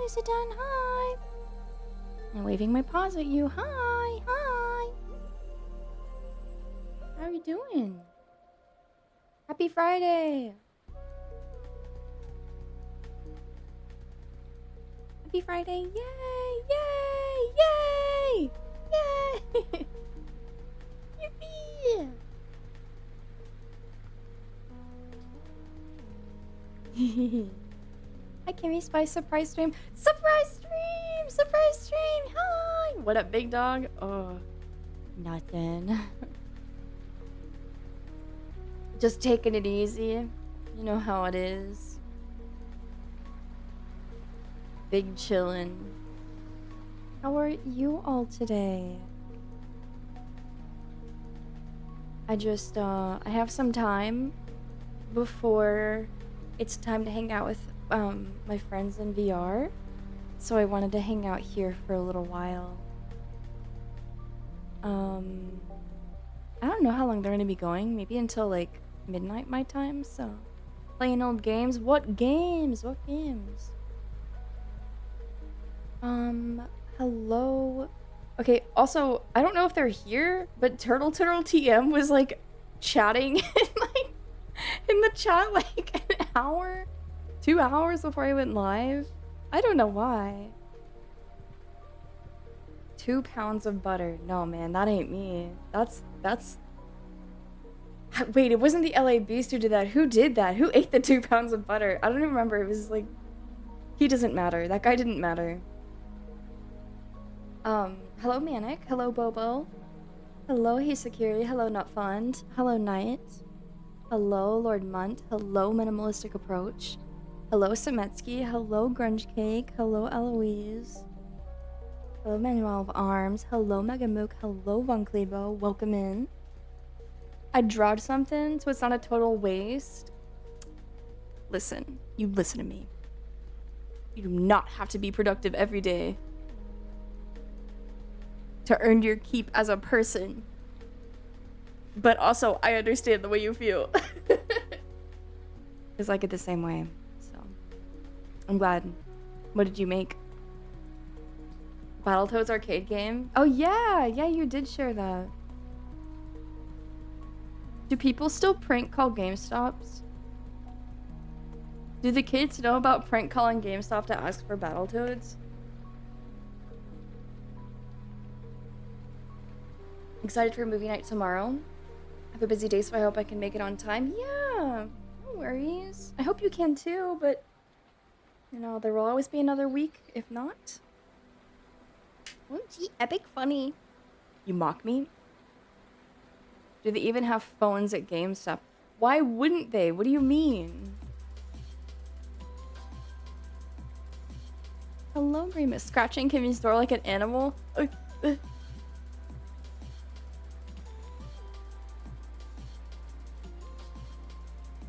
sit down. Hi. I'm waving my paws at you. Hi. Hi. How are you doing? Happy Friday. Happy Friday. Yay. Yay. Yay. Yay. Yippee. Hi, Kimmy Spice. Surprise stream. Surprise stream. Surprise stream. Hi. What up, big dog? Oh, nothing. Just taking it easy. You know how it is. Big chillin'. How are you all today? I have some time before it's time to hang out with my friends in VR. So I wanted to hang out here for a little while. I don't know how long they're gonna be going. Maybe until like midnight my time, so playing old games. What games? What games? Hello. Okay, also, I don't know if they're here, but Turtle TM was like chatting in the chat like an hour, 2 hours before I went live. I don't know why. 2 pounds of butter. No, man, that ain't me. That's Wait, it wasn't the LA Beast who did that. Who did that? Who ate the 2 pounds of butter? I don't even remember. It was like, he doesn't matter. That guy didn't matter. Hello Manic. Hello Bobo. Hello Hisakiri. Hello Nutfund. Hello Knight. Hello Lord Munt. Hello Minimalistic Approach. Hello Semetsky. Hello Grunge Cake. Hello Eloise. Hello Manuel of Arms. Hello Megamook. Hello Von Clebo. Welcome in. I drawed something so it's not a total waste. Listen. You listen to me. You do not have to be productive every day to earn your keep as a person. But also, I understand the way you feel. Because I get the same way. So, I'm glad. What did you make? Battletoads arcade game? Oh yeah! Yeah, you did share that. Do people still prank call GameStops? Do the kids know about prank calling GameStop to ask for Battletoads? Excited for movie night tomorrow. I have a busy day, so I hope I can make it on time. Yeah, no worries. I hope you can too, but you know, there will always be another week, if not. OMG, epic funny. You mock me? Do they even have phones at GameStop? Why wouldn't they? What do you mean? Hello, Grimace. Scratching Kimmy's door like an animal?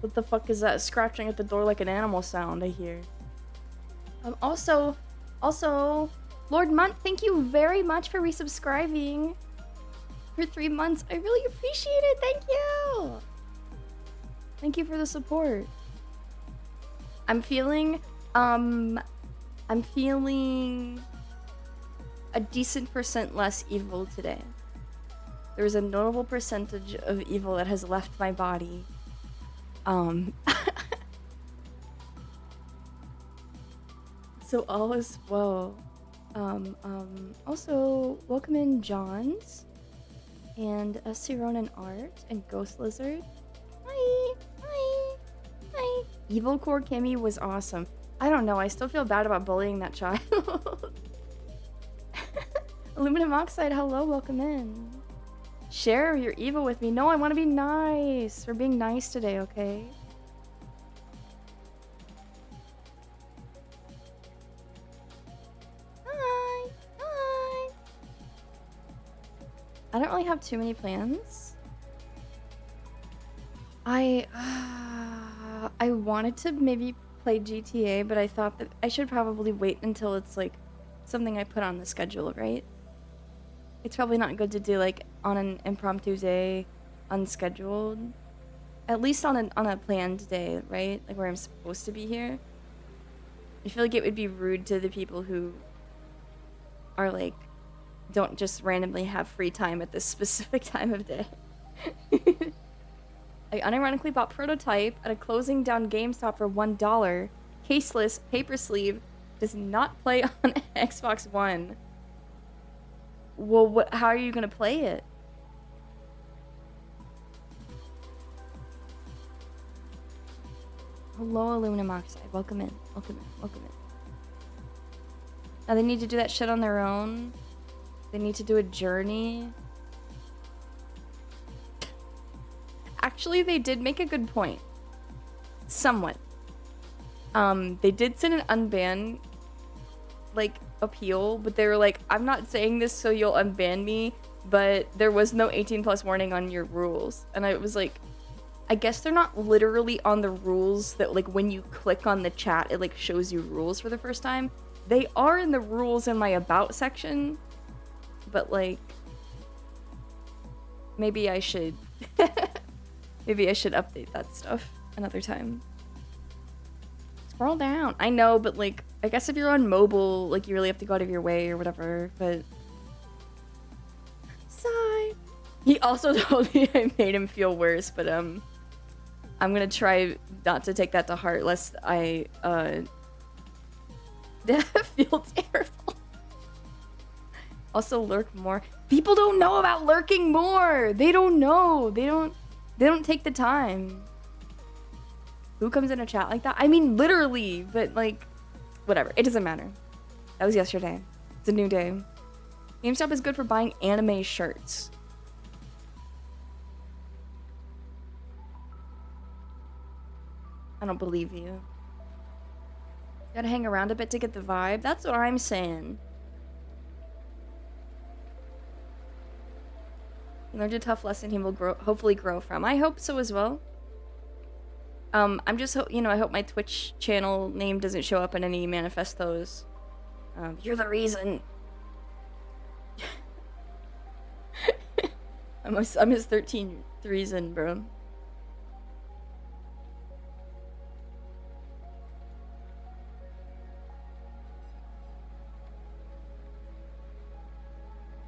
What the fuck is that scratching at the door like an animal sound I hear? Also, Lord Munt, thank you very much for resubscribing for 3 months. I really appreciate it. Thank you. Thank you for the support. I'm feeling a decent percent less evil today. There's a notable percentage of evil that has left my body. So all is well. Also, welcome in Johns and Ronan Art and Ghost Lizard. Hi. Evil Core Kimmy was awesome. I don't know, I still feel bad about bullying that child. Aluminum Oxide, hello, welcome in. Share your evil with me. No, I want to be nice. We're being nice today, okay? Hi. I don't really have too many plans. I wanted to maybe play GTA, but I thought that I should probably wait until it's like something I put on the schedule, right? It's probably not good to do like on an impromptu day, unscheduled. At least on a planned day, right? Like where I'm supposed to be here. I feel like it would be rude to the people who are like, don't just randomly have free time at this specific time of day. I unironically bought Prototype at a closing down GameStop for $1. Caseless, paper sleeve, does not play on Xbox One. Well, how are you gonna play it? Hello, aluminum oxide. Welcome in. Welcome in. Welcome in. Now they need to do that shit on their own. They need to do a journey. Actually, they did make a good point. Somewhat. They did send an unban, like, appeal, but they were like, I'm not saying this so you'll unban me, but there was no 18 plus warning on your rules. And I was like, I guess they're not literally on the rules that, like, when you click on the chat, it, like, shows you rules for the first time. They are in the rules in my about section, but, like, maybe I should, maybe I should update that stuff another time. Scroll down. I know, but, like, I guess if you're on mobile, like, you really have to go out of your way or whatever, but... Sigh. He also told me I made him feel worse, but, I'm gonna try not to take that to heart, lest I, feel terrible. Also, lurk more. People don't know about lurking more! They don't know! They don't take the time. Who comes in a chat like that? I mean, literally, but, like, whatever. It doesn't matter. That was yesterday. It's a new day. GameStop is good for buying anime shirts. I don't believe you. Gotta hang around a bit to get the vibe. That's what I'm saying. He learned a tough lesson he will hopefully grow from. I hope so as well. I'm just, you know, I hope my Twitch channel name doesn't show up in any manifestos. You're the reason. I'm his 13th reason, bro.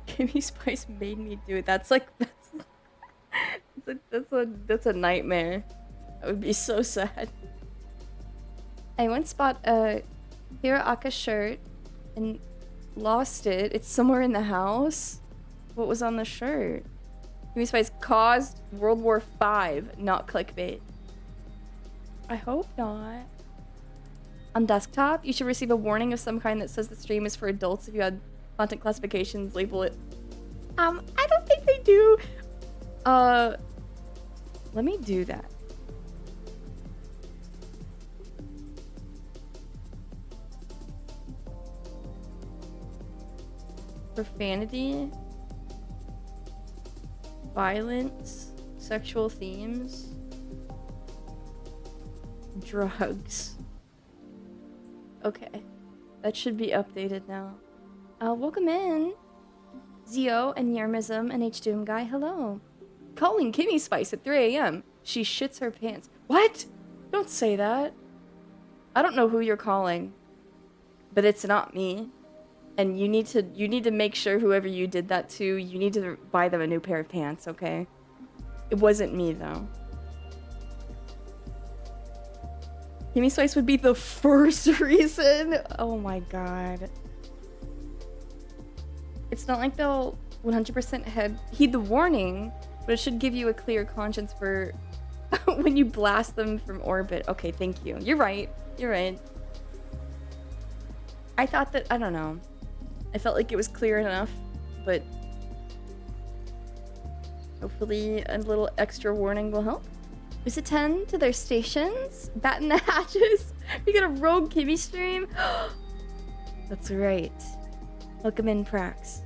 Kimmy Spice made me do it. That's like, that's a nightmare. That would be so sad. I once bought a Hiraka shirt and lost it. It's somewhere in the house. What was on the shirt? Kimmy Spice caused World War V, not clickbait. I hope not. On desktop, you should receive a warning of some kind that says the stream is for adults. If you had content classifications, label it. I don't think they do. Let me do that. Profanity, violence, sexual themes, drugs. Okay, that should be updated now. Welcome in, Zio and Yermism and H-Doom Guy. Hello. Calling Kimmy Spice at 3 a.m. She shits her pants. What? Don't say that. I don't know who you're calling, but it's not me. And you need to make sure whoever you did that to, you need to buy them a new pair of pants, okay? It wasn't me, though. Kimmy Spice would be the first reason? Oh my god. It's not like they'll 100% heed the warning, but it should give you a clear conscience for when you blast them from orbit. Okay, thank you. You're right. You're right. I thought that, I don't know. I felt like it was clear enough, but hopefully a little extra warning will help. Please attend to their stations. Batten the hatches. We got a rogue Kimmy stream. That's right. Welcome in, Prax.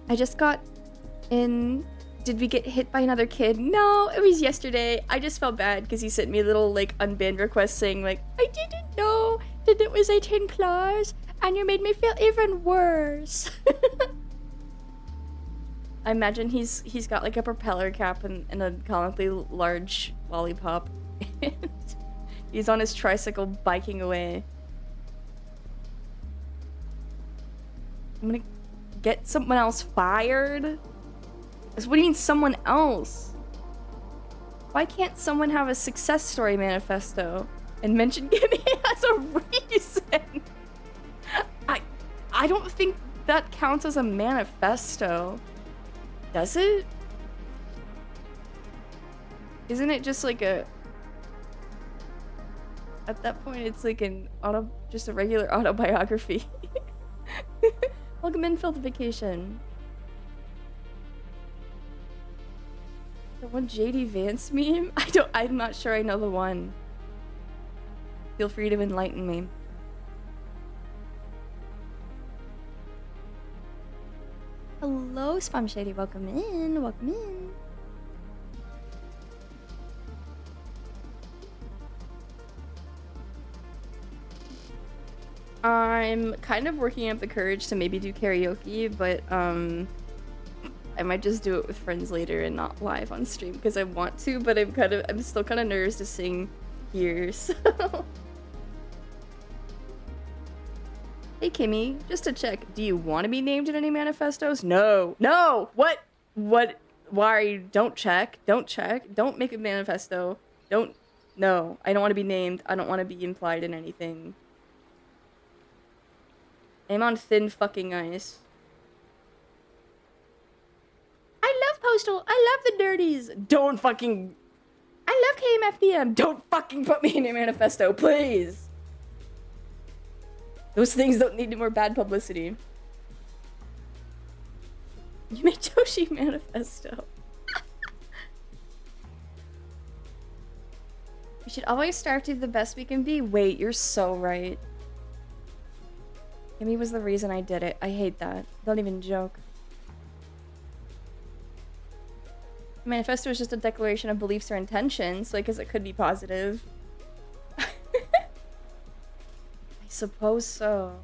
I just got in. Did we get hit by another kid? No, it was yesterday. I just felt bad because he sent me a little, like, unbanned request saying, like, I didn't know that it was 18 plus, and you made me feel even worse. I imagine he's got, like, a propeller cap and a comically large lollipop. And He's on his tricycle biking away. I'm gonna get someone else fired? What do you mean someone else? Why can't someone have a success story manifesto and mention Gimme as a reason? I don't think that counts as a manifesto. Does it? Isn't it just like a... At that point, it's like just a regular autobiography. Welcome in, Filth Vacation. The one JD Vance meme? I'm not sure I know the one. Feel free to enlighten me. Hello, Spam Shady. Welcome in. Welcome in. I'm kind of working up the courage to maybe do karaoke, but I might just do it with friends later and not live on stream because I want to, but I'm still kind of nervous to sing here, so. Hey Kimmy, just to check, do you want to be named in any manifestos? No. No! What? Why are you? Don't check. Don't make a manifesto. No. I don't want to be named. I don't want to be implied in anything. I'm on thin fucking ice. I love Postal. I love the Dirties. Don't fucking... I love KMFDM. Don't fucking put me in a manifesto, please. Those things don't need more bad publicity. You made Joshi manifesto. We should always strive to be the best we can be. Wait, you're so right. Kimmy was the reason I did it. I hate that. Don't even joke. Manifesto is just a declaration of beliefs or intentions, so I guess it could be positive. I suppose so.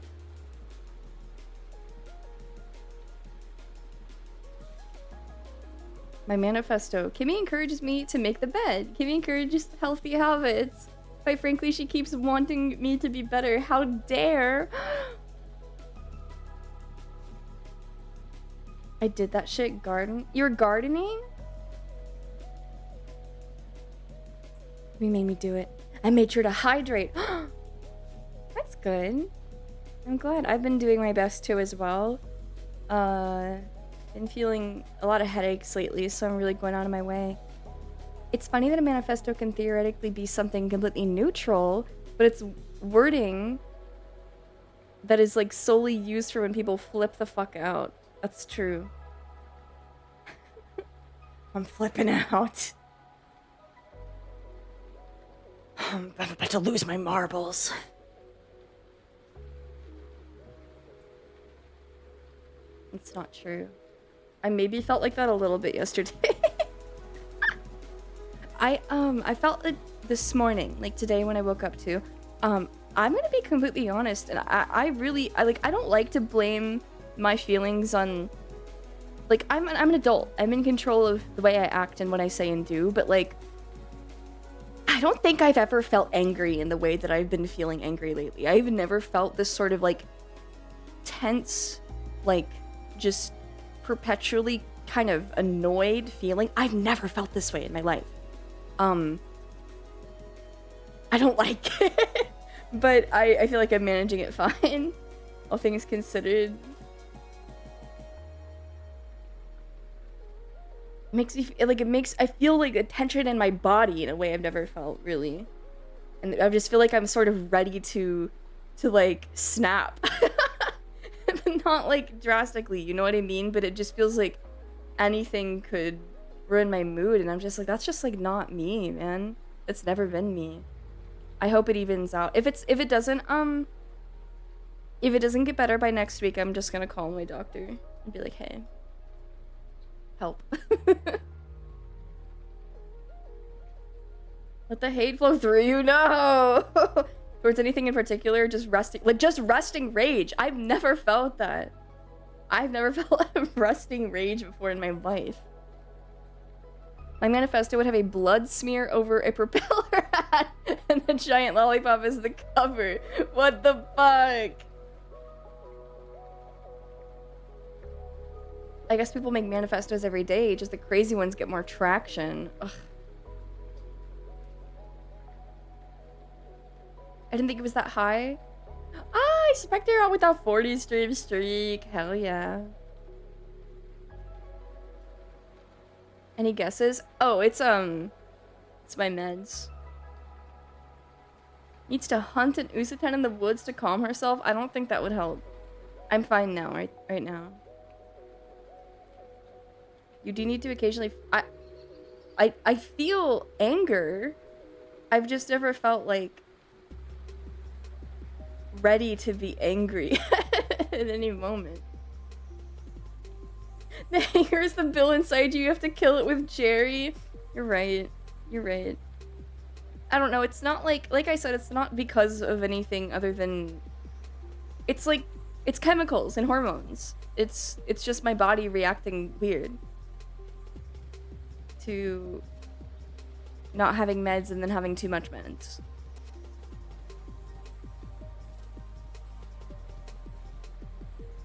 My manifesto. Kimmy encourages me to make the bed. Kimmy encourages healthy habits. Quite frankly, she keeps wanting me to be better. How dare! I did that shit garden. You're gardening? We made me do it. I made sure to hydrate. That's good. I'm glad. I've been doing my best too as well. Been feeling a lot of headaches lately, so I'm really going out of my way. It's funny that a manifesto can theoretically be something completely neutral, but it's wording that is like solely used for when people flip the fuck out. That's true. I'm flipping out. I'm about to lose my marbles. It's not true. I maybe felt like that a little bit yesterday. I felt it this morning, like today when I woke up too. I'm gonna be completely honest, and I don't like to blame my feelings on, like, I'm an adult. I'm in control of the way I act and what I say and do, but like, I don't think I've ever felt angry in the way that I've been feeling angry lately. I've never felt this sort of like tense, like just perpetually kind of annoyed feeling. I've never felt this way in my life. I don't like it, but I feel like I'm managing it fine, all things considered. Makes me like I feel like a tension in my body in a way I've never felt, really, and I just feel like I'm sort of ready to like snap. But not like drastically, you know what I mean? But it just feels like anything could ruin my mood, and I'm just like, that's just like not me, man. It's never been me. I hope it evens out. If it doesn't get better by next week, I'm just gonna call my doctor and be like, hey, help. Let the hate flow through you. No. Towards anything in particular, just resting rage. I've never felt that. I've never felt a resting rage before in my life. My manifesto would have a blood smear over a propeller hat and the giant lollipop as the cover. What the fuck? I guess people make manifestos every day, just the crazy ones get more traction. Ugh. I didn't think it was that high. Ah, I suspect they're out with that 40 stream streak. Hell yeah. Any guesses? Oh, it's my meds. Needs to hunt an Usapen in the woods to calm herself. I don't think that would help. I'm fine now, right now. You do need to occasionally. I feel anger. I've just never felt like ready to be angry at any moment. Here's the bill inside you. You have to kill it with Jerry. You're right. You're right. I don't know. It's not like I said, it's not because of anything other than it's like it's chemicals and hormones. It's just my body reacting weird to not having meds and then having too much meds.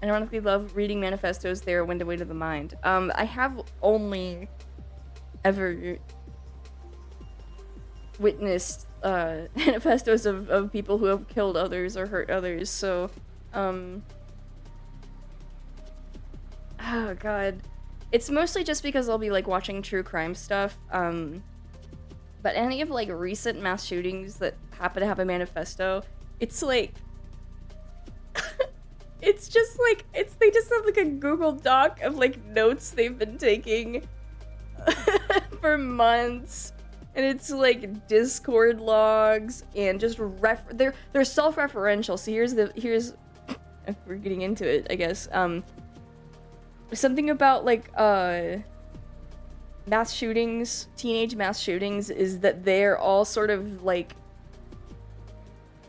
I ironically love reading manifestos. They're a window into the mind. I have only ever witnessed manifestos of people who have killed others or hurt others, so oh god. It's mostly just because I'll be like watching true crime stuff. But any of like recent mass shootings that happen to have a manifesto, it's like it's just like they just have like a Google Doc of like notes they've been taking for months, and it's like Discord logs and just they're self-referential. So here's if we're getting into it, I guess. Something about like mass shootings, teenage mass shootings, is that they're all sort of like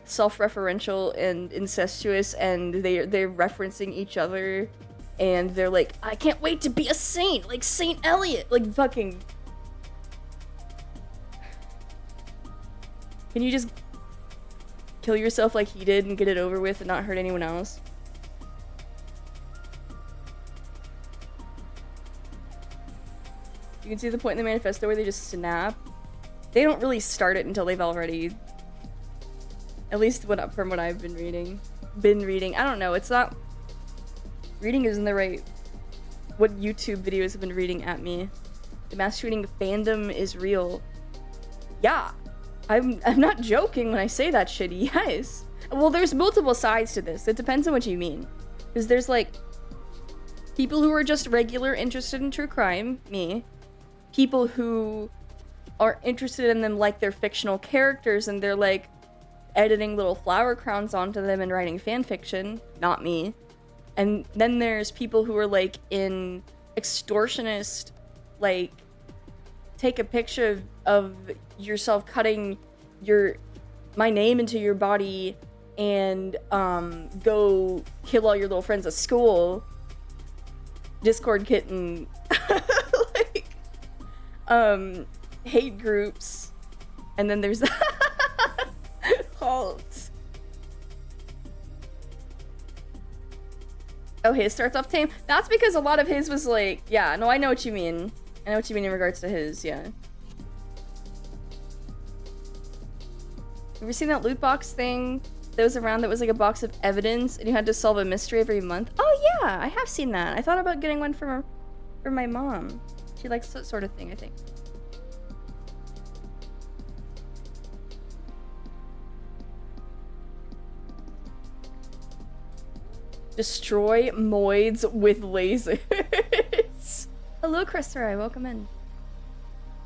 self-referential and incestuous, and they're referencing each other, and they're like, I can't wait to be a saint, like Saint Elliot, like fucking. Can you just kill yourself like he did and get it over with and not hurt anyone else? You can see the point in the manifesto where they just snap. They don't really start it until they've already, at least from what I've been reading. I don't know, it's not, reading isn't the right, what YouTube videos have been reading at me. The mass shooting fandom is real. Yeah, I'm not joking when I say that shit, yes. Well, there's multiple sides to this. It depends on what you mean. Because there's like, people who are just regular interested in true crime, me. People who are interested in them like they're fictional characters and they're like editing little flower crowns onto them and writing fan fiction, not me. And then there's people who are like in extortionist, like take a picture of yourself cutting my name into your body and go kill all your little friends at school. Discord kitten. Like hate groups. And then there's halt. Oh, his starts off tame. That's because a lot of his was like, yeah, no, I know what you mean. I know what you mean in regards to his, yeah. Have you seen that loot box thing that was around that was like a box of evidence and you had to solve a mystery every month? Oh yeah, I have seen that. I thought about getting one for my mom. She likes that sort of thing, I think. Destroy moids with lasers. Hello, Christopher. Welcome in.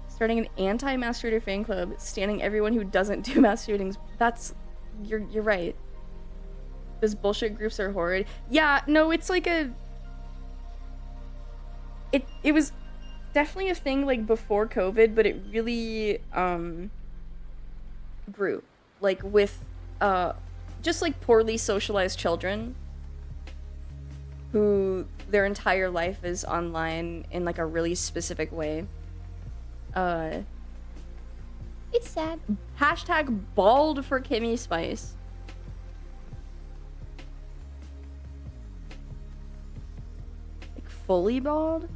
Starting an anti-mass shooter fan club, standing everyone who doesn't do mass shootings. You're right. Those bullshit groups are horrid. Yeah, no, it's like it was definitely a thing like before COVID, but it really grew. Like with just like poorly socialized children who their entire life is online in like a really specific way. It's sad. Hashtag bald for Kimmy Spice. Like fully bald?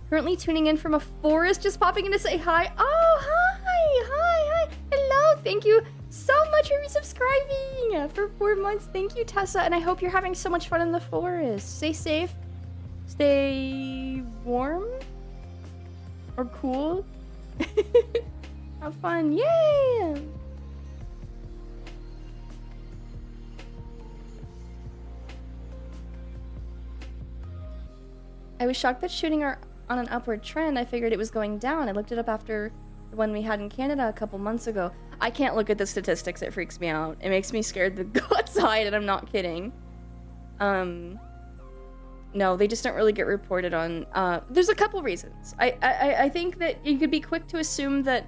Currently tuning in from a forest, just popping in to say hi. Oh, hi. Hello. Thank you so much for resubscribing for 4 months. Thank you, Tessa. And I hope you're having so much fun in the forest. Stay safe. Stay warm. Or cool. Have fun. Yay! I was shocked that shooting are on an upward trend. I figured it was going down. I looked it up after the one we had in Canada a couple months ago. I can't look at the statistics. It freaks me out. It makes me scared to go outside, and I'm not kidding. No, they just don't really get reported on. There's a couple reasons. I think that you could be quick to assume that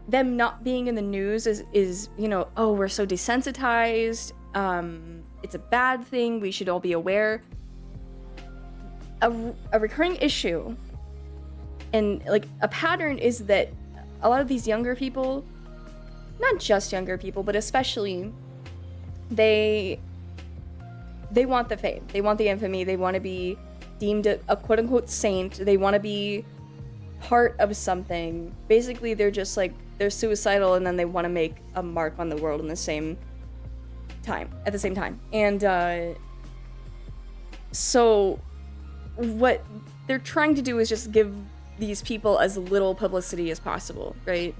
them not being in the news is you know, oh, we're so desensitized. It's a bad thing. We should all be aware. A recurring issue and like a pattern is that a lot of these younger people, not just younger people, but especially they want the fame, they want the infamy, they want to be deemed a quote-unquote saint, they want to be part of something. Basically they're just like, they're suicidal, and then they want to make a mark on the world at the same time. And so what they're trying to do is just give these people as little publicity as possible, right?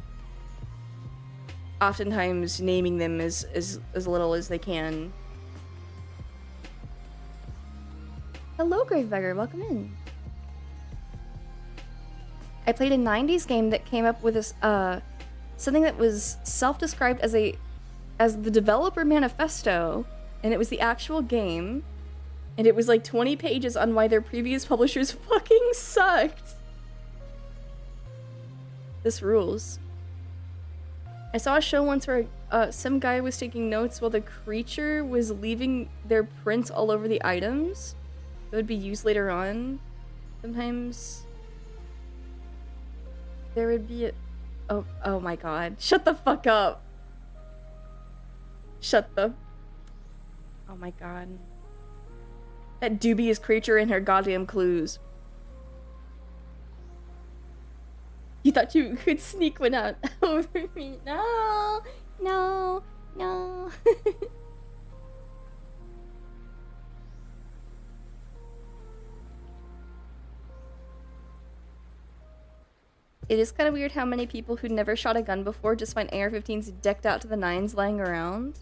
Oftentimes naming them as little as they can. Hello, Gravebeggar, welcome in. I played a 90s game that came up with this, something that was self-described as the developer manifesto, and it was the actual game. And it was like 20 pages on why their previous publishers fucking sucked. This rules. I saw a show once where some guy was taking notes while the creature was leaving their prints all over the items that would be used later on. Sometimes there would be oh my god. Shut the fuck up. Oh my god. That dubious creature and her goddamn clues. You thought you could sneak one out over me. No. It is kind of weird how many people who never shot a gun before just find AR-15s decked out to the nines lying around.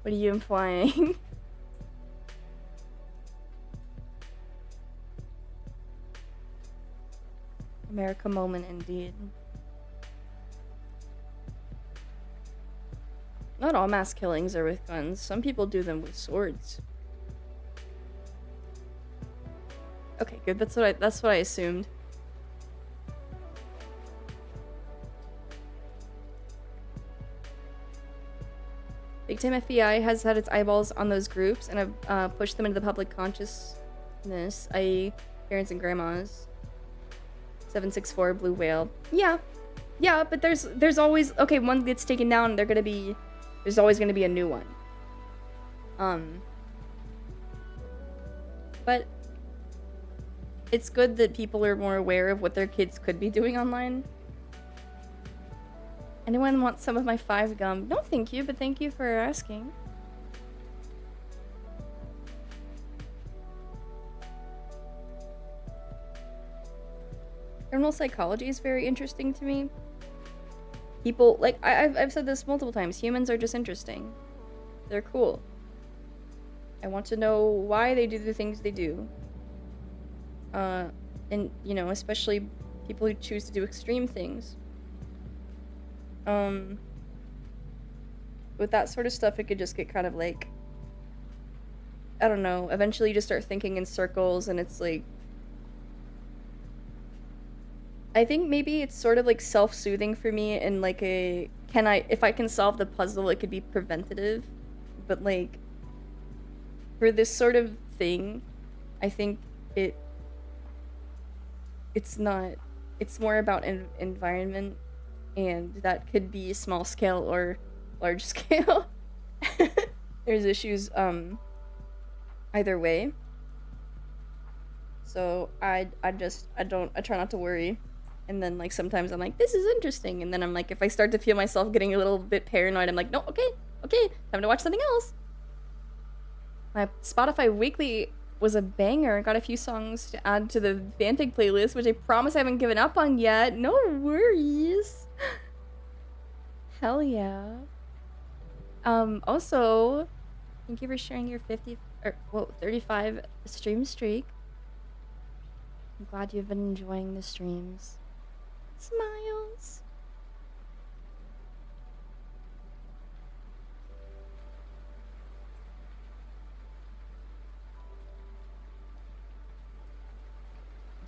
What are you implying? America moment indeed. Not all mass killings are with guns. Some people do them with swords. Okay, good. That's what I assumed. Big time FBI has had its eyeballs on those groups and have pushed them into the public consciousness, i.e. parents and grandmas. 764 Blue Whale. Yeah, but there's always, okay, one gets taken down, there's always gonna be a new one. But it's good that people are more aware of what their kids could be doing online. Anyone want some of my 5 gum? No, thank you, but thank you for asking. Criminal psychology is very interesting to me. People, like, I've said this multiple times, humans are just interesting. They're cool. I want to know why they do the things they do. And, you know, especially people who choose to do extreme things. With that sort of stuff, it could just get kind of like, I don't know, eventually you just start thinking in circles, and it's like, I think maybe it's sort of like self-soothing for me in like a if I can solve the puzzle, it could be preventative. But like, for this sort of thing, I think it's not, it's more about environment, and that could be small scale or large scale. There's issues either way. So I try not to worry. And then like sometimes I'm like, this is interesting, and then I'm like, if I start to feel myself getting a little bit paranoid, I'm like, no, okay, time to watch something else. My Spotify weekly was a banger. Got a few songs to add to the Vantig playlist, which I promise I haven't given up on yet. No worries. Hell yeah. Also, thank you for sharing your 35 stream streak. I'm glad you've been enjoying the streams. Smiles.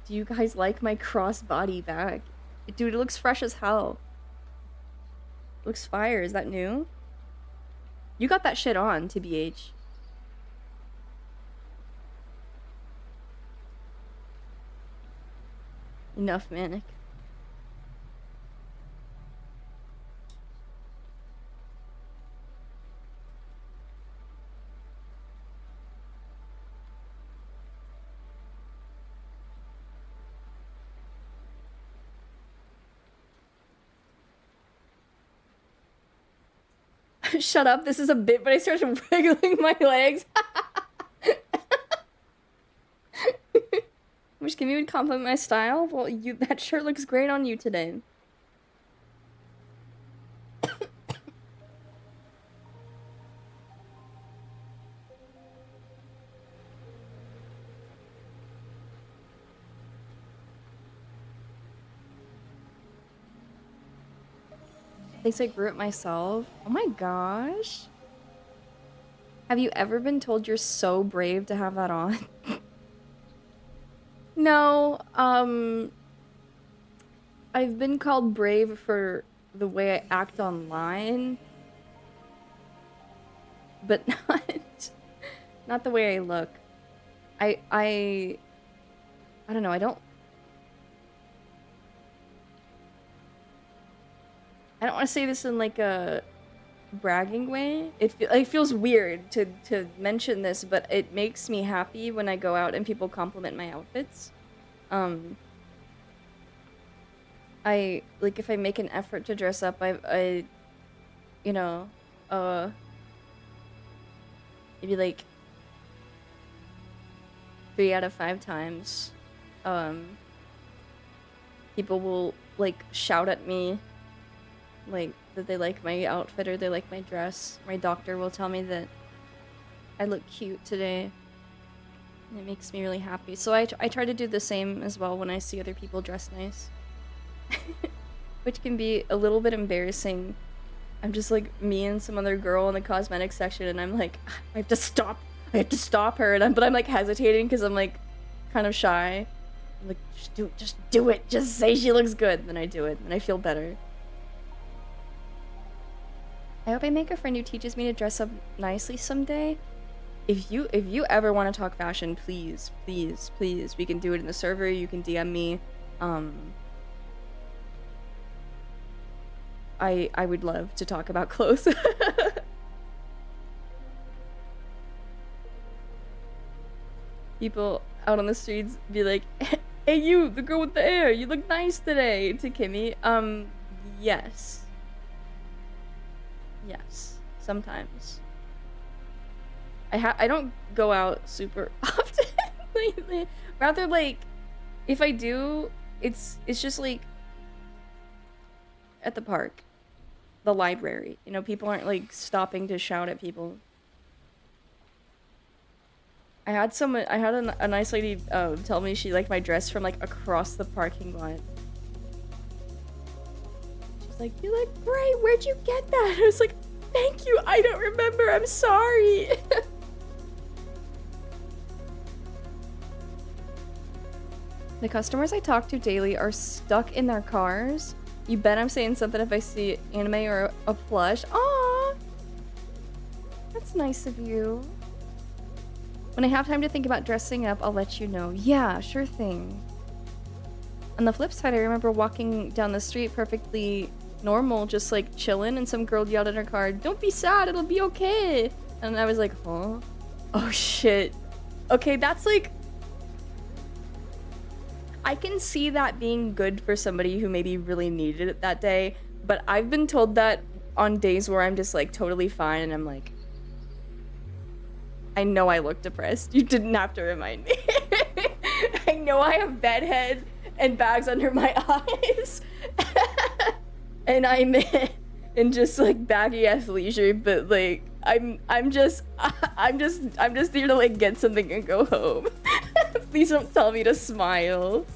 Do you guys like my crossbody bag? Dude, it looks fresh as hell. It looks fire. Is that new? You got that shit on, TBH. Enough, Manic. Shut up, this is a bit, but I started wiggling my legs. Which can you compliment my style? Well, that shirt looks great on you today. Thinks I grew it myself. Oh my gosh. Have you ever been told you're so brave to have that on? No, I've been called brave for the way I act online, but not the way I look. I don't know, I don't want to say this in like a bragging way. It feels weird to mention this, but it makes me happy when I go out and people compliment my outfits. I like, if I make an effort to dress up, I you know, maybe like 3 out of 5 times, people will like shout at me like that they like my outfit or they like my dress. My doctor will tell me that I look cute today, and it makes me really happy. So I try to do the same as well when I see other people dress nice. Which can be a little bit embarrassing. I'm just like me and some other girl in the cosmetics section, and I'm like, I have to stop her, and I'm like hesitating because I'm like kind of shy. I'm like, just do it, just say she looks good. Then I do it, and I feel better. I hope I make a friend who teaches me to dress up nicely someday. If you ever want to talk fashion, please, we can do it in the server. You can DM me. I would love to talk about clothes. People out on the streets be like, "Hey, you, the girl with the hair, you look nice today," to Kimmy. Yes. Yes, sometimes. I don't go out super often lately. Rather, like, if I do, it's just like at the park, the library. You know, people aren't like stopping to shout at people. I had a nice lady tell me she liked my dress from like across the parking lot. She's like, "You look great. Where'd you get that?" I was like, "Thank you. I don't remember. I'm sorry." The customers I talk to daily are stuck in their cars You bet I'm saying something if I see anime or a plush. Aww! That's nice of you. When I have time to think about dressing up, I'll let you know. Yeah, sure thing. On the flip side, I remember walking down the street perfectly normal, just like chilling, and some girl yelled in her car, "Don't be sad, it'll be okay." And I was like, huh? Oh shit. Okay, that's like... I can see that being good for somebody who maybe really needed it that day, but I've been told that on days where I'm just like totally fine and I'm like, I know I look depressed. You didn't have to remind me. I know I have bedhead and bags under my eyes. And I'm in just like baggy athleisure, but like I'm just here to like get something and go home. Please don't tell me to smile.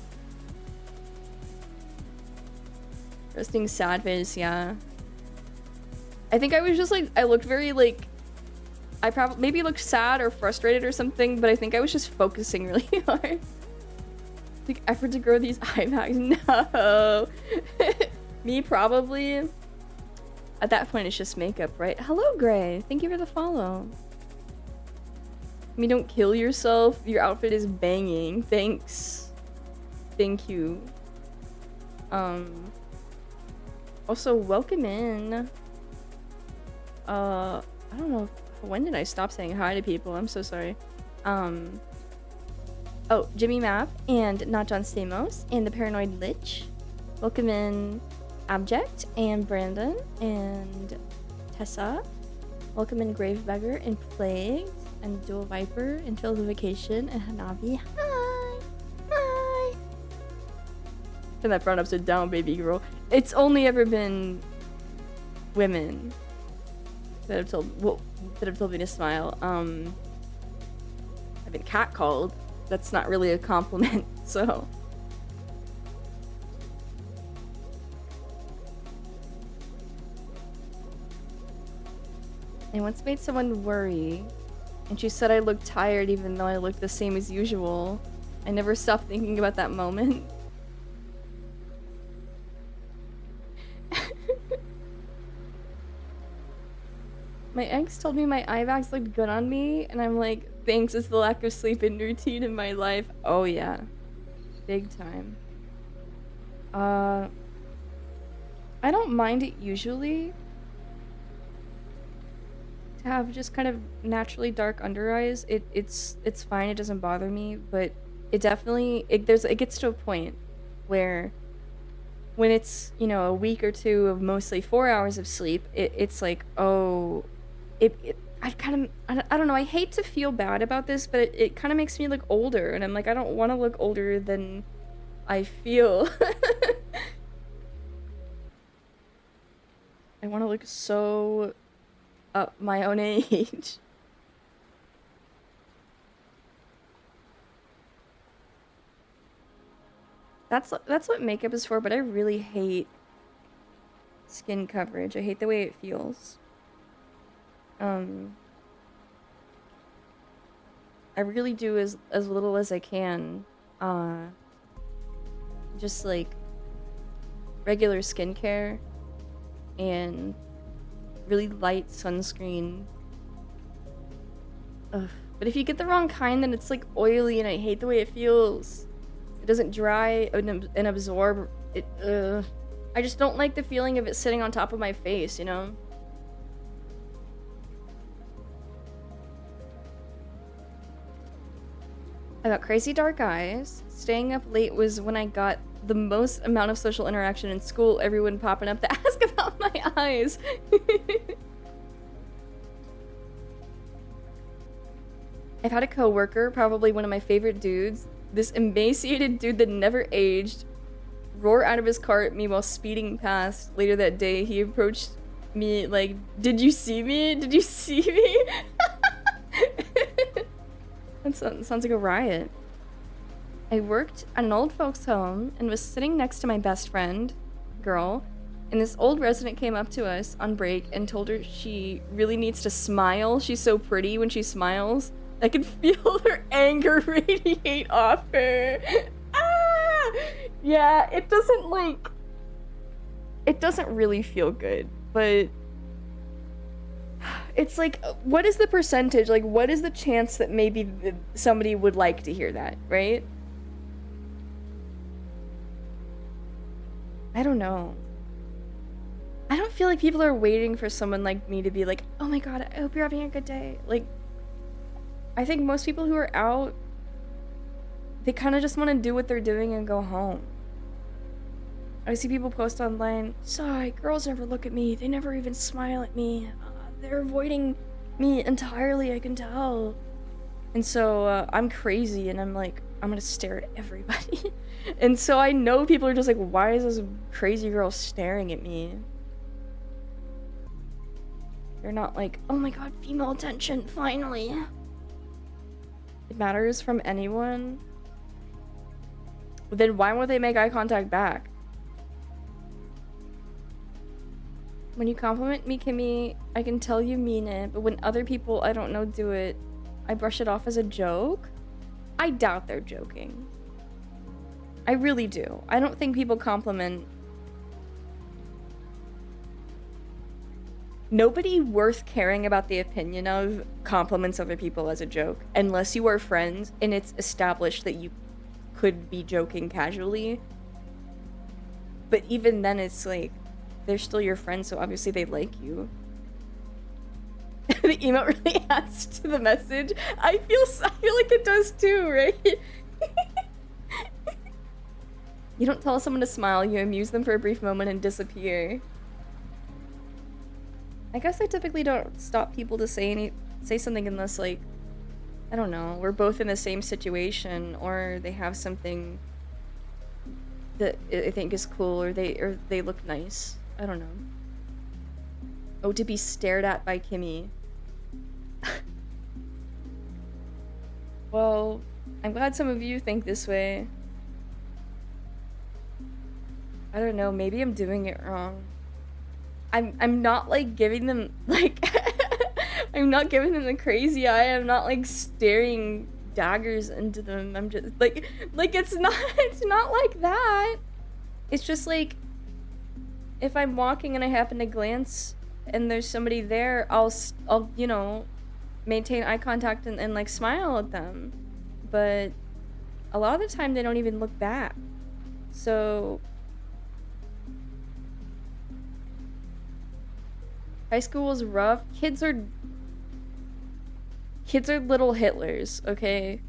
Resting sad face, yeah. I think I was just like, I looked very like, I probably maybe looked sad or frustrated or something, but I think I was just focusing really hard. Like effort to grow these eye bags. No. Me probably. At that point, it's just makeup, right? Hello, Gray. Thank you for the follow. I mean, don't kill yourself. Your outfit is banging. Thanks. Thank you. Also, welcome in. I don't know. When did I stop saying hi to people? I'm so sorry. Oh, Jimmy Map and Not John Stamos and the Paranoid Lich. Welcome in Abject and Brandon and Tessa. Welcome in Gravebeggar and Plagued and Dual Viper and Field of Vacation and Hanabi. Hi! Hi! Turn that front upside down, baby girl. It's only ever been women that have told me to smile. I've been catcalled. That's not really a compliment, so. I once made someone worry, and she said I looked tired even though I looked the same as usual. I never stopped thinking about that moment. My ex told me my eye bags looked good on me, and I'm like, thanks, it's the lack of sleep and routine in my life. Oh yeah. Big time. I don't mind it usually. To have just kind of naturally dark under eyes, it's fine, it doesn't bother me, but it definitely, it gets to a point where when it's, you know, a week or two of mostly 4 hours of sleep, it's like, oh, I kind of, I don't know, I hate to feel bad about this, but it kind of makes me look older, and I'm like, I don't want to look older than I feel. I want to look so up my own age. That's what makeup is for, but I really hate skin coverage. I hate the way it feels. I really do as little as I can. Just like regular skincare and really light sunscreen. Ugh. But if you get the wrong kind, then it's like oily, and I hate the way it feels. It doesn't dry and absorb. I just don't like the feeling of it sitting on top of my face, you know? I got crazy dark eyes. Staying up late was when I got the most amount of social interaction in school, everyone popping up to ask about my eyes. I've had a coworker, probably one of my favorite dudes, this emaciated dude that never aged, roar out of his car at me while speeding past. Later that day, he approached me like, "Did you see me? Did you see me?" That sounds like a riot. I worked at an old folks' home and was sitting next to my best friend, girl, and this old resident came up to us on break and told her she really needs to smile. She's so pretty when she smiles. I could feel her anger radiate off her. Ah! Yeah, it doesn't like... it doesn't really feel good, but it's like, what is the percentage? Like, what is the chance that maybe somebody would like to hear that, right? I don't know. I don't feel like people are waiting for someone like me to be like, oh my god, I hope you're having a good day. Like, I think most people who are out, they kind of just want to do what they're doing and go home. I see people post online, sigh, girls never look at me, they never even smile at me. They're avoiding me entirely, I can tell. And so I'm crazy and I'm like, I'm gonna stare at everybody. And so I know people are just like, why is this crazy girl staring at me? They're not like, oh my god, female attention, finally. It matters from anyone. Then why won't they make eye contact back? When you compliment me, Kimmy, I can tell you mean it, but when other people I don't know do it, I brush it off as a joke? I doubt they're joking. I really do. I don't think people compliment. Nobody worth caring about the opinion of compliments other people as a joke, unless you are friends and it's established that you could be joking casually. But even then, it's like, they're still your friends, so obviously they like you. The email really adds to the message. I feel like it does too, right? You don't tell someone to smile, you amuse them for a brief moment and disappear. I guess I typically don't stop people to say something unless, like, I don't know, we're both in the same situation, or they have something that I think is cool, or they look nice. I don't know. Oh, to be stared at by Kimmy. Well, I'm glad some of you think this way. I don't know, maybe I'm doing it wrong. I'm not like giving them like I'm not giving them the crazy eye. I'm not like staring daggers into them. I'm just like it's not like that. It's just like, if I'm walking and I happen to glance and there's somebody there, I'll you know, maintain eye contact and like smile at them. But a lot of the time they don't even look back. So high school was rough. Kids are little Hitlers, okay?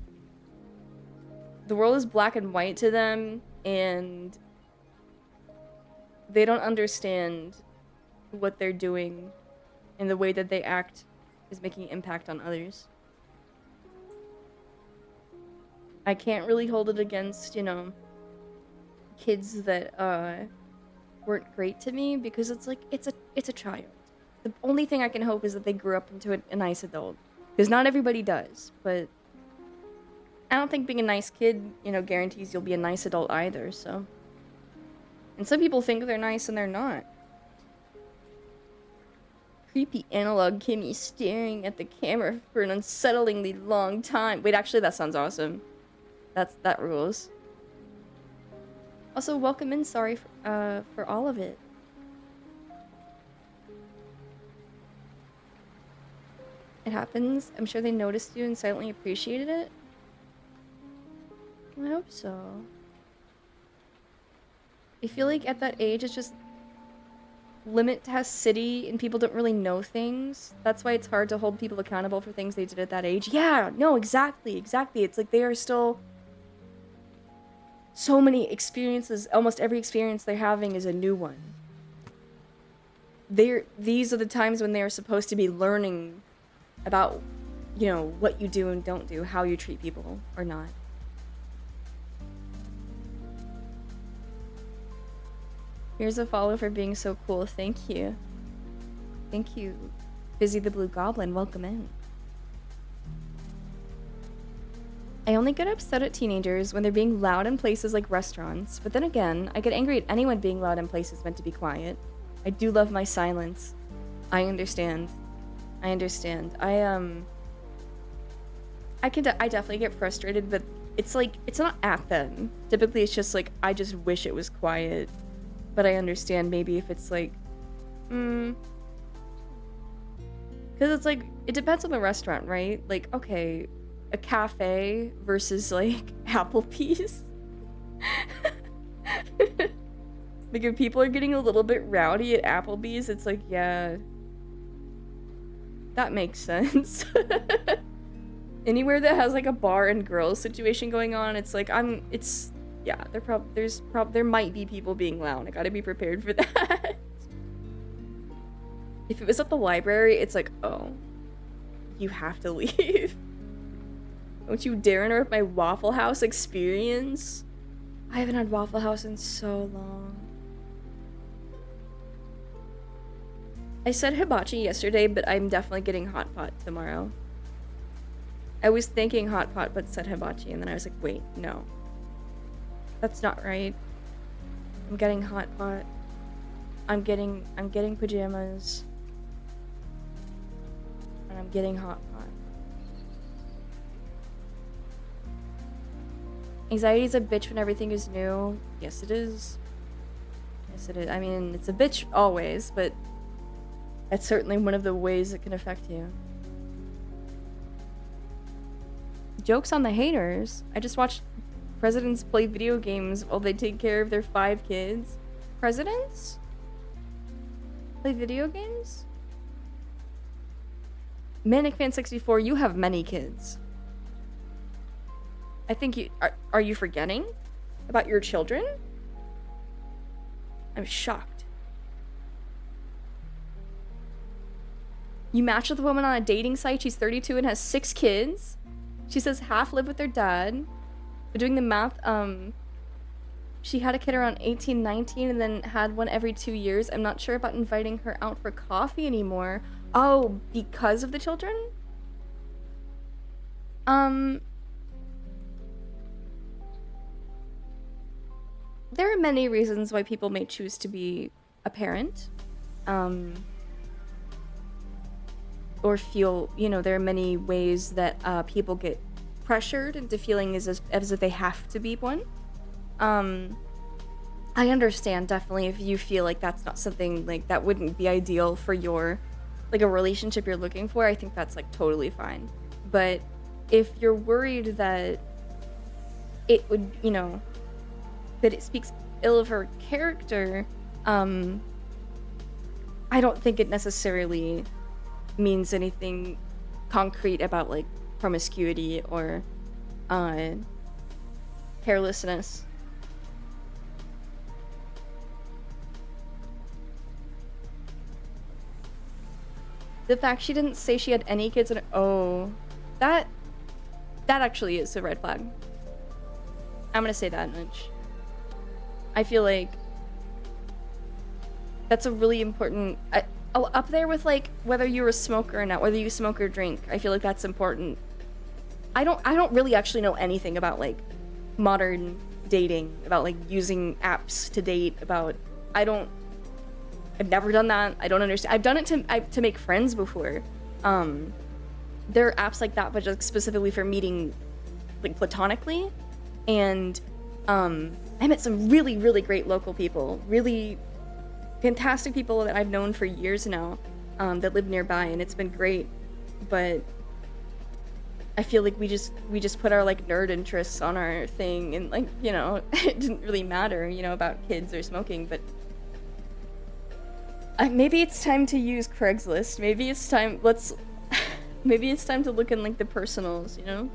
The world is black and white to them, and they don't understand what they're doing, and the way that they act is making an impact on others. I can't really hold it against, you know, kids that weren't great to me, because it's like, it's a child. The only thing I can hope is that they grew up into a nice adult, because not everybody does. But I don't think being a nice kid, you know, guarantees you'll be a nice adult either. So, and some people think they're nice and they're not. Creepy analog Kimmy staring at the camera for an unsettlingly long time. Wait, actually, that sounds awesome. That rules. Also, welcome in. Sorry for all of it. It happens. I'm sure they noticed you and silently appreciated it. I hope so. I feel like at that age, it's just limit test city and people don't really know things. That's why it's hard to hold people accountable for things they did at that age. Yeah, no, exactly. It's like they are still so many experiences. Almost every experience they're having is a new one. These are the times when they are supposed to be learning about, you know, what you do and don't do, how you treat people or not. Here's a follow for being so cool. Thank you. Thank you. Busy the Blue Goblin, welcome in. I only get upset at teenagers when they're being loud in places like restaurants, but then again, I get angry at anyone being loud in places meant to be quiet. I do love my silence. I understand. I definitely get frustrated, but it's like, it's not at them. Typically, it's just like, I just wish it was quiet. But I understand maybe if it's like, because it's like, it depends on the restaurant, right? Like, okay, a cafe versus like Applebee's. Like if people are getting a little bit rowdy at Applebee's, it's like, yeah, that makes sense. Anywhere that has like a bar and girls situation going on, it's like yeah, there might be people being loud. I gotta be prepared for that. If it was at the library, it's like, oh, you have to leave. Don't you dare interrupt my Waffle House experience. I haven't had Waffle House in so long. I said hibachi yesterday, but I'm definitely getting hot pot tomorrow. I was thinking hot pot, but said hibachi, and then I was like, wait, no. That's not right. I'm getting hot pot. I'm getting pajamas. And I'm getting hot pot. Anxiety is a bitch when everything is new. Yes, it is. Yes, it is. I mean, it's a bitch always, but that's certainly one of the ways it can affect you. Jokes on the haters. I just watched presidents play video games while they take care of their 5 kids. Presidents? Play video games? ManicFan64, you have many kids. I think you... Are you forgetting about your children? I'm shocked. You matched with a woman on a dating site. She's 32 and has 6 kids. She says half live with their dad. But doing the math, she had a kid around 18, 19 and then had one every 2 years. I'm not sure about inviting her out for coffee anymore. Oh, because of the children? There are many reasons why people may choose to be a parent. Or feel, there are many ways that people get pressured into feeling as if they have to be one. I understand definitely if you feel like that's not something like that wouldn't be ideal for your like a relationship you're looking for. I think that's like totally fine. But if you're worried that it would, that it speaks ill of her character, I don't think it necessarily means anything concrete about like promiscuity or carelessness. The fact she didn't say she had any kids and that actually is a red flag. I'm gonna say that much. I feel like that's a really important up there with like whether you're a smoker or not, whether you smoke or drink. I feel like that's important. I don't really actually know anything about like modern dating, about like using apps to date, I've never done that. I don't understand. I've done it to make friends before. There are apps like that, but just specifically for meeting like platonically. And I met some really, really great local people, really fantastic people that I've known for years now, that live nearby, and it's been great. But I feel like we just put our like nerd interests on our thing, and like, it didn't really matter, about kids or smoking. But maybe it's time to use Craigslist. Maybe it's time maybe it's time to look in like the personals, An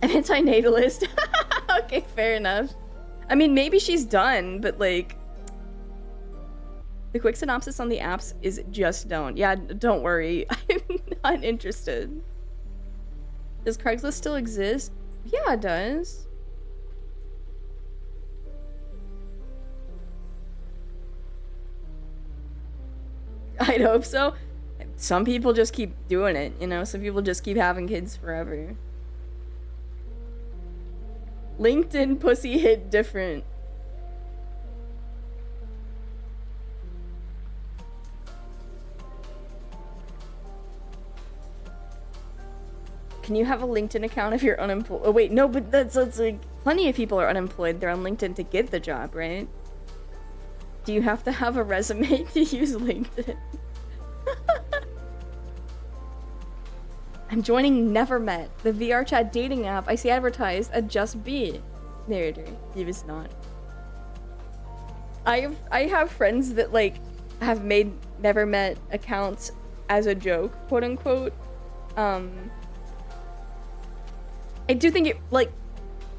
antinatalist. Okay, fair enough. I mean, maybe she's done, but like the quick synopsis on the apps is just don't. Yeah, don't worry. I'm not interested. Does Craigslist still exist? Yeah, it does. I'd hope so. Some people just keep doing it, Some people just keep having kids forever. LinkedIn pussy hit different. Can you have a LinkedIn account if you're unemployed? Oh wait, no, but that's like Plenty of people are unemployed. They're on LinkedIn to get the job, right? Do you have to have a resume to use LinkedIn? I'm joining Never Met, the VR chat dating app I see advertised at Just Be. Narrator, he was not. I have friends that like have made Never Met accounts as a joke, quote unquote. I do think it, like,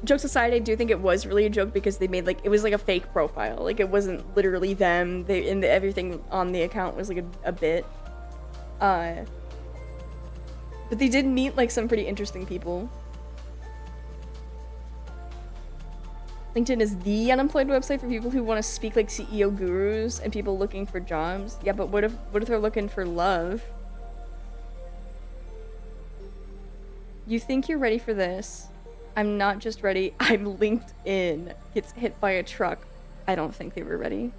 jokes aside, I do think it was really a joke because they made like, it was like a fake profile. Like it wasn't literally them. Everything on the account was like a bit. But they did meet like some pretty interesting people. LinkedIn is the unemployed website for people who want to speak like CEO gurus and people looking for jobs. Yeah, but what if they're looking for love? You think you're ready for this? I'm not just ready. I'm LinkedIn. Gets hit by a truck. I don't think they were ready.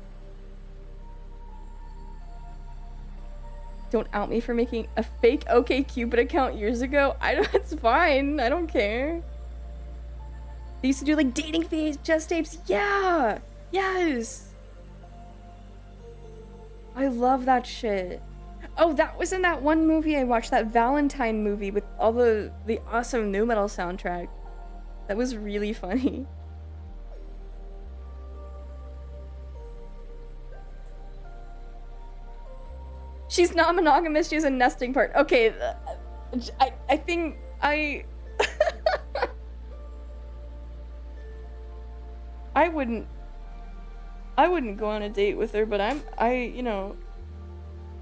Don't out me for making a fake OkCupid account years ago. It's fine. I don't care. They used to do like dating phase chess tapes. Yeah. Yes. I love that shit. Oh, that was in that one movie I watched, that Valentine movie with all the awesome nu metal soundtrack. That was really funny. She's not monogamous, she's a nesting part. Okay, I think I wouldn't go on a date with her, but you know,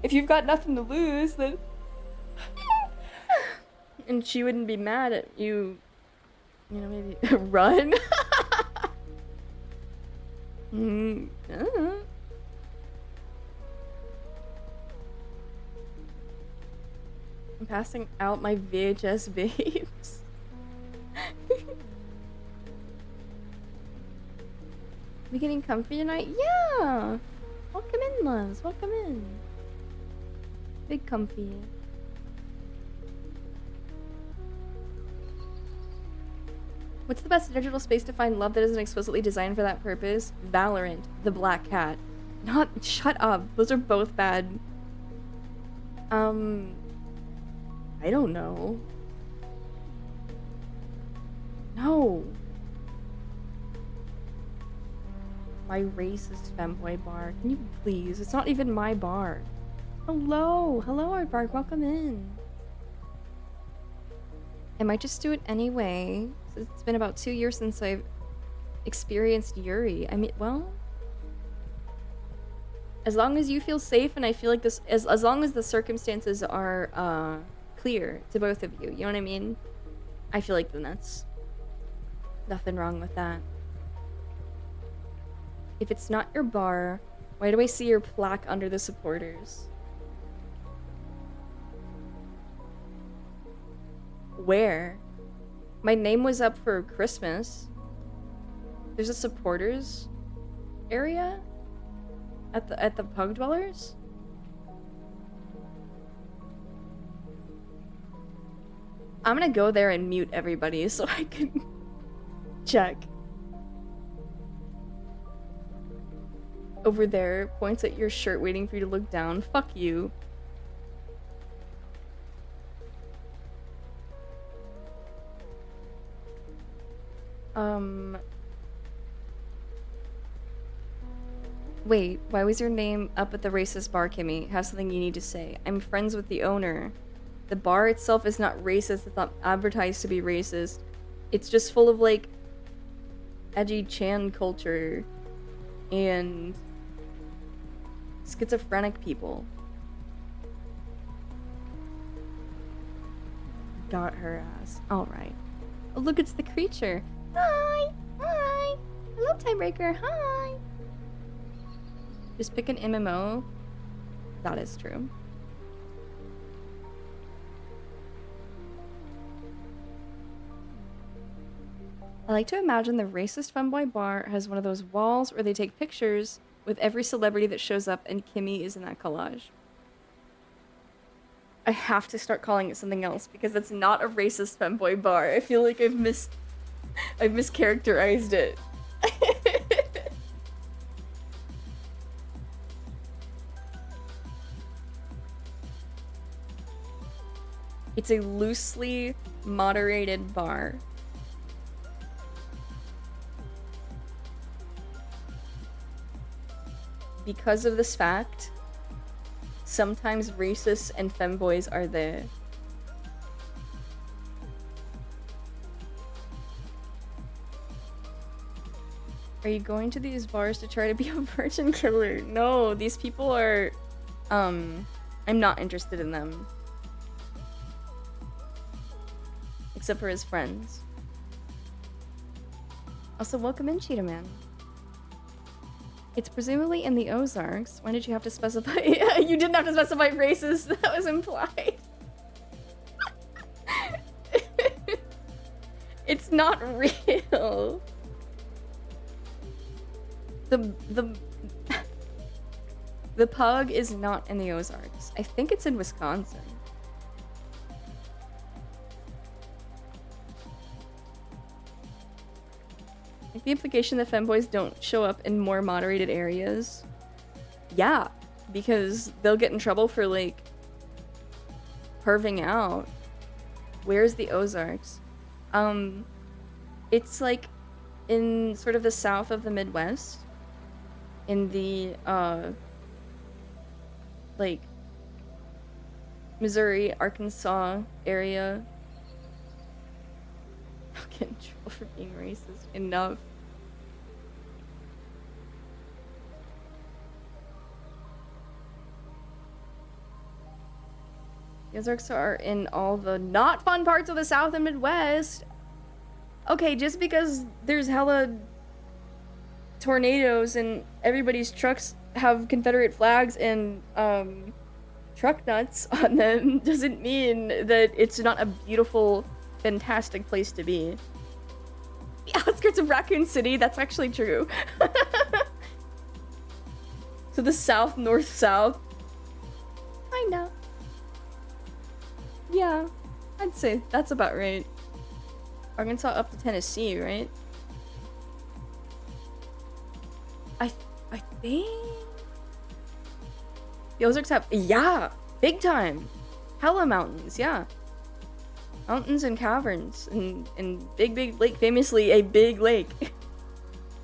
if you've got nothing to lose, then and she wouldn't be mad at you, you know, maybe run. I'm passing out my VHS babes. We getting comfy tonight? Yeah! Welcome in, loves. Welcome in. Big comfy. What's the best digital space to find love that isn't explicitly designed for that purpose? Valorant. The Black Cat. Shut up. Those are both bad. I don't know. No. My racist femboy bar. Can you please? It's not even my bar. Hello. Hello, Aardvark. Welcome in. I might just do it anyway. It's been about 2 years since I've experienced Yuri. I mean, well, as long as you feel safe and I feel like this, as long as the circumstances are clear to both of you, you know what I mean? I feel like then that's nothing wrong with that. If it's not your bar, why do I see your plaque under the supporters? Where? My name was up for Christmas. There's a supporters area at the Pug Dwellers? I'm gonna go there and mute everybody so I can check. Over there, points at your shirt waiting for you to look down. Fuck you. Wait, why was your name up at the racist bar, Kimmy? Have something you need to say. I'm friends with the owner. The bar itself is not racist. It's not advertised to be racist. It's just full of, like, edgy Chan culture and schizophrenic people. Got her ass. Alright. Oh, look, it's the creature. Hi! Hi! Hello, Tiebreaker. Hi! Just pick an MMO. That is true. I like to imagine the racist femboy bar has one of those walls where they take pictures with every celebrity that shows up, and Kimmy is in that collage. I have to start calling it something else because it's not a racist femboy bar. I feel like I've missed I've mischaracterized it. It's a loosely moderated bar. Because of this fact, sometimes racists and femboys are there. Are you going to these bars to try to be a virgin killer? No, these people are, I'm not interested in them. Except for his friends. Also, welcome in, Cheetah Man. It's presumably in the Ozarks. Why did you have to specify? You didn't have to specify races. That was implied. It's not real. The pug is not in the Ozarks. I think it's in Wisconsin. Like the implication that femboys don't show up in more moderated areas. Yeah, because they'll get in trouble for like perving out. Where's the Ozarks? It's like in sort of the south of the Midwest. In the like Missouri, Arkansas area. I'll get in trouble for being racist. Enough. The Ozarks are in all the not fun parts of the South and Midwest. Okay, just because there's hella tornadoes and everybody's trucks have Confederate flags and truck nuts on them doesn't mean that it's not a beautiful, fantastic place to be. The outskirts of Raccoon City, that's actually true. So the south, north, south. I know. Yeah, I'd say that's about right. Arkansas up to Tennessee, right? I think the Ozarks have, yeah, big time. Hella mountains, yeah. Mountains and caverns and big lake, famously a big lake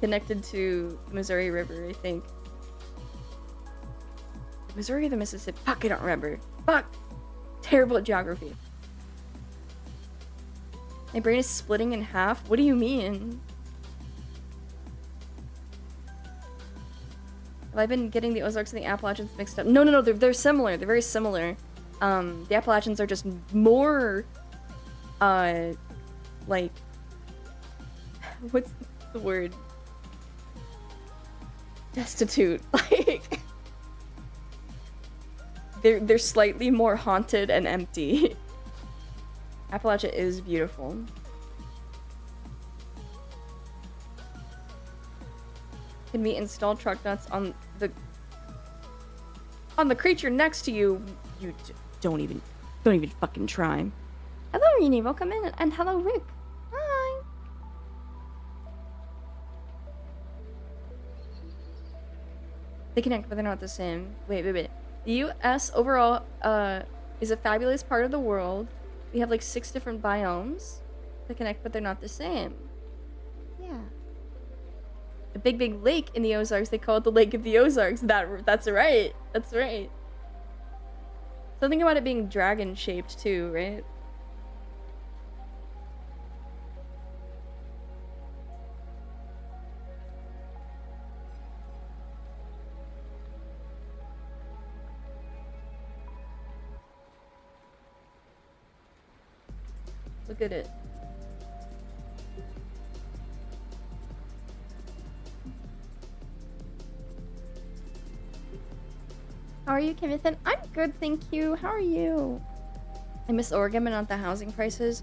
connected to the Missouri River, I think. The Missouri or the Mississippi? Fuck, I don't remember. Fuck! Terrible at geography. My brain is splitting in half? What do you mean? Have I been getting the Ozarks and the Appalachians mixed up? No, they're similar. They're very similar. The Appalachians are just more, like, what's the word? Destitute. Like, they're slightly more haunted and empty. Appalachia is beautiful. Can we install truck nuts on the creature next to you? You don't even fucking try. Hello, Rini. Welcome in, and hello, Rick. Hi. They connect, but they're not the same. Wait. The U.S. overall is a fabulous part of the world. We have like 6 different biomes that connect, but they're not the same. Yeah. A big lake in the Ozarks. They call it the Lake of the Ozarks. That's right. That's right. Something about it being dragon shaped too, right? Look at it. How are you, Kimithan? I'm good, thank you. How are you? I miss Oregon, but not the housing prices.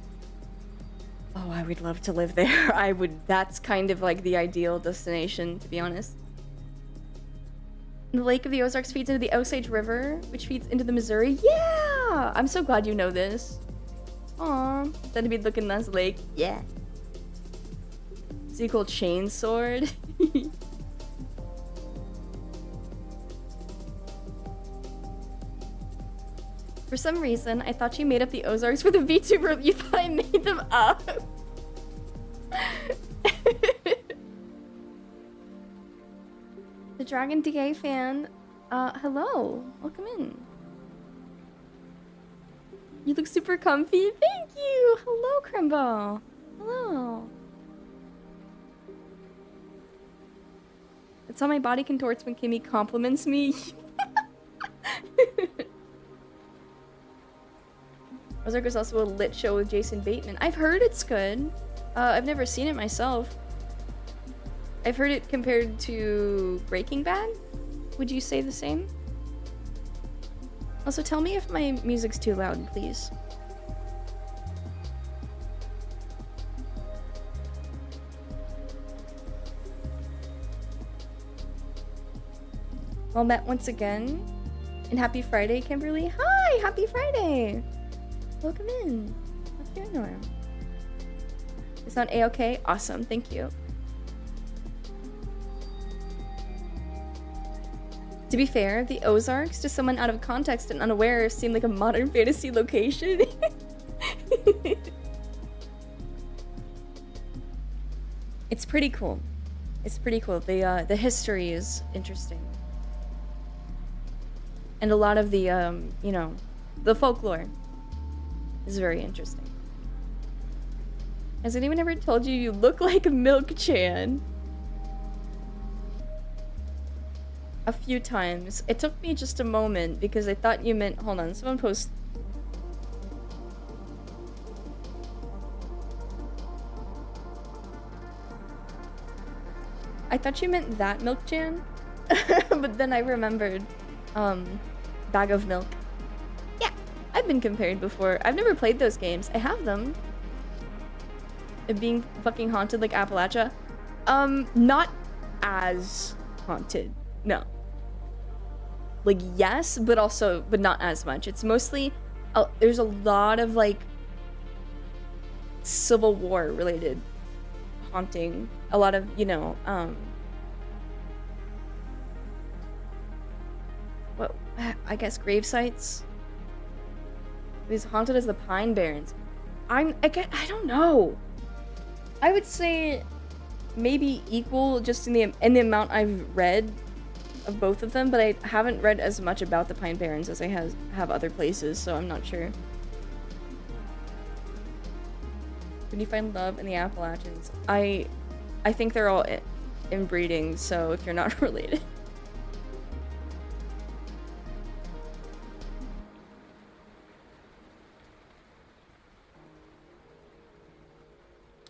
Oh, I would love to live there. I would. That's kind of like the ideal destination, to be honest. The Lake of the Ozarks feeds into the Osage River, which feeds into the Missouri. Yeah! I'm so glad you know this. Aww. Then to be looking at this lake. Yeah. Sequel chain sword. For some reason, I thought you made up the Ozarks for the VTuber. You thought I made them up. The Dragon DA fan, hello. Welcome in. You look super comfy. Thank you. Hello, Crimbo. Hello. That's how my body contorts when Kimmy compliments me. Ozark is also a lit show with Jason Bateman. I've heard it's good. I've never seen it myself. I've heard it compared to Breaking Bad. Would you say the same? Also, tell me if my music's too loud, please. Well met once again. And happy Friday, Kimberly. Hi, happy Friday. Welcome in. What's your norm? It's on A-OK? Awesome, thank you. To be fair, the Ozarks, to someone out of context and unaware, seem like a modern fantasy location. It's pretty cool. It's pretty cool. The history is interesting. And a lot of the, you know, the folklore is very interesting. Has anyone ever told you you look like Milk-chan? A few times. It took me just a moment because I thought you meant... Hold on, someone post... I thought you meant that Milk-chan, but then I remembered, Bag of Milk. Yeah, I've been compared before. I've never played those games. I have them. It being fucking haunted like Appalachia. Not as haunted. No. Like, yes, but also, but not as much. It's mostly, there's a lot of, like, Civil War related haunting. A lot of, you know, what, I guess grave sites? It was haunted as the Pine Barrens. I don't know. I would say maybe equal just in the amount I've read of both of them, but I haven't read as much about the Pine Barrens as I have other places, so I'm not sure. When you find love in the Appalachians, I think they're all inbreeding, so if you're not related.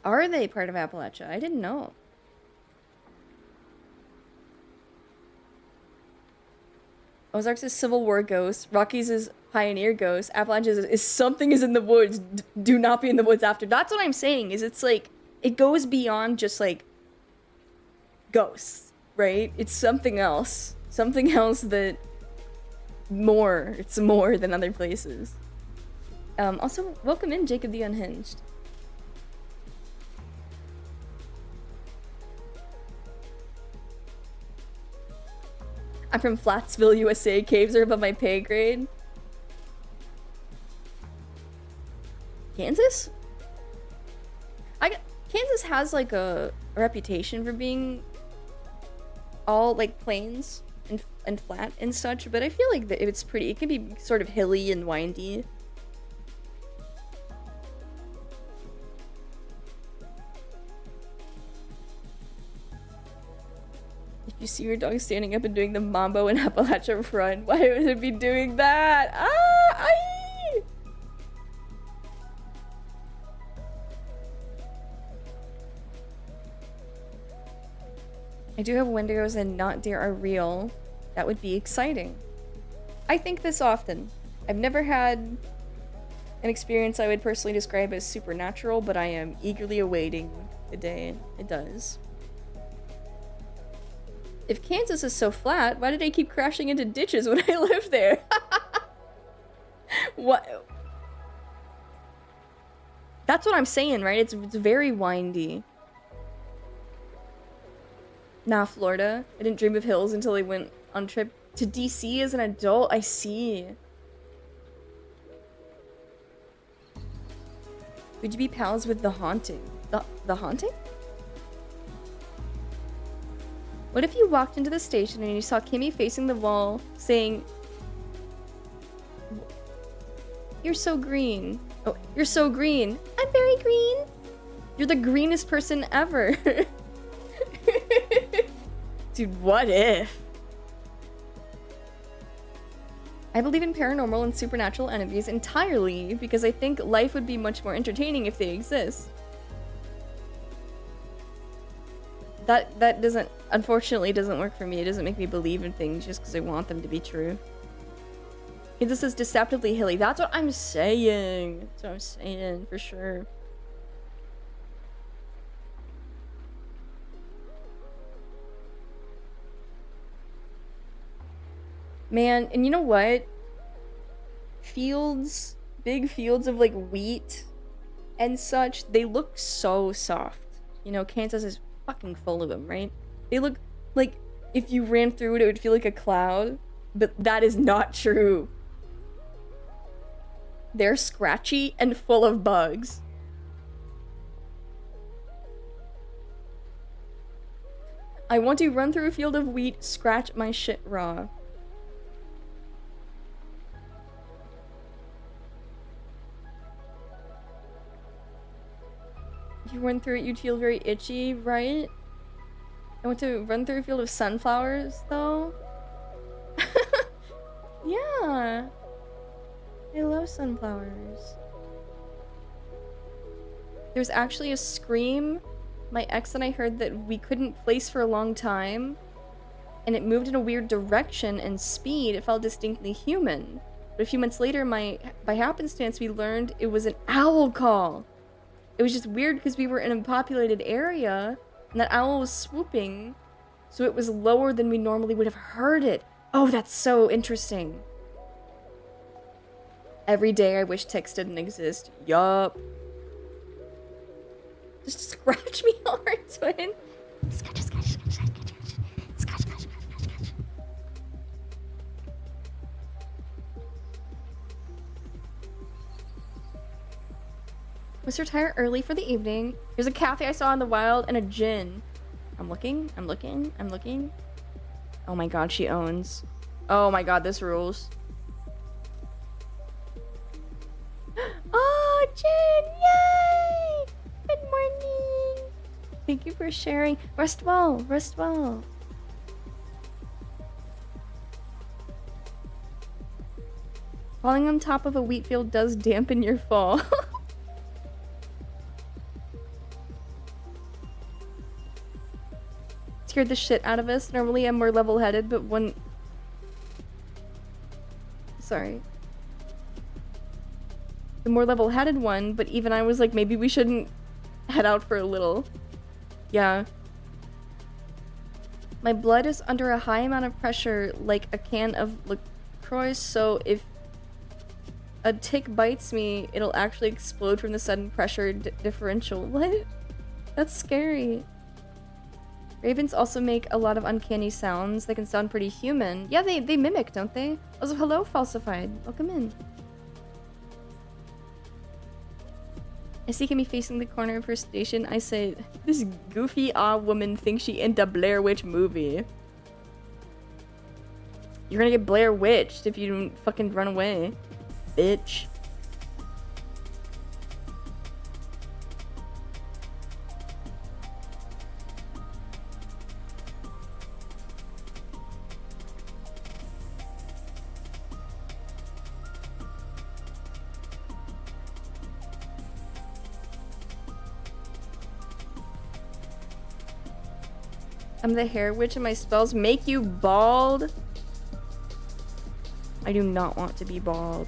Are they part of Appalachia? I didn't know. Ozarks is Civil War ghost. Rockies is Pioneer ghost. Appalachia's is something is in the woods. Do not be in the woods after. That's what I'm saying. Is it's like it goes beyond just like ghosts, right? It's something else. Something else that more. It's more than other places. Also, welcome in, Jacob the Unhinged. I'm from Flatsville, USA. Caves are above my pay grade. Kansas? Kansas has like a reputation for being all like plains and flat and such, but I feel like it's pretty. It can be sort of hilly and windy. You see your dog standing up and doing the mambo in Appalachia Run. Why would it be doing that? Ah! Aye! I do have Wendigos and not deer are real. That would be exciting. I think this often. I've never had an experience I would personally describe as supernatural, but I am eagerly awaiting the day it does. If Kansas is so flat, why did I keep crashing into ditches when I lived there? What? That's what I'm saying, right? It's very windy. Nah, Florida. I didn't dream of hills until I went on a trip to DC as an adult. I see. Would you be pals with the haunting? The haunting? What if you walked into the station and you saw Kimmy facing the wall saying, "You're so green. Oh, you're so green. I'm very green. You're the greenest person ever." Dude, what if? I believe in paranormal and supernatural entities entirely because I think life would be much more entertaining if they exist. That doesn't, unfortunately, doesn't work for me. It doesn't make me believe in things just because I want them to be true. Kansas is deceptively hilly. That's what I'm saying. That's what I'm saying, for sure. Man, and you know what? Fields, big fields of like wheat and such, they look so soft. You know, Kansas is fucking full of them, right? They look like if you ran through it, it would feel like a cloud, but that is not true. They're scratchy and full of bugs. I want to run through a field of wheat, scratch my shit raw. If you run through it, you'd feel very itchy, right? I want to run through a field of sunflowers, though. Yeah. I love sunflowers. There's actually a scream my ex and I heard that we couldn't place for a long time, and it moved in a weird direction and speed. It felt distinctly human. But a few months later, by happenstance, we learned it was an owl call. It was just weird because we were in a populated area, and that owl was swooping, so it was lower than we normally would have heard it. Oh, that's so interesting. Every day I wish ticks didn't exist. Yup. Just scratch me hard, twin. Scratch, scratch, scratch, scratch, scratch, scratch, scratch, scratch, scratch. Must retire early for the evening. Here's a cafe I saw in the wild and a gin. I'm looking, I'm looking, I'm looking. Oh my god, she owns. Oh my god, this rules. Oh, Jen, yay! Good morning. Thank you for sharing. Rest well, rest well. Falling on top of a wheat field does dampen your fall. Scared the shit out of us. Normally I'm more level-headed, but when... Sorry. The more level-headed one, but even I was like, maybe we shouldn't head out for a little. Yeah. My blood is under a high amount of pressure, like a can of LaCroix, so if a tick bites me, it'll actually explode from the sudden pressure differential. What? That's scary. Ravens also make a lot of uncanny sounds. They can sound pretty human. Yeah, they mimic, don't they? Also, hello, Falsified. Welcome in. I see Kimmy facing the corner of her station. I say, this goofy woman thinks she in the Blair Witch movie. You're gonna get Blair Witched if you don't fucking run away, bitch. I'm the hair witch and my spells make you bald. I do not want to be bald.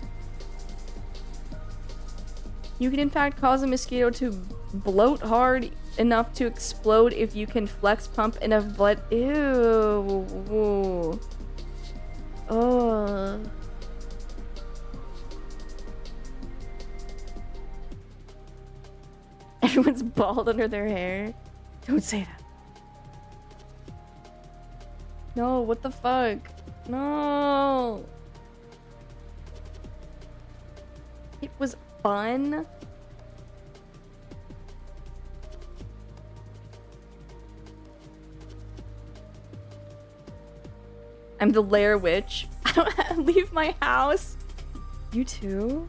You can in fact cause a mosquito to bloat hard enough to explode if you can flex pump enough blood. Ew. Oh. Everyone's bald under their hair. Don't say that. No, what the fuck? No. It was fun. I'm the Lair Witch. I don't have to leave my house. You too?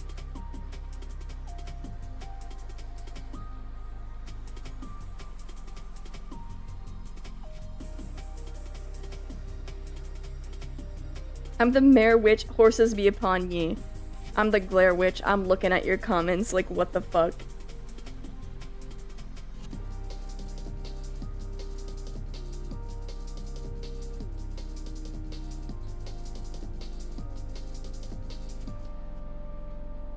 I'm the Mare Witch, horses be upon ye. I'm the Glare Witch, I'm looking at your comments like, what the fuck?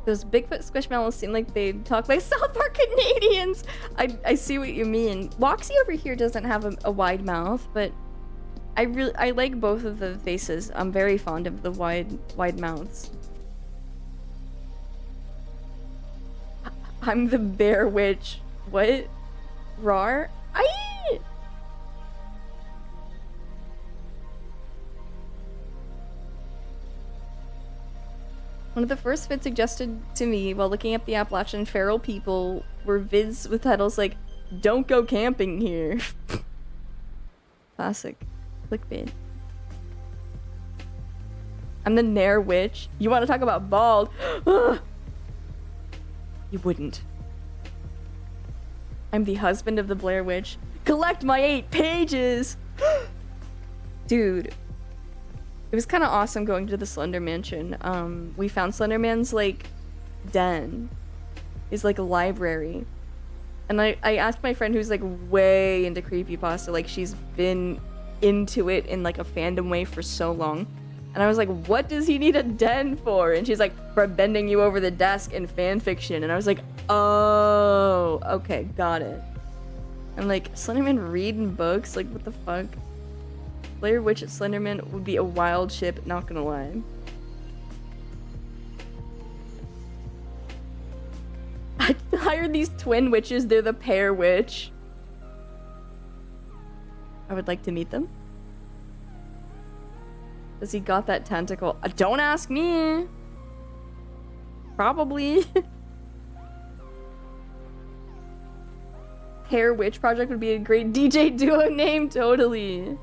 Those Bigfoot Squishmallows seem like they talk like South Park Canadians! I see what you mean. Woxy over here doesn't have a wide mouth, but I like both of the faces. I'm very fond of the wide mouths. I'm the Bear Witch. What? Rar? Aye! One of the first vids suggested to me while looking up the Appalachian feral people were vids with titles like, "Don't go camping here." Classic. Clickbait. I'm the Nair Witch. You want to talk about bald? You wouldn't. I'm the husband of the Blair Witch. Collect my 8 pages! Dude. It was kind of awesome going to the Slender Mansion. We found Slenderman's, like, den. Is like a library. And I asked my friend who's, like, way into creepypasta, like, she's been into it in, like, a fandom way for so long. And I was like, what does he need a den for? And she's like, for bending you over the desk in fanfiction. And I was like, oh, okay, got it. I'm like, Slenderman reading books? Like, what the fuck? Blair Witch at Slenderman would be a wild ship, not gonna lie. I hired these twin witches, they're the pair witch. I would like to meet them. Has he got that tentacle? Don't ask me! Probably. Hair Witch Project would be a great DJ duo name, totally.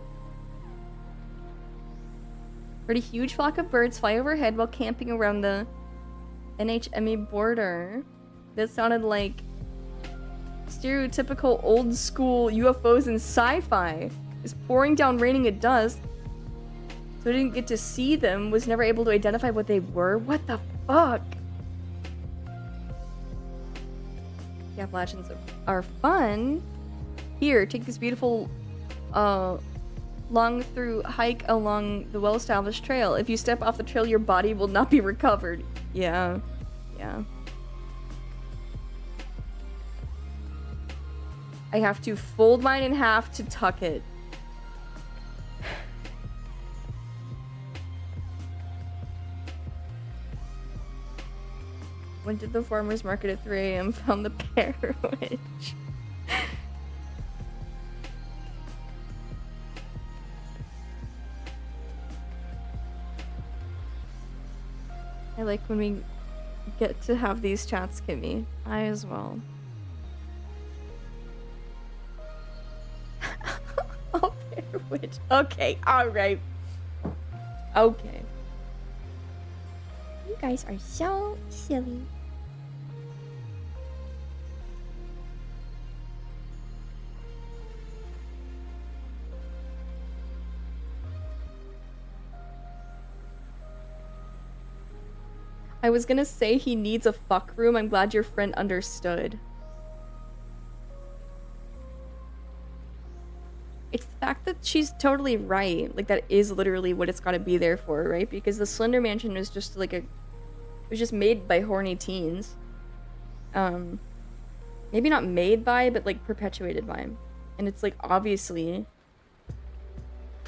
Heard a huge flock of birds fly overhead while camping around the NHME border. That sounded like stereotypical old school UFOs and sci-fi. It's pouring down raining at dusk. So I didn't get to see them, was never able to identify what they were. What the fuck? The Appalachians are fun. Here, take this beautiful long through hike along the well-established trail. If you step off the trail, your body will not be recovered. Yeah. Yeah. I have to fold mine in half to tuck it. Went to the farmer's market at 3 a.m. Found the pear witch. I like when we get to have these chats, Kimmy. I as well. Oh, pear witch. Okay, alright. Okay. You guys are so silly. I was gonna say he needs a fuck room. I'm glad your friend understood. It's the fact that she's totally right. Like, that is literally what it's gotta be there for, right? Because the Slender Mansion was just like it was just made by horny teens. Maybe not made by, but like perpetuated by. And it's like, obviously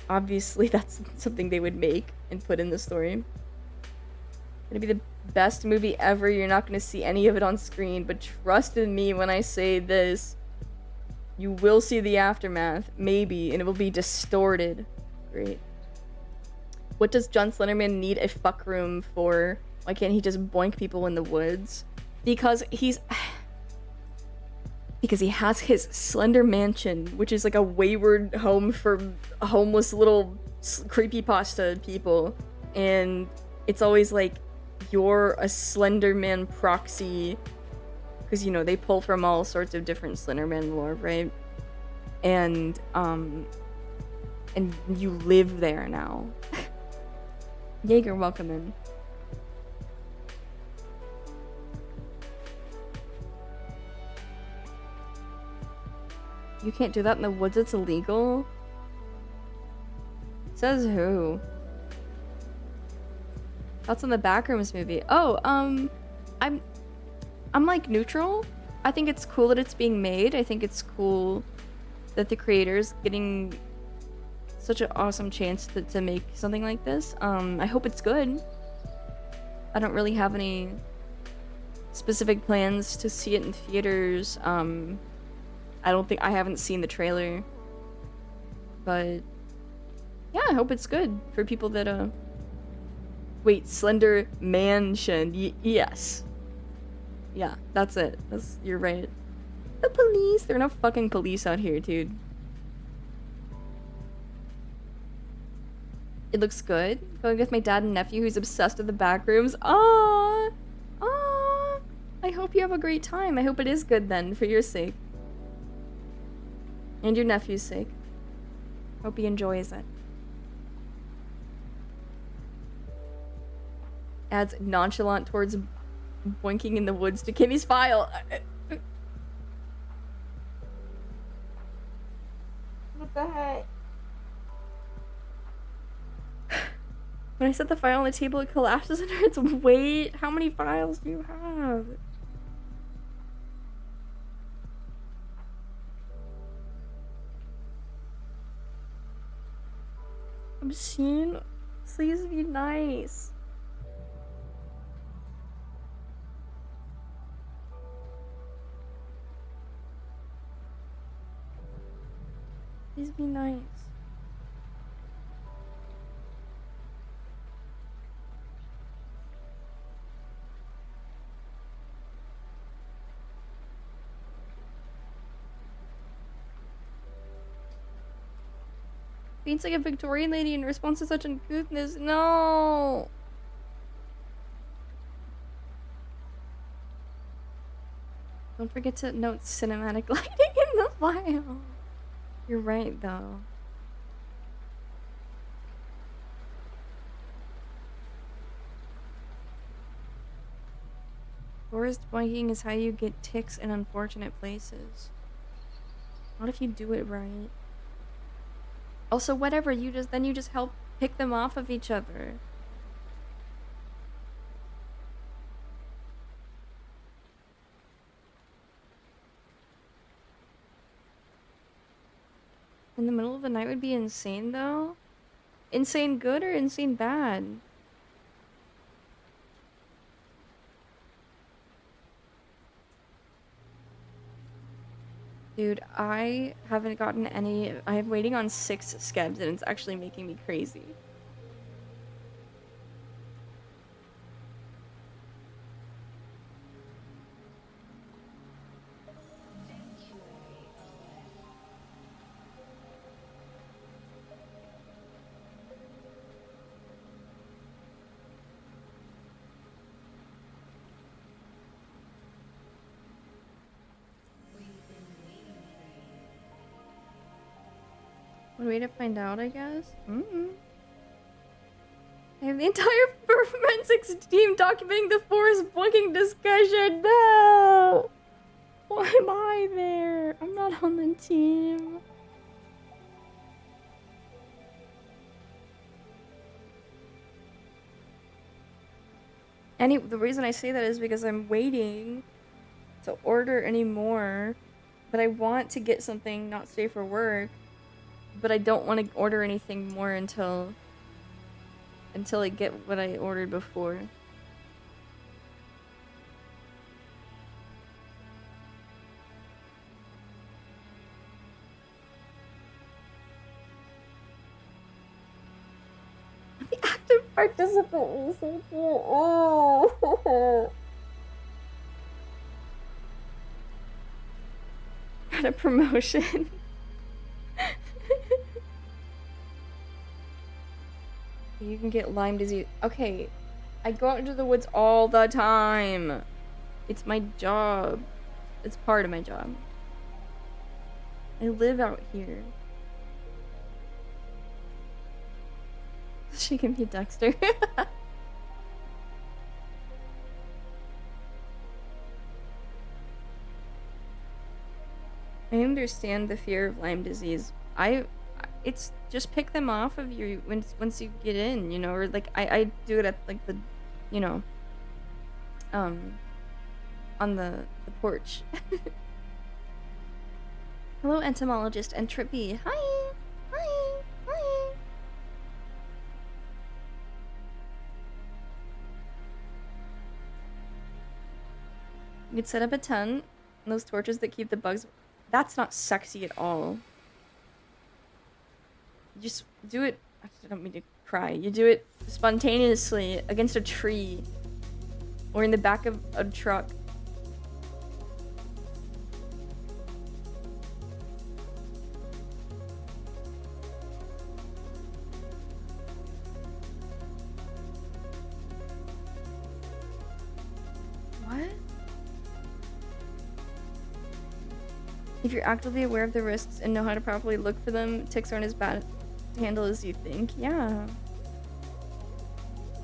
that's something they would make and put in the story. Gonna be the best movie ever. You're not gonna see any of it on screen, but trust in me when I say this. You will see the aftermath, maybe, and it will be distorted. Great. What does John Slenderman need a fuck room for? Why can't he just boink people in the woods? Because he's... Because he has his Slender Mansion, which is like a wayward home for homeless little creepypasta people. And it's always like, you're a Slenderman proxy. Because, you know, they pull from all sorts of different Slenderman lore, right? And you live there now. Jaeger, welcome in. You can't do that in the woods, it's illegal? Says who? That's in the Backrooms movie. Oh, I'm like neutral. I think it's cool that it's being made. I think it's cool that the creator's getting such an awesome chance to make something like this. I hope it's good. I don't really have any specific plans to see it in theaters. I haven't seen the trailer. But yeah, I hope it's good for people that wait, Slender Mansion. Yes. Yeah, that's it. You're right. The police, there are no fucking police out here, dude. It looks good. Going with my dad and nephew who's obsessed with the Backrooms. Aww. Aww. I hope you have a great time. I hope it is good then, for your sake. And your nephew's sake. Hope he enjoys it. Adds nonchalant towards boinking in the woods to Kimmy's file. What the heck? When I set the file on the table, it collapses under its weight. How many files do you have? Obscene? Please be nice. Please be nice. Paints like a Victorian lady in response to such uncouthness. No! Don't forget to note cinematic lighting in the file. You're right, though. Forest boinking is how you get ticks in unfortunate places. What if you do it right? Also, whatever, you just help pick them off of each other. In the middle of the night would be insane, though. Insane good or insane bad? Dude, I haven't gotten any. I'm waiting on 6 skebs and it's actually making me crazy. One way to find out, I guess? I have the entire forensics team documenting the forest boinking discussion. No! Why am I there? I'm not on the team. The reason I say that is because I'm waiting to order any more, but I want to get something not safe for work. But I don't want to order anything more until I get what I ordered before. The active participant. So cute. Oh. Got a promotion. You can get Lyme disease. Okay, I go out into the woods all the time. It's my job. It's part of my job. I live out here. She can be Dexter. I understand the fear of Lyme disease. It's just pick them off of you once you get in, you know, or like I do it at like the, you know, on the porch. Hello, entomologist and Trippy. Hi, hi, hi. You could set up a tent and those torches that keep the bugs. That's not sexy at all. You just do it. I don't mean to cry. You do it spontaneously against a tree or in the back of a truck. What? If you're actively aware of the risks and know how to properly look for them, ticks aren't as bad to handle as you think. Yeah.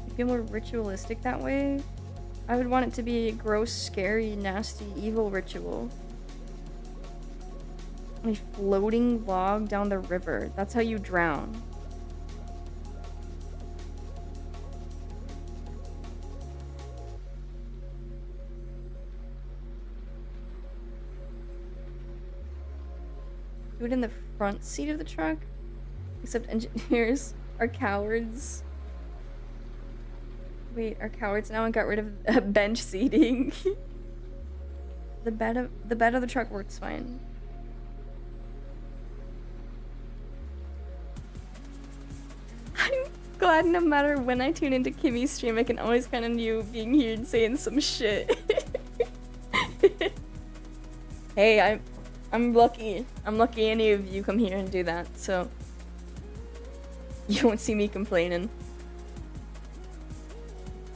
You feel more ritualistic that way? I would want it to be a gross, scary, nasty, evil ritual. A floating log down the river. That's how you drown. Do it in the front seat of the truck? Except engineers are cowards. Wait, are cowards now and got rid of bench seating? The bed of the truck works fine. I'm glad no matter when I tune into Kimmy's stream, I can always count on you being here and saying some shit. Hey, I'm lucky. I'm lucky any of you come here and do that, so you won't see me complaining.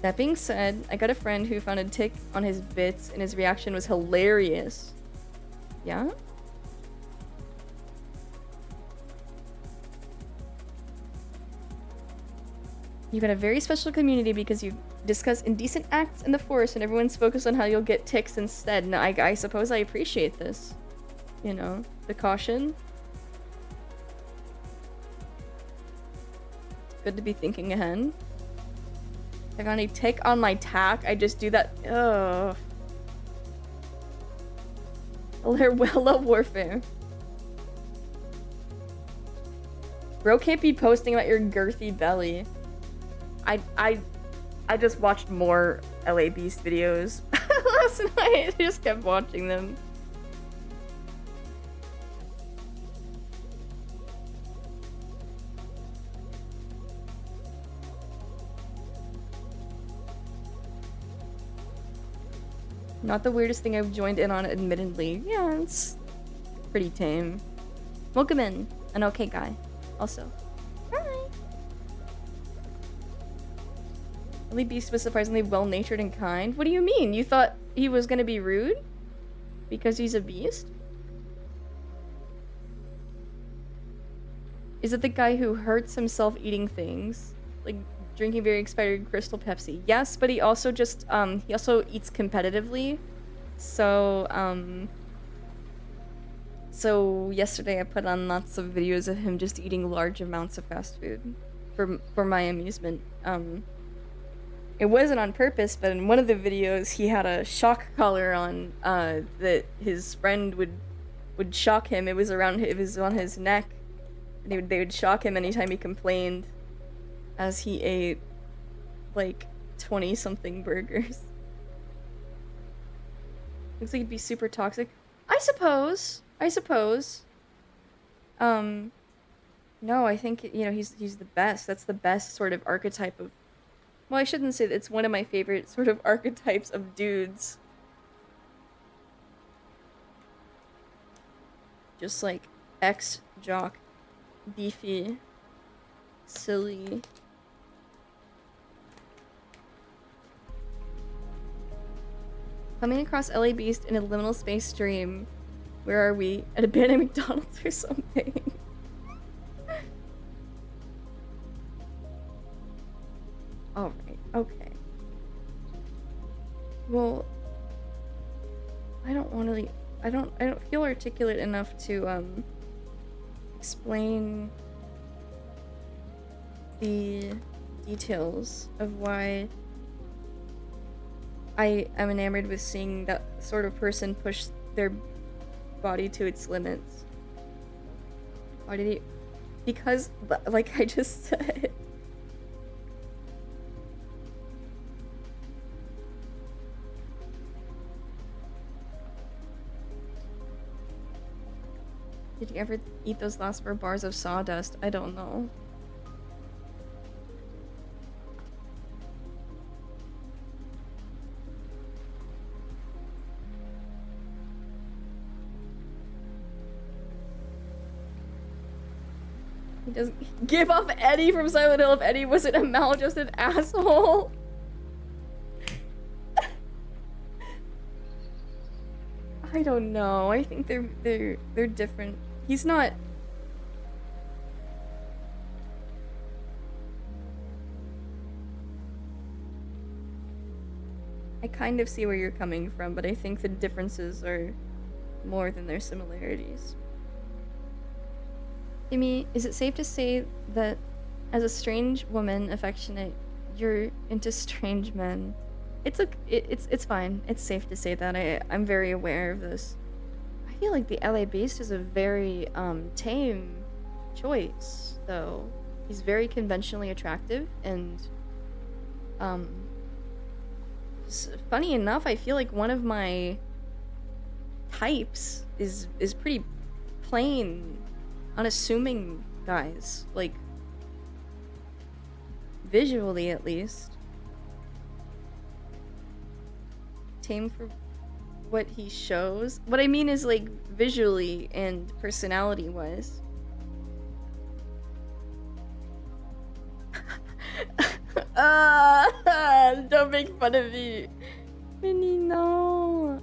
That being said, I got a friend who found a tick on his bits and his reaction was hilarious. Yeah? You got a very special community because you discuss indecent acts in the forest and everyone's focused on how you'll get ticks instead. And I suppose I appreciate this. You know, the caution. Good to be thinking ahead. If I got any tick on my tack, I just do that. Ugh. Hello, warfare. Bro can't be posting about your girthy belly. I just watched more LA Beast videos last night. I just kept watching them. Not the weirdest thing I've joined in on, admittedly. Yeah, it's pretty tame. Welcome in. An okay guy. Also. Hi. Ellie Beast was surprisingly well-natured and kind. What do you mean? You thought he was gonna be rude? Because he's a beast? Is it the guy who hurts himself eating things? Like drinking very expired Crystal Pepsi? Yes, but he also just, he also eats competitively. So, so yesterday I put on lots of videos of him just eating large amounts of fast food for my amusement. It wasn't on purpose, but in one of the videos he had a shock collar on that his friend would shock him. It was on his neck, and they would shock him anytime he complained, as he ate like 20-something burgers. Looks like he'd be super toxic. I suppose. No, I think, you know, he's the best. That's the best sort of archetype of, well, I shouldn't say that, it's one of my favorite sort of archetypes of dudes. Just like ex-jock, beefy, silly. Coming across LA Beast in a liminal space dream. Where are we? At abandoned McDonald's or something? Alright, okay. Well, I don't want to. I don't feel articulate enough to explain the details of why I am enamored with seeing that sort of person push their body to its limits. Why did he? Because, like I just said. Did you ever eat those last 4 bars of sawdust? I don't know. He doesn't give up Eddie from Silent Hill if Eddie wasn't a maladjusted asshole. I don't know. I think they're different. He's not. I kind of see where you're coming from, but I think the differences are more than their similarities. Amy, is it safe to say that as a strange woman, affectionate, you're into strange men? It's fine. It's safe to say that. I'm very aware of this. I feel like the LA Beast is a very tame choice, though. He's very conventionally attractive, and funny enough, I feel like one of my types is pretty plain, unassuming guys, like visually at least. Tame for what he shows. What I mean is like visually and personality wise. Don't make fun of me. Minnie, no.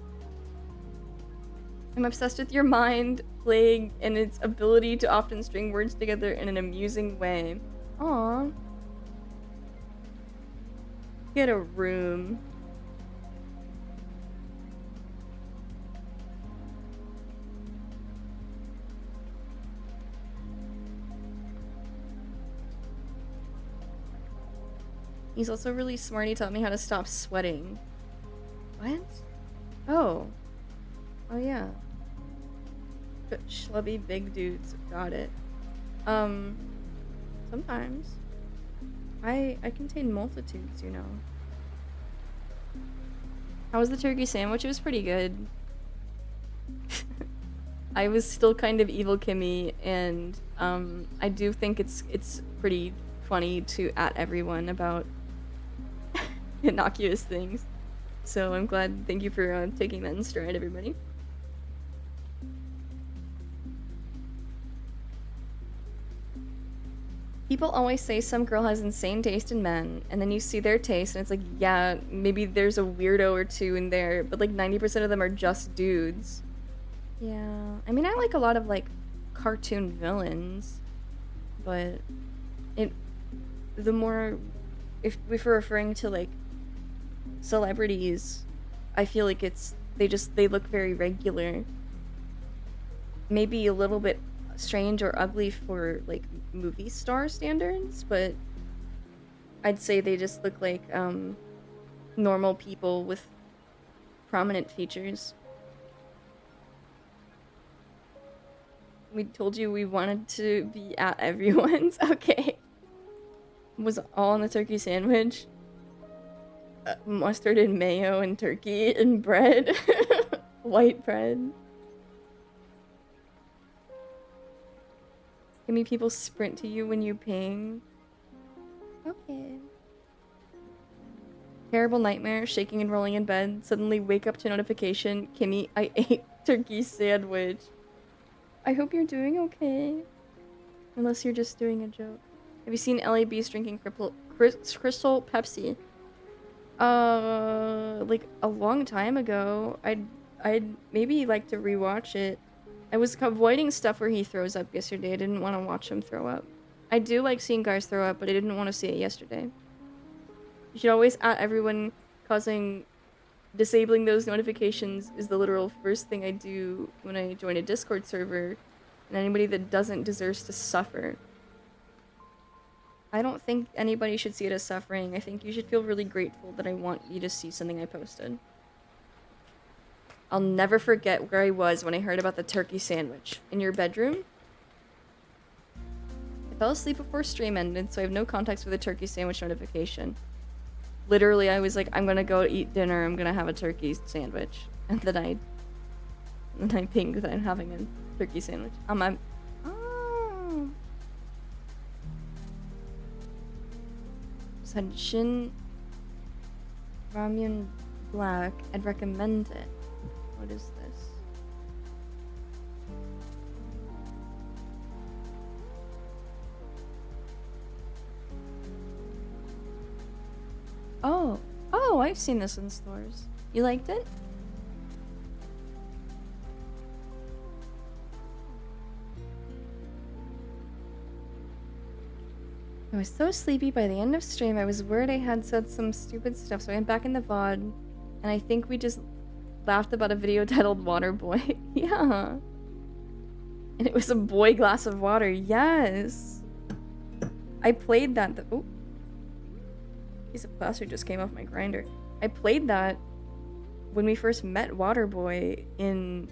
I'm obsessed with your mind playing and its ability to often string words together in an amusing way. Aww. Get a room. He's also really smart. He taught me how to stop sweating. What? Oh. Oh yeah. Schlubby big dudes. Got it. Sometimes. I contain multitudes, you know. How was the turkey sandwich? It was pretty good. I was still kind of evil Kimmy, and I do think it's pretty funny to at everyone about innocuous things. So I'm glad. Thank you for taking that in stride, everybody. People always say some girl has insane taste in men, and then you see their taste, and it's like, yeah, maybe there's a weirdo or two in there, but like 90% of them are just dudes. Yeah, I mean, I like a lot of like cartoon villains, but the more, if we're referring to like celebrities, I feel like they look very regular. Maybe a little bit strange or ugly for like movie star standards, but I'd say they just look like normal people with prominent features. We told you we wanted to be at everyone's. Okay. Was all on the turkey sandwich. Mustard and mayo and turkey and bread. White bread. Give me people sprint to you when you ping. Okay. Terrible nightmare, shaking and rolling in bed. Suddenly wake up to notification. Kimmy, I ate turkey sandwich. I hope you're doing okay. Unless you're just doing a joke. Have you seen LAB's drinking Crystal Pepsi? Like a long time ago. I'd maybe like to rewatch it. I was avoiding stuff where he throws up yesterday. I didn't want to watch him throw up. I do like seeing guys throw up, but I didn't want to see it yesterday. You should always at everyone disabling those notifications is the literal first thing I do when I join a Discord server, and anybody that doesn't deserves to suffer. I don't think anybody should see it as suffering. I think you should feel really grateful that I want you to see something I posted. I'll never forget where I was when I heard about the turkey sandwich. In your bedroom? I fell asleep before stream ended, so I have no context for the turkey sandwich notification. Literally, I was like, I'm gonna go eat dinner, I'm gonna have a turkey sandwich. And then I pinged that I'm having a turkey sandwich. Oh. Shin Ramyun Black, I'd recommend it. What is this? Oh, I've seen this in stores. You liked it? I was so sleepy by the end of stream, I was worried I had said some stupid stuff, so I went back in the VOD, and I think we just laughed about a video titled Water Boy. Yeah. And it was a boy glass of water. Yes. I played that. Oh. Piece of plaster just came off my grinder. I played that when we first met Waterboy in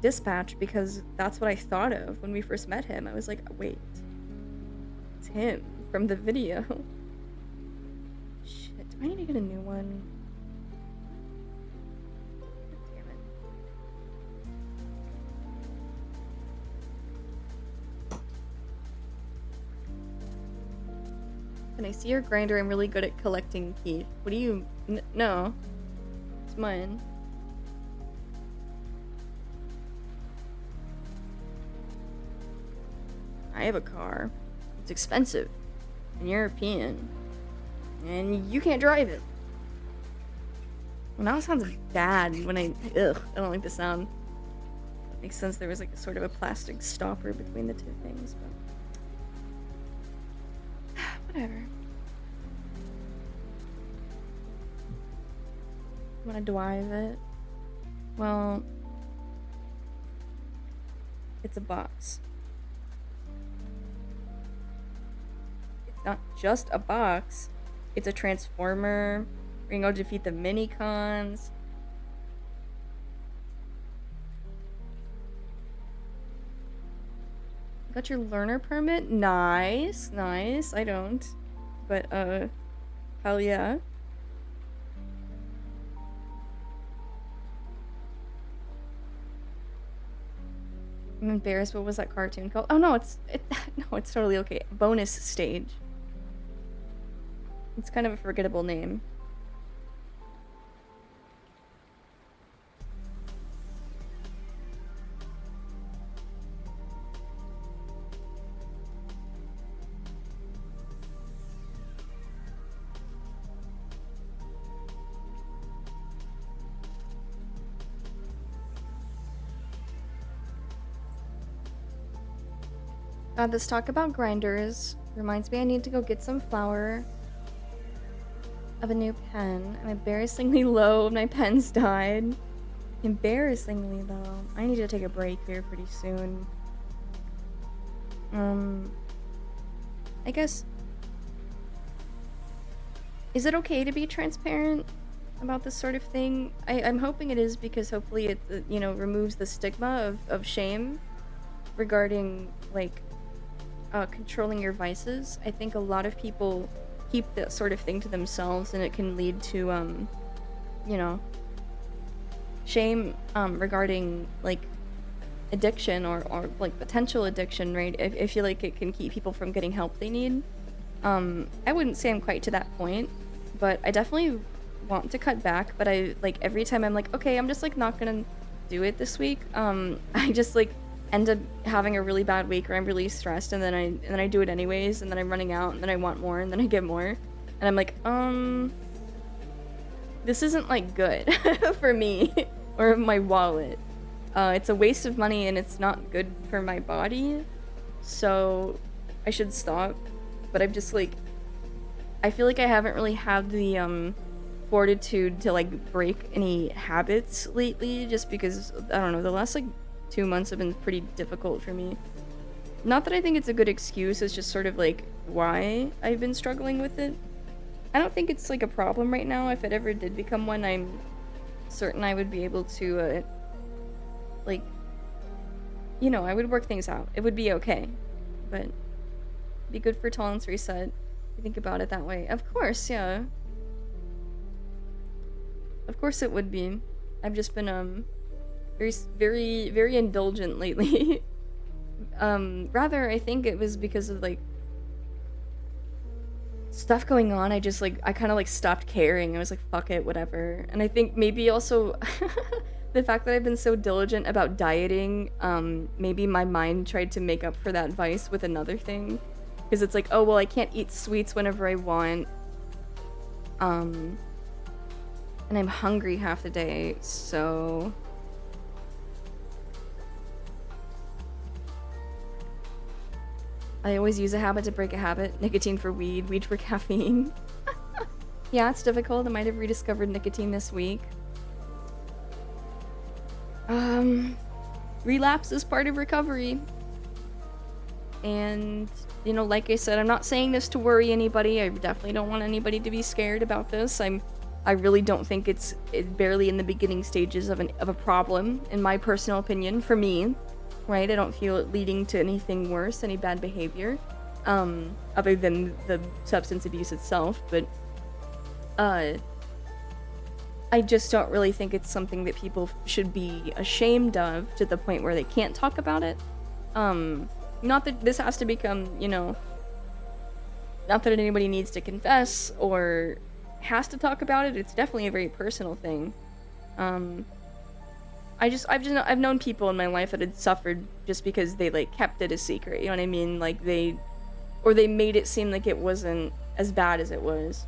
Dispatch because that's what I thought of when we first met him. I was like, wait. It's him from the video. Shit, do I need to get a new one? Damn it. Can I see your grinder? I'm really good at collecting teeth. What do you... No. It's mine. I have a car. It's expensive. And European. And you can't drive it. Well, now it sounds bad when I... Ugh, I don't like the sound. It makes sense there was like a sort of a plastic stopper between the two things, but... Whatever. Want to drive it? Well, it's a box. It's not just a box. It's a transformer. We're gonna go defeat the mini-cons. Got your learner permit? Nice, nice. I don't. But, hell yeah. I'm embarrassed. What was that cartoon called? Oh, no, it's totally okay. Bonus stage. It's kind of a forgettable name. This talk about grinders reminds me I need to go get some flour of a new pen. I'm embarrassingly low. My pen's died. Embarrassingly though. I need to take a break here pretty soon. I guess... Is it okay to be transparent about this sort of thing? I'm hoping it is because hopefully it, you know, removes the stigma of shame regarding, like, controlling your vices. I think a lot of people keep that sort of thing to themselves, and it can lead to, you know, shame regarding, like, addiction or like potential addiction, right? I feel like it can keep people from getting help they need. I wouldn't say I'm quite to that point, but I definitely want to cut back. But I like every time I'm like, okay, I'm just like not gonna do it this week. I just like end up having a really bad week, or I'm really stressed, and then I do it anyways, and then I'm running out, and then I want more, and then I get more, and I'm like, this isn't like good for me or my wallet. It's a waste of money, and it's not good for my body, so I should stop. But I'm just like, I feel like I haven't really had the fortitude to like break any habits lately, just because I don't know, the last like 2 months have been pretty difficult for me. Not that I think it's a good excuse, it's just sort of like why I've been struggling with it. I don't think it's like a problem right now. If it ever did become one, I'm certain I would be able to like, you know, I would work things out. It would be okay. But it'd be good for tolerance reset if you think about it that way. Of course, yeah. Of course it would be. I've just been very indulgent lately. Rather I think it was because of like stuff going on. I just like I kind of like stopped caring. I was like, fuck it, whatever. And I think maybe also the fact that I've been so diligent about dieting, maybe my mind tried to make up for that vice with another thing, because it's like, oh well, I can't eat sweets whenever I want, and I'm hungry half the day, so I always use a habit to break a habit. Nicotine for weed, weed for caffeine. Yeah, it's difficult. I might have rediscovered nicotine this week. Relapse is part of recovery. And, you know, like I said, I'm not saying this to worry anybody. I definitely don't want anybody to be scared about this. I really don't think it's barely in the beginning stages of a problem, in my personal opinion, for me. Right? I don't feel it leading to anything worse, any bad behavior, other than the substance abuse itself, but I just don't really think it's something that people should be ashamed of to the point where they can't talk about it. Not that this has to become, you know, not that anybody needs to confess or has to talk about it. It's definitely a very personal thing. I've known people in my life that had suffered just because they like kept it a secret, you know what I mean? Like they made it seem like it wasn't as bad as it was.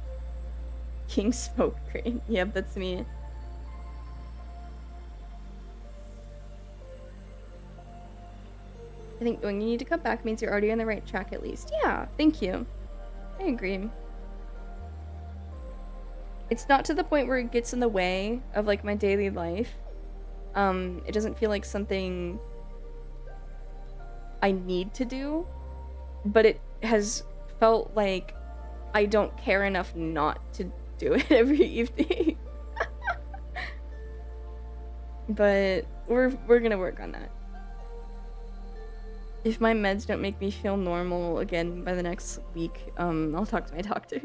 King Smoke Crane. Yep, that's me. I think when you need to cut back means you're already on the right track at least. Yeah, thank you. I agree. It's not to the point where it gets in the way of like my daily life. It doesn't feel like something I need to do, but it has felt like I don't care enough not to do it every evening. But we're gonna work on that. If my meds don't make me feel normal again by the next week, I'll talk to my doctor.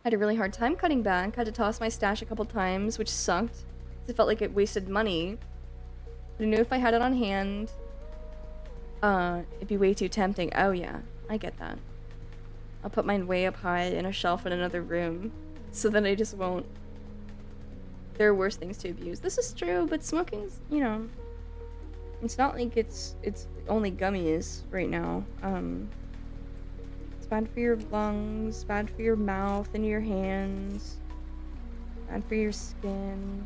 Had a really hard time cutting back. Had to toss my stash a couple times, which sucked. It felt like it wasted money. But I knew if I had it on hand, it'd be way too tempting. Oh yeah, I get that. I'll put mine way up high in a shelf in another room, so that I just won't. There are worse things to abuse. This is true, but smoking's, you know, it's not like it's only gummies right now. It's bad for your lungs, bad for your mouth and your hands, bad for your skin.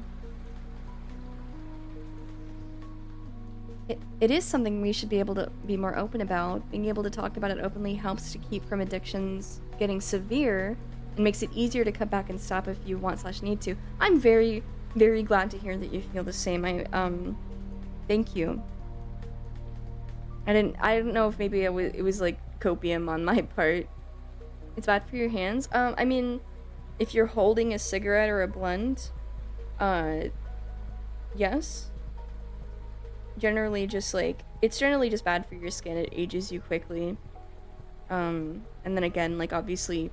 It is something we should be able to be more open about. Being able to talk about it openly helps to keep from addictions getting severe and makes it easier to cut back and stop if you want/need to. I'm very, very glad to hear that you feel the same. Thank you. I don't know if maybe it was like copium on my part. It's bad for your hands. I mean, if you're holding a cigarette or a blunt, yes. Generally just like, it's generally just bad for your skin. It ages you quickly. And then again, like obviously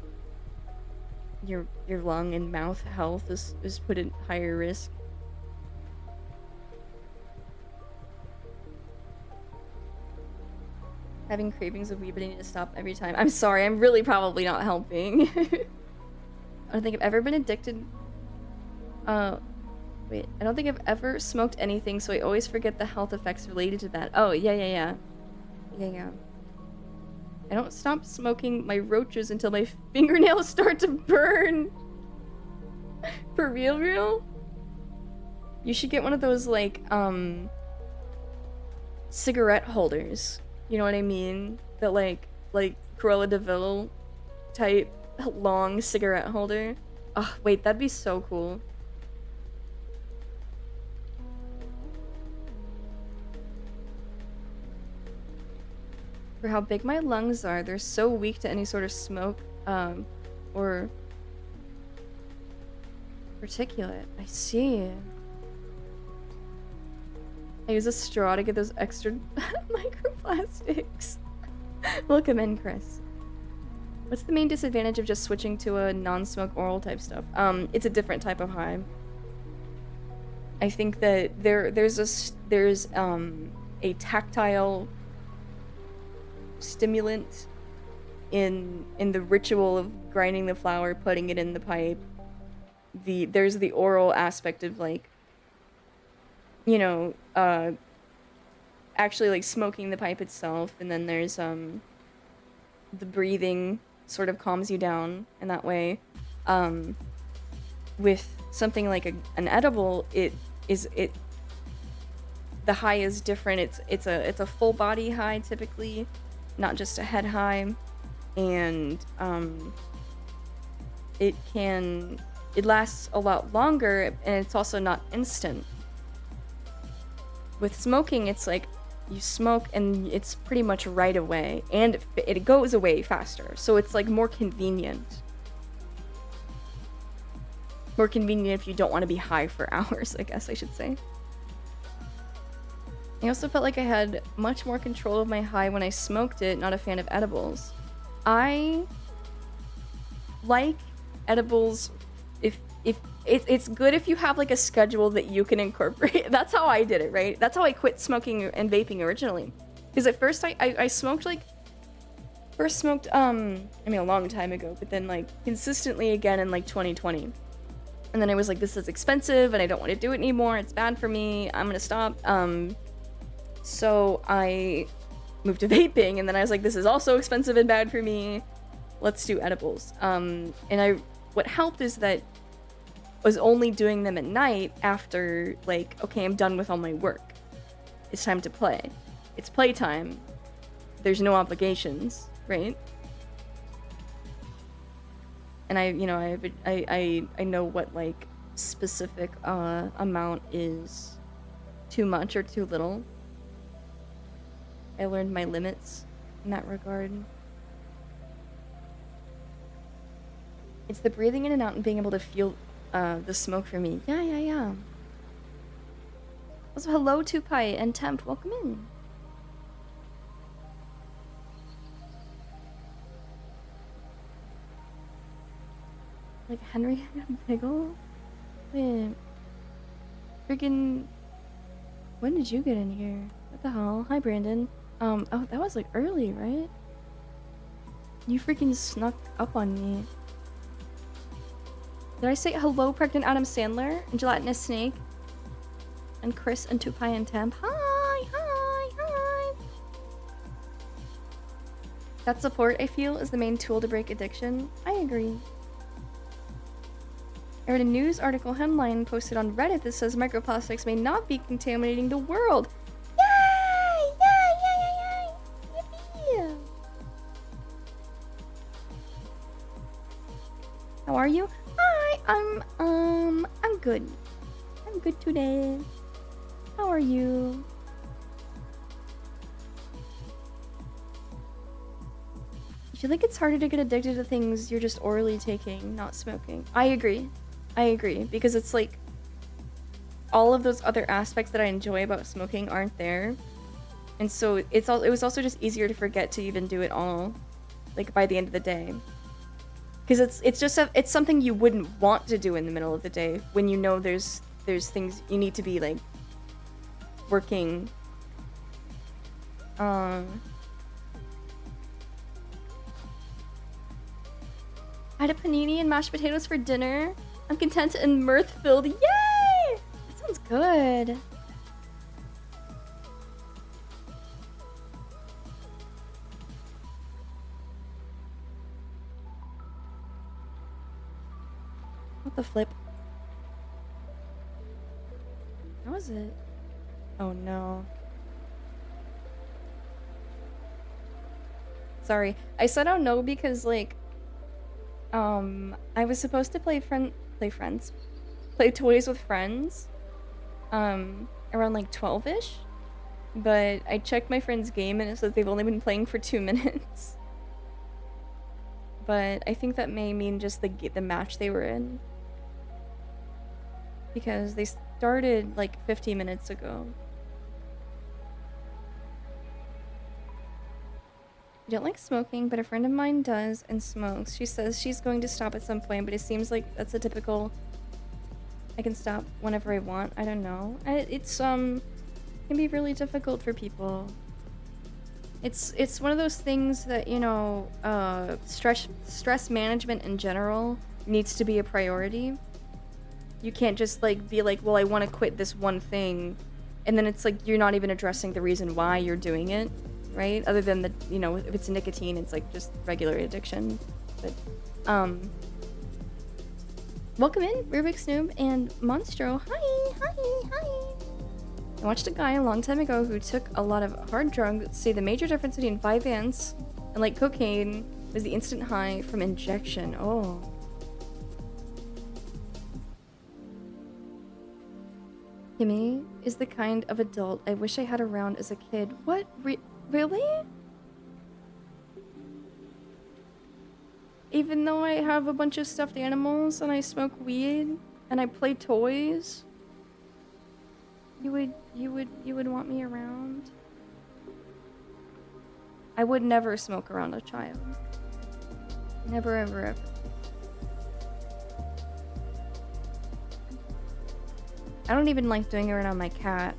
your lung and mouth health is put at higher risk. Having cravings of weed, but I need to stop every time. I'm sorry, I'm really probably not helping. I don't think I've ever been addicted. Wait, I don't think I've ever smoked anything, so I always forget the health effects related to that. Oh, yeah. I don't stop smoking my roaches until my fingernails start to burn. For real? You should get one of those, like, cigarette holders. You know what I mean? That, like Cruella de Vil type long cigarette holder. Oh, wait, that'd be so cool. For how big my lungs are, they're so weak to any sort of smoke, or particulate. I see. I use a straw to get those extra microplastics. Welcome in, Chris. What's the main disadvantage of just switching to a non-smoke oral type stuff? It's a different type of high. I think that there's a tactile stimulant in the ritual of grinding the flour, putting it in the pipe. There's the oral aspect of, like, you know, actually, like, smoking the pipe itself, and then there's the breathing sort of calms you down in that way. With something like an edible, the high is different. It's a full body high typically, not just a head high, and it lasts a lot longer, and it's also not instant. With smoking, it's like you smoke and it's pretty much right away, and it goes away faster, so it's like more convenient. More convenient if you don't want to be high for hours, I guess I should say. I also felt like I had much more control of my high when I smoked it. Not a fan of edibles. I like edibles if it's good if you have, like, a schedule that you can incorporate. That's how I did it, right? That's how I quit smoking and vaping originally. Because at first I smoked, like, I mean, a long time ago, but then, like, consistently again in, like, 2020. And then I was like, this is expensive and I don't want to do it anymore. It's bad for me. I'm gonna stop. So I moved to vaping, and then I was like, this is also expensive and bad for me. Let's do edibles. And what helped is that I was only doing them at night after, like, okay, I'm done with all my work. It's time to play. It's playtime. There's no obligations, right? And I know what, like, specific amount is too much or too little. I learned my limits in that regard. It's the breathing in and out and being able to feel the smoke for me. Yeah. Also, hello, Tupai and Temp. Welcome in. Like Henry Piggle? Wait. Freaking. When did you get in here? What the hell? Hi, Brandon. Oh, that was, like, early, right? You freaking snuck up on me. Did I say hello, Pregnant Adam Sandler and Gelatinous Snake? And Chris and Tupai and Temp? Hi! That support, I feel, is the main tool to break addiction. I agree. I read a news article headline posted on Reddit that says microplastics may not be contaminating the world. Yay! Yippee! How are you? Hi, I'm good. I'm good today. How are you? I feel like it's harder to get addicted to things you're just orally taking, not smoking. I agree, because it's like all of those other aspects that I enjoy about smoking aren't there, and so it was also just easier to forget to even do it all, like, by the end of the day, because it's something you wouldn't want to do in the middle of the day when you know there's things you need to be, like, working I had a panini and mashed potatoes for dinner. I'm content and mirth-filled. Yay! That sounds good. What the flip? How was it? Oh no. Sorry. I said oh no because like I was supposed to play toys with friends around like 12ish, but I checked my friend's game and it says they've only been playing for 2 minutes. But I think that may mean just the match they were in, because they started like 15 minutes ago. I don't like smoking, but a friend of mine does and smokes. She says she's going to stop at some point, but it seems like that's a typical I can stop whenever I want. I don't know. It's can be really difficult for people. It's one of those things that, you know, stress management in general needs to be a priority. You can't just like be like, well, I want to quit this one thing, and then it's like you're not even addressing the reason why you're doing it. Right? Other than the, you know, if it's nicotine, it's like just regular addiction. But, welcome in, Rubik's Noob and Monstro. Hi. I watched a guy a long time ago who took a lot of hard drugs. Say the major difference between 5 ants and like cocaine was the instant high from injection. Oh. Kimmy is the kind of adult I wish I had around as a kid. What? Really? Even though I have a bunch of stuffed animals and I smoke weed and I play toys, you would want me around? I would never smoke around a child. Never ever. I don't even like doing it around my cat.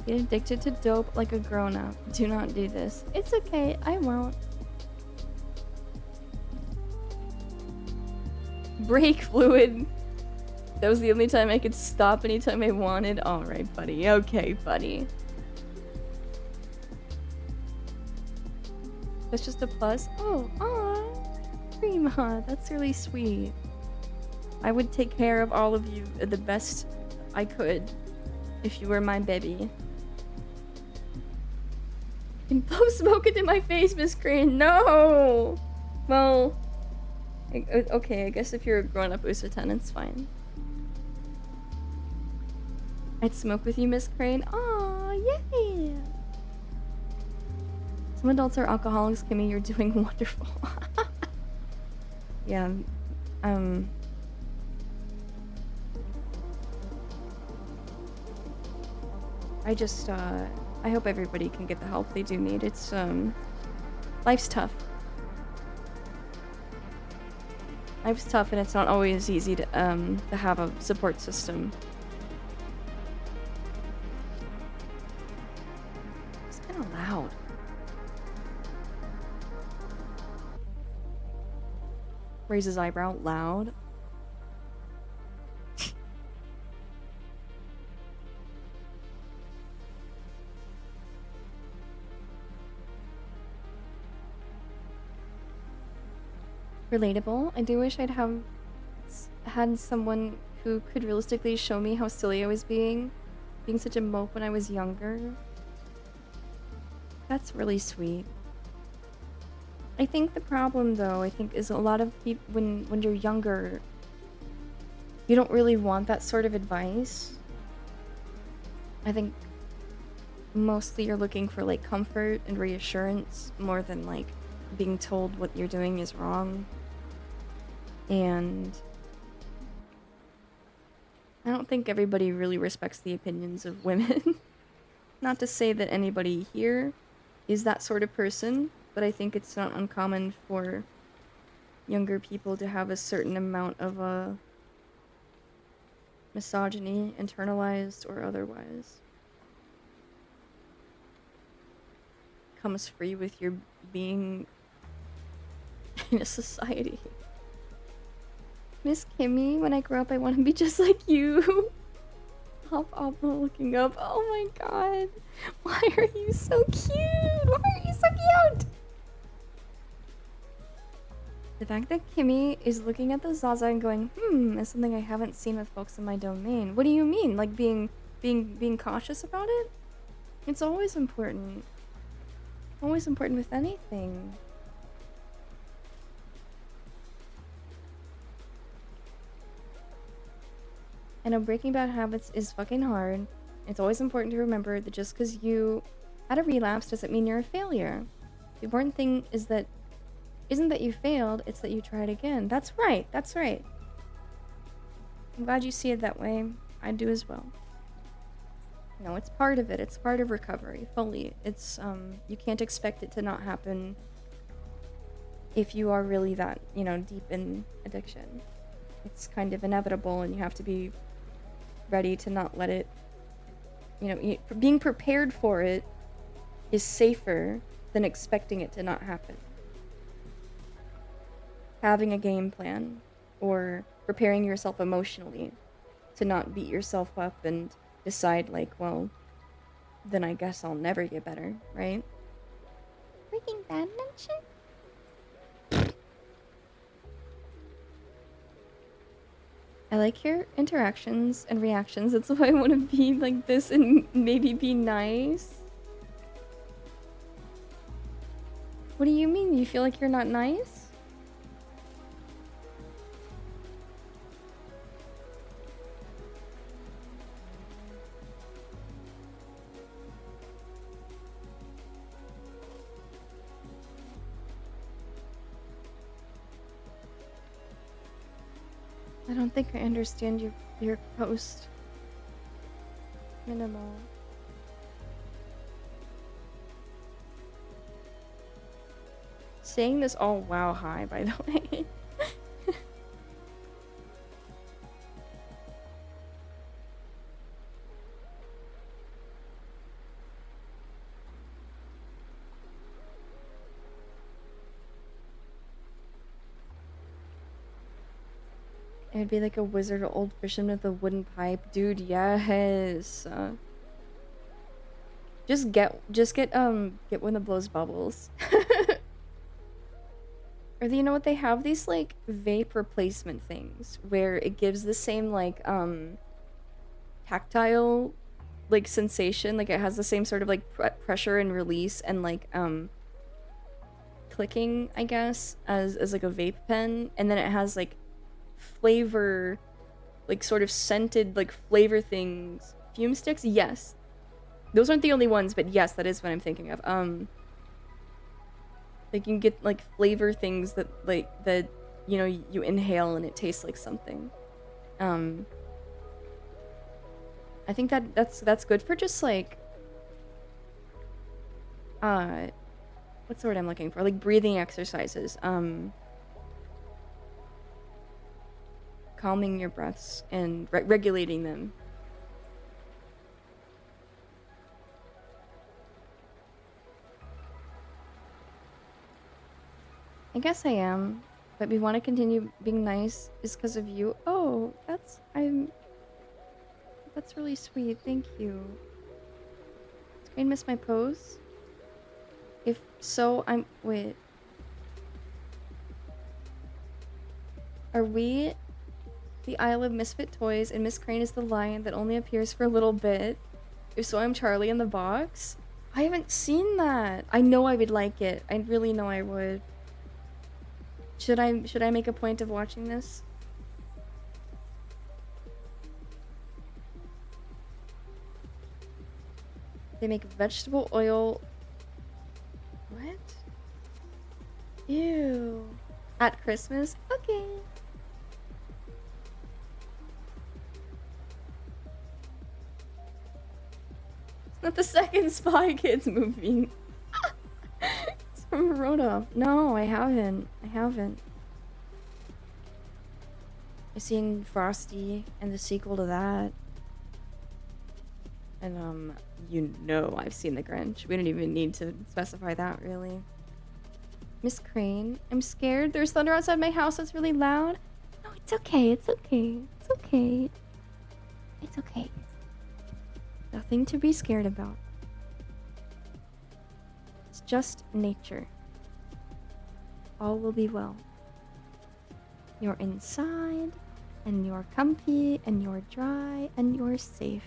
Get addicted to dope like a grown-up. Do not do this. It's okay, I won't. Brake fluid. That was the only time I could stop anytime I wanted. Alright, buddy. Okay, buddy. That's just a plus? Oh, aw. Prima, that's really sweet. I would take care of all of you the best I could if you were my baby. You can blow smoke into my face, Miss Crane. No! Well, okay, I guess if you're a grown-up Booster 10, it's fine. I'd smoke with you, Miss Crane. Aw, yay! Some adults are alcoholics, Kimmy. You're doing wonderful. Yeah, I hope everybody can get the help they do need. It's, life's tough. Life's tough, and it's not always easy to have a support system. It's kind of loud. Raise his eyebrow. Loud. Relatable. I do wish I'd had someone who could realistically show me how silly I was being such a mope when I was younger. That's really sweet. I think the problem, though, is a lot of people, when you're younger, you don't really want that sort of advice. I think mostly you're looking for, like, comfort and reassurance more than, like, being told what you're doing is wrong. And I don't think everybody really respects the opinions of women. Not to say that anybody here is that sort of person, but I think it's not uncommon for younger people to have a certain amount of misogyny, internalized or otherwise. comes free with your being in a society. Miss Kimmy, when I grow up, I want to be just like you. Hop up looking up. Oh my god. Why are you so cute? Why are you so cute? The fact that Kimmy is looking at the Zaza and going, is something I haven't seen with folks in my domain. What do you mean? Like being cautious about it? It's always important. Always important with anything. I know breaking bad habits is fucking hard. It's always important to remember that just because you had a relapse doesn't mean you're a failure. The important thing isn't that you failed, it's that you tried again. That's right, that's right. I'm glad you see it that way. I do as well. No, it's part of it. It's part of recovery, fully. It's, you can't expect it to not happen if you are really that, deep in addiction. It's kind of inevitable, and you have to be ready to not let it, being prepared for it is safer than expecting it to not happen. Having a game plan or preparing yourself emotionally to not beat yourself up and decide like, well, then I guess I'll never get better, right? Breaking Bad mention? I like your interactions and reactions. That's why I want to be like this and maybe be nice. What do you mean? You feel like you're not nice? I don't think I understand your post. Minimal. Saying this all wow high, by the way. It'd be like a wizard or old fisherman with a wooden pipe. Dude, yes. Just get one that blows bubbles. Or you know what, they have these like vape replacement things where it gives the same like tactile like sensation, like it has the same sort of like pressure and release and like clicking, I guess, as like a vape pen, and then it has like flavor, like sort of scented like flavor things. Fume sticks? Yes. Those aren't the only ones, but yes, that is what I'm thinking of. Like you can get like flavor things that you inhale and it tastes like something. I think that's good for just like what's the word I'm looking for? Like breathing exercises. Calming your breaths and regulating them. I guess I am, but we want to continue being nice is because of you. Oh, that's really sweet. Thank you. Did I miss my pose? If so, wait. Are we the Isle of Misfit Toys and Miss Crane is the lion that only appears for a little bit? If so, I'm Charlie in the box. I haven't seen that. I know I would like it. I really know I would. Should I make a point of watching this? They make vegetable oil. What? Ew. At Christmas? Okay. It's not the second Spy Kids movie. It's from Rhoda. No, I haven't. I've seen Frosty and the sequel to that. And You know I've seen The Grinch. We don't even need to specify that, really. Miss Crane, I'm scared. There's thunder outside my house. It's really loud. No, it's okay. It's okay. It's okay. It's okay. Nothing to be scared about. It's just nature. All will be well. You're inside, and you're comfy, and you're dry, and you're safe.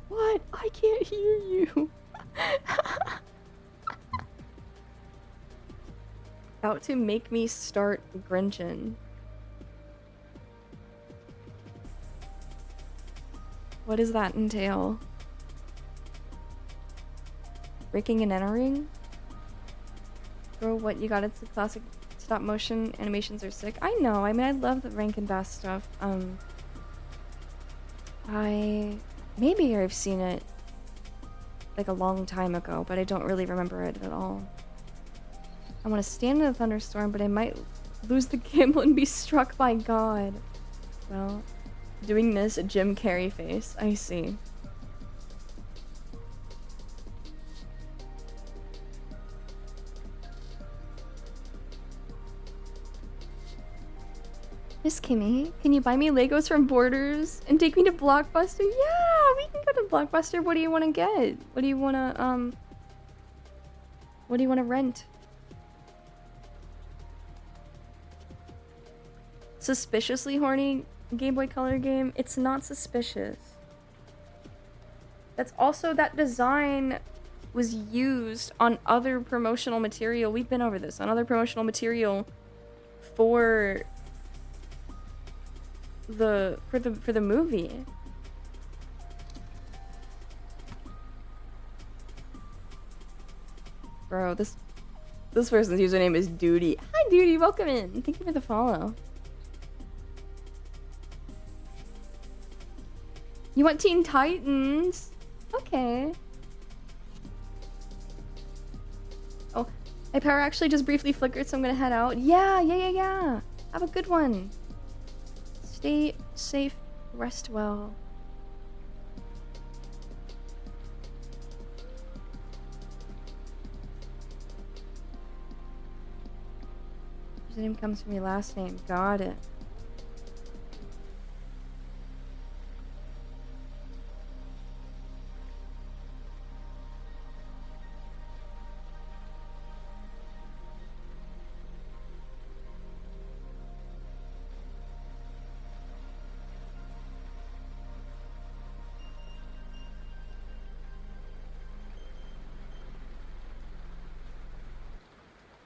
What? I can't hear you. About to make me start Grinchin'. What does that entail? Breaking and entering? Bro, what you got? It's the classic stop motion animations are sick. I know. I mean, I love the Rankin Bass stuff. Maybe I've seen it like a long time ago, but I don't really remember it at all. I want to stand in a thunderstorm, but I might lose the gimbal and be struck by God. Well, doing this a Jim Carrey face. I see. Miss Kimmy, can you buy me Legos from Borders and take me to Blockbuster? Yeah, we can go to Blockbuster. What do you want to get? What do you want to rent? Suspiciously horny Game Boy Color game? It's not suspicious. That's also, that design was used on other promotional material. We've been over this. On other promotional material for the movie. Bro, this person's username is Duty. Hi Duty, welcome in. Thank you for the follow. You want Teen Titans? Okay. Oh, my power actually just briefly flickered, so I'm gonna head out. Yeah. Have a good one. Stay safe, rest well. Your name comes from your last name. Got it.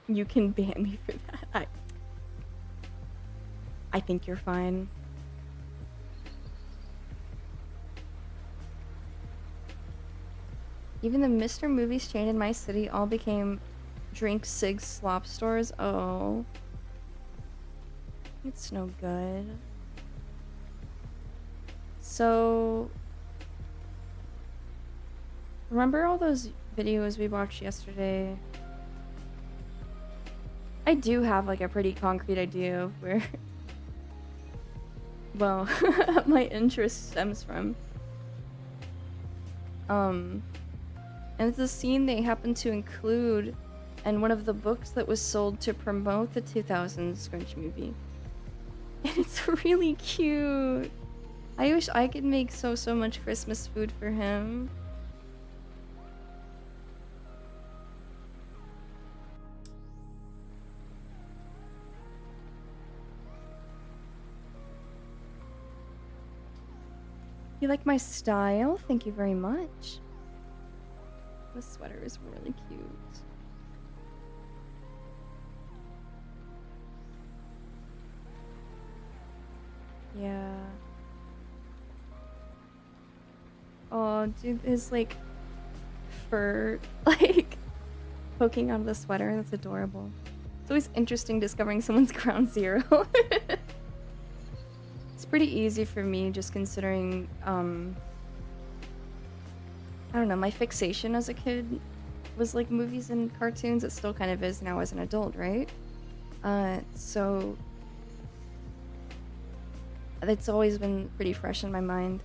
You can ban me for that. I think you're fine. Even the Mr. Movies chain in my city all became drink sig slop stores. Oh. It's no good. So, remember all those videos we watched yesterday? I do have like a pretty concrete idea of where, well, my interest stems from. And it's a scene they happen to include in one of the books that was sold to promote the 2000s Grinch movie. And it's really cute. I wish I could make so much Christmas food for him. You like my style? Thank you very much. This sweater is really cute. Yeah. Oh, dude, his like fur like poking out of the sweater. That's adorable. It's always interesting discovering someone's ground zero. It's pretty easy for me just considering, I don't know, my fixation as a kid was like movies and cartoons. It still kind of is now as an adult, right? So it's always been pretty fresh in my mind.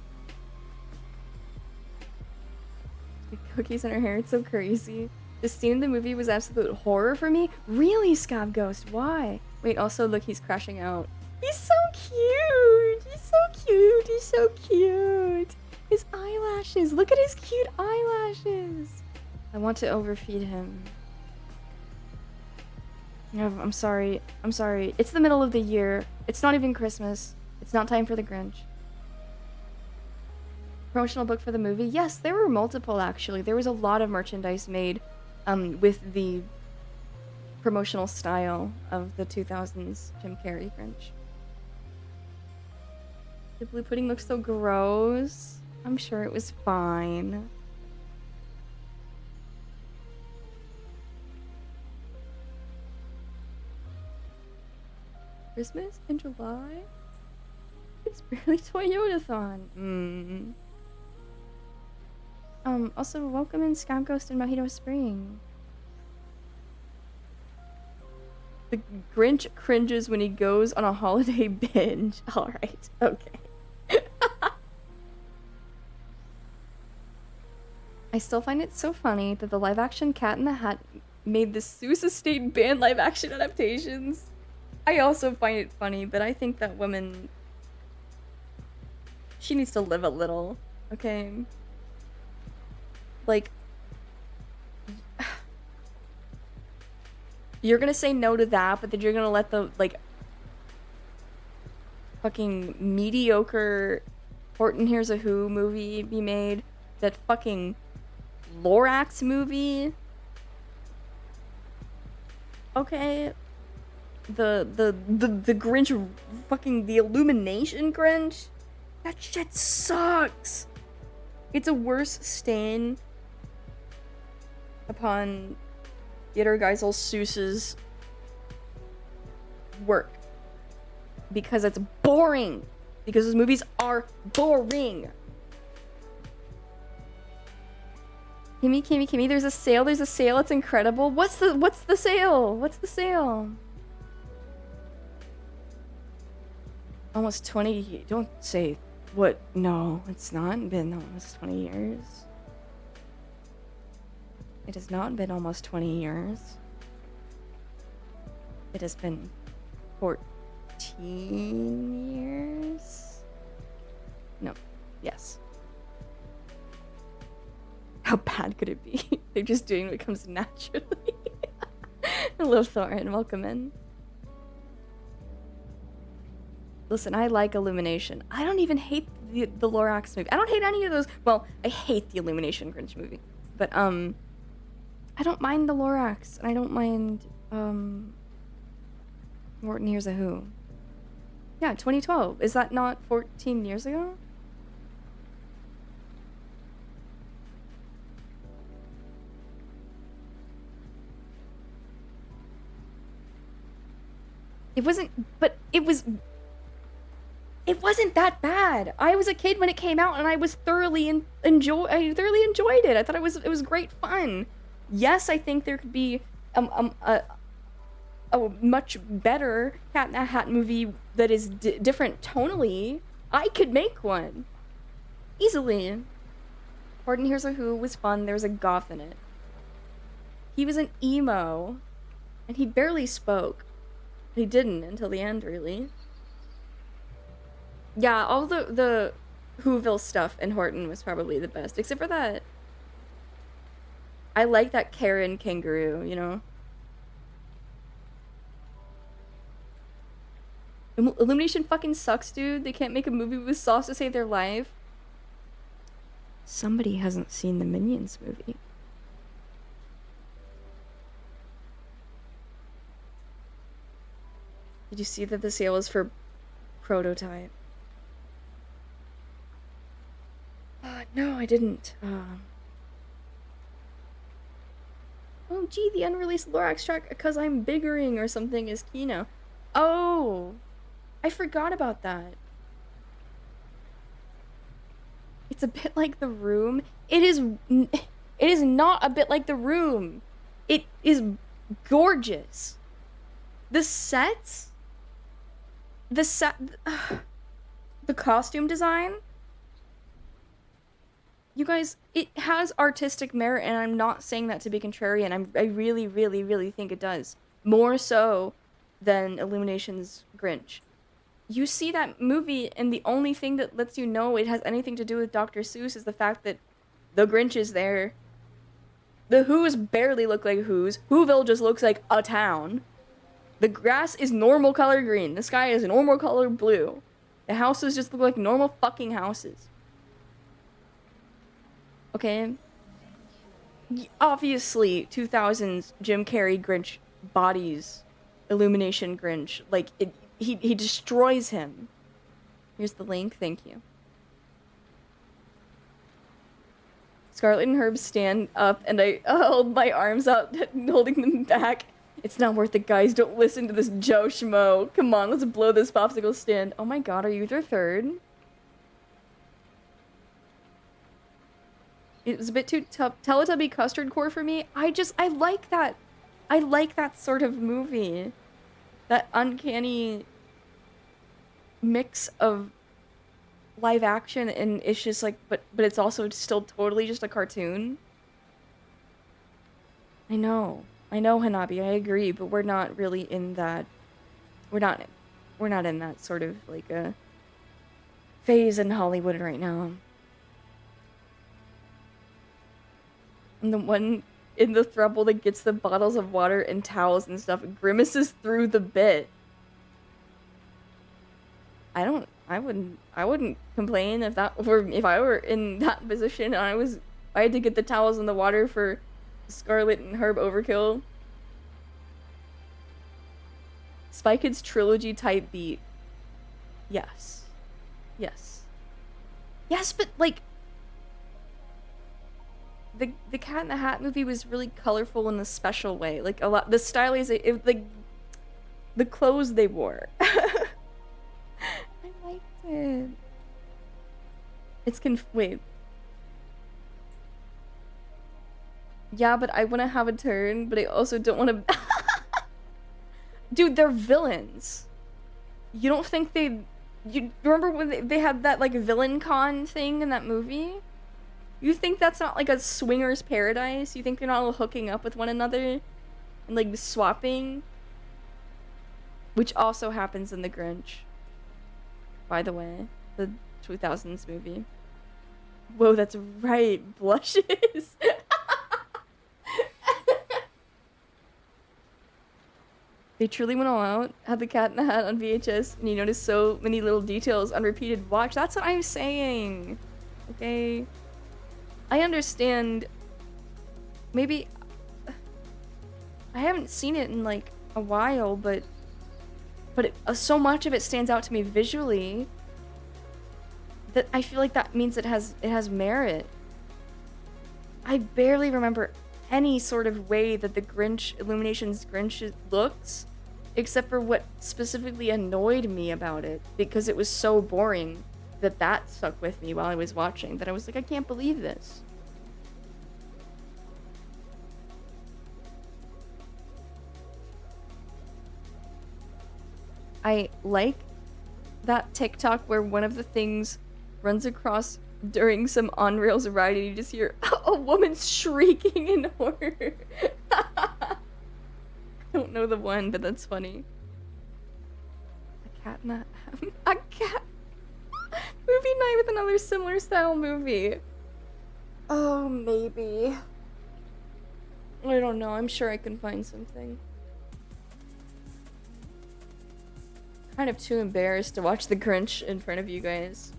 cookies in her hair. It's so crazy. The scene in the movie was absolute horror for me. Really, Scab Ghost? Why? Wait, also, look, he's crashing out. He's so cute! He's so cute! He's so cute! His eyelashes! Look at his cute eyelashes! I want to overfeed him. No, I'm sorry. I'm sorry. It's the middle of the year. It's not even Christmas. It's not time for the Grinch. Promotional book for the movie? Yes, there were multiple, actually. There was a lot of merchandise made with the promotional style of the 2000s Jim Carrey Grinch. The blue pudding looks so gross. I'm sure it was fine. Christmas in July? It's barely Toyotathon. Also, welcome in Scab Ghost and Mojito Spring. The Grinch cringes when he goes on a holiday binge. Alright, okay. I still find it so funny that the live-action Cat in the Hat made the Seuss Estate banned live-action adaptations. I also find it funny, but I think that woman... she needs to live a little, okay? Like... you're gonna say no to that, but then you're gonna let the, like... fucking mediocre Horton Hears a Who movie be made. That fucking Lorax movie. Okay. The Grinch, fucking the Illumination Grinch. That shit sucks. It's a worse stain upon Theodore Geisel Seuss's work. Because it's boring. Because those movies are boring. Kimmy, there's a sale, it's incredible. What's the sale? What's the sale? Almost 20, don't say what, no, it's not been almost 20 years. It has not been almost 20 years. It has been 14 years? No, yes. How bad could it be? They're just doing what comes naturally. Hello, Thorin. Welcome in. Listen, I like Illumination. I don't even hate the Lorax movie. I don't hate any of those. Well, I hate the Illumination Grinch movie. But, I don't mind the Lorax. And I don't mind, Horton Hears a Who. Yeah, 2012. Is that not 14 years ago? It wasn't, but it wasn't that bad. I was a kid when it came out, and I was thoroughly enjoyed it. I thought it was great fun. Yes, I think there could be a much better Cat in the Hat movie that is different tonally. I could make one easily. Horton Hears a Who was fun. There was a goth in it. He was an emo, and he barely spoke. He didn't until the end, really. Yeah, all the Whoville stuff in Horton was probably the best, except for that. I like that Karen kangaroo, you know? Illumination fucking sucks, dude. They can't make a movie with sauce to save their life. Somebody hasn't seen the Minions movie. Did you see that the sale is for Prototype? No, I didn't. Oh, gee, the unreleased Lorax track, because I'm biggering or something, is Kino. Oh, I forgot about that. It's a bit like The Room. It is not a bit like The Room. It is gorgeous. The sets... The costume design You guys, it has artistic merit, and I'm not saying that to be contrarian. I really, really, really think it does. More so than Illumination's Grinch. You see that movie, and the only thing that lets you know it has anything to do with Dr. Seuss is the fact that the Grinch is there. The Who's barely look like Who's. Whoville just looks like a town. The grass is normal color green. The sky is normal color blue. The houses just look like normal fucking houses. Okay? Obviously, 2000s Jim Carrey Grinch bodies Illumination Grinch. Like, he destroys him. Here's the link. Thank you. Scarlett and Herb stand up, and I hold my arms out, holding them back. It's not worth it, guys. Don't listen to this Joe Schmo. Come on, let's blow this popsicle stand. Oh my god, are you their third? It was a bit too Teletubby custard core for me. I like that. I like that sort of movie. That uncanny mix of live action, and it's just like, but it's also still totally just a cartoon. I know, Hanabi, I agree, but we're not really in that. We're not in that sort of like a phase in Hollywood right now. And the one in the throuple that gets the bottles of water and towels and stuff grimaces through the bit. I wouldn't complain if I were in that position and I had to get the towels and the water for Scarlet and Herb overkill. Spy Kids trilogy type beat. Yes. Yes. Yes, but like the Cat in the Hat movie was really colorful in a special way. Like a lot the stylization, like the clothes they wore. I liked it. Wait. Yeah, but I want to have a turn, but I also don't want to. Dude, they're villains. You don't think you remember when they had that like villain con thing in that movie? You think that's not like a swingers paradise? You think they're not all hooking up with one another and like swapping? Which also happens in The Grinch. By the way, the 2000s movie. Whoa, that's right. Blushes. They truly went all out, had the Cat in the Hat on VHS, and you notice so many little details on repeated watch. That's what I'm saying. Okay? I understand. Maybe I haven't seen it in like a while, but so much of it stands out to me visually that I feel like that means it has merit. I barely remember any sort of way that the Illumination's Grinch looks, except for what specifically annoyed me about it, because it was so boring that stuck with me while I was watching, that I was like, I can't believe this. I like that TikTok where one of the things runs across during some on-rails ride and you just hear a woman shrieking in horror. I don't know the one, but that's funny. A cat in a cat movie night with another similar style movie. Oh, maybe. I don't know. I'm sure I can find something. Kind of too embarrassed to watch The Grinch in front of you guys.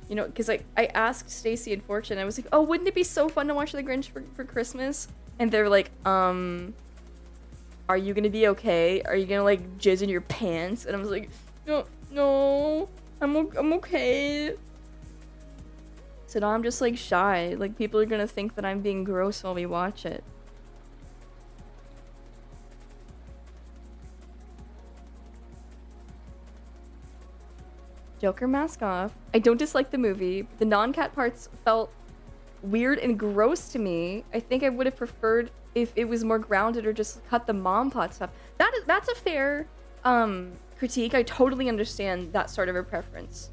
You know, because I asked Stacy and Fortune, I was like, oh, wouldn't it be so fun to watch The Grinch for Christmas? And they're like, are you gonna be okay? Are you gonna like jizz in your pants? And I was like, no, I'm okay. So now I'm just like shy. Like people are gonna think that I'm being gross while we watch it. Joker mask off. I don't dislike the movie. The non-cat parts felt weird and gross to me. I think I would have preferred if it was more grounded or just cut the mom pot stuff. That's a fair critique. I totally understand that sort of a preference.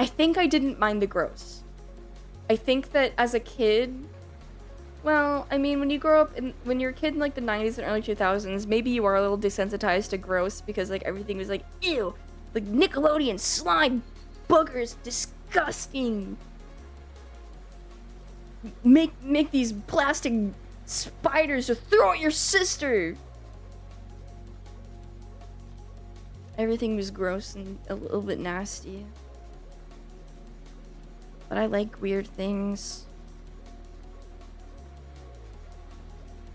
I think I didn't mind the gross. I think that as a kid, well, I mean, when you grow up when you're a kid in like the 90s and early 2000s, maybe you are a little desensitized to gross because like everything was like, ew, like Nickelodeon slime boogers, disgusting. Make these plastic spiders to throw at your sister. Everything was gross and a little bit nasty. But I like weird things.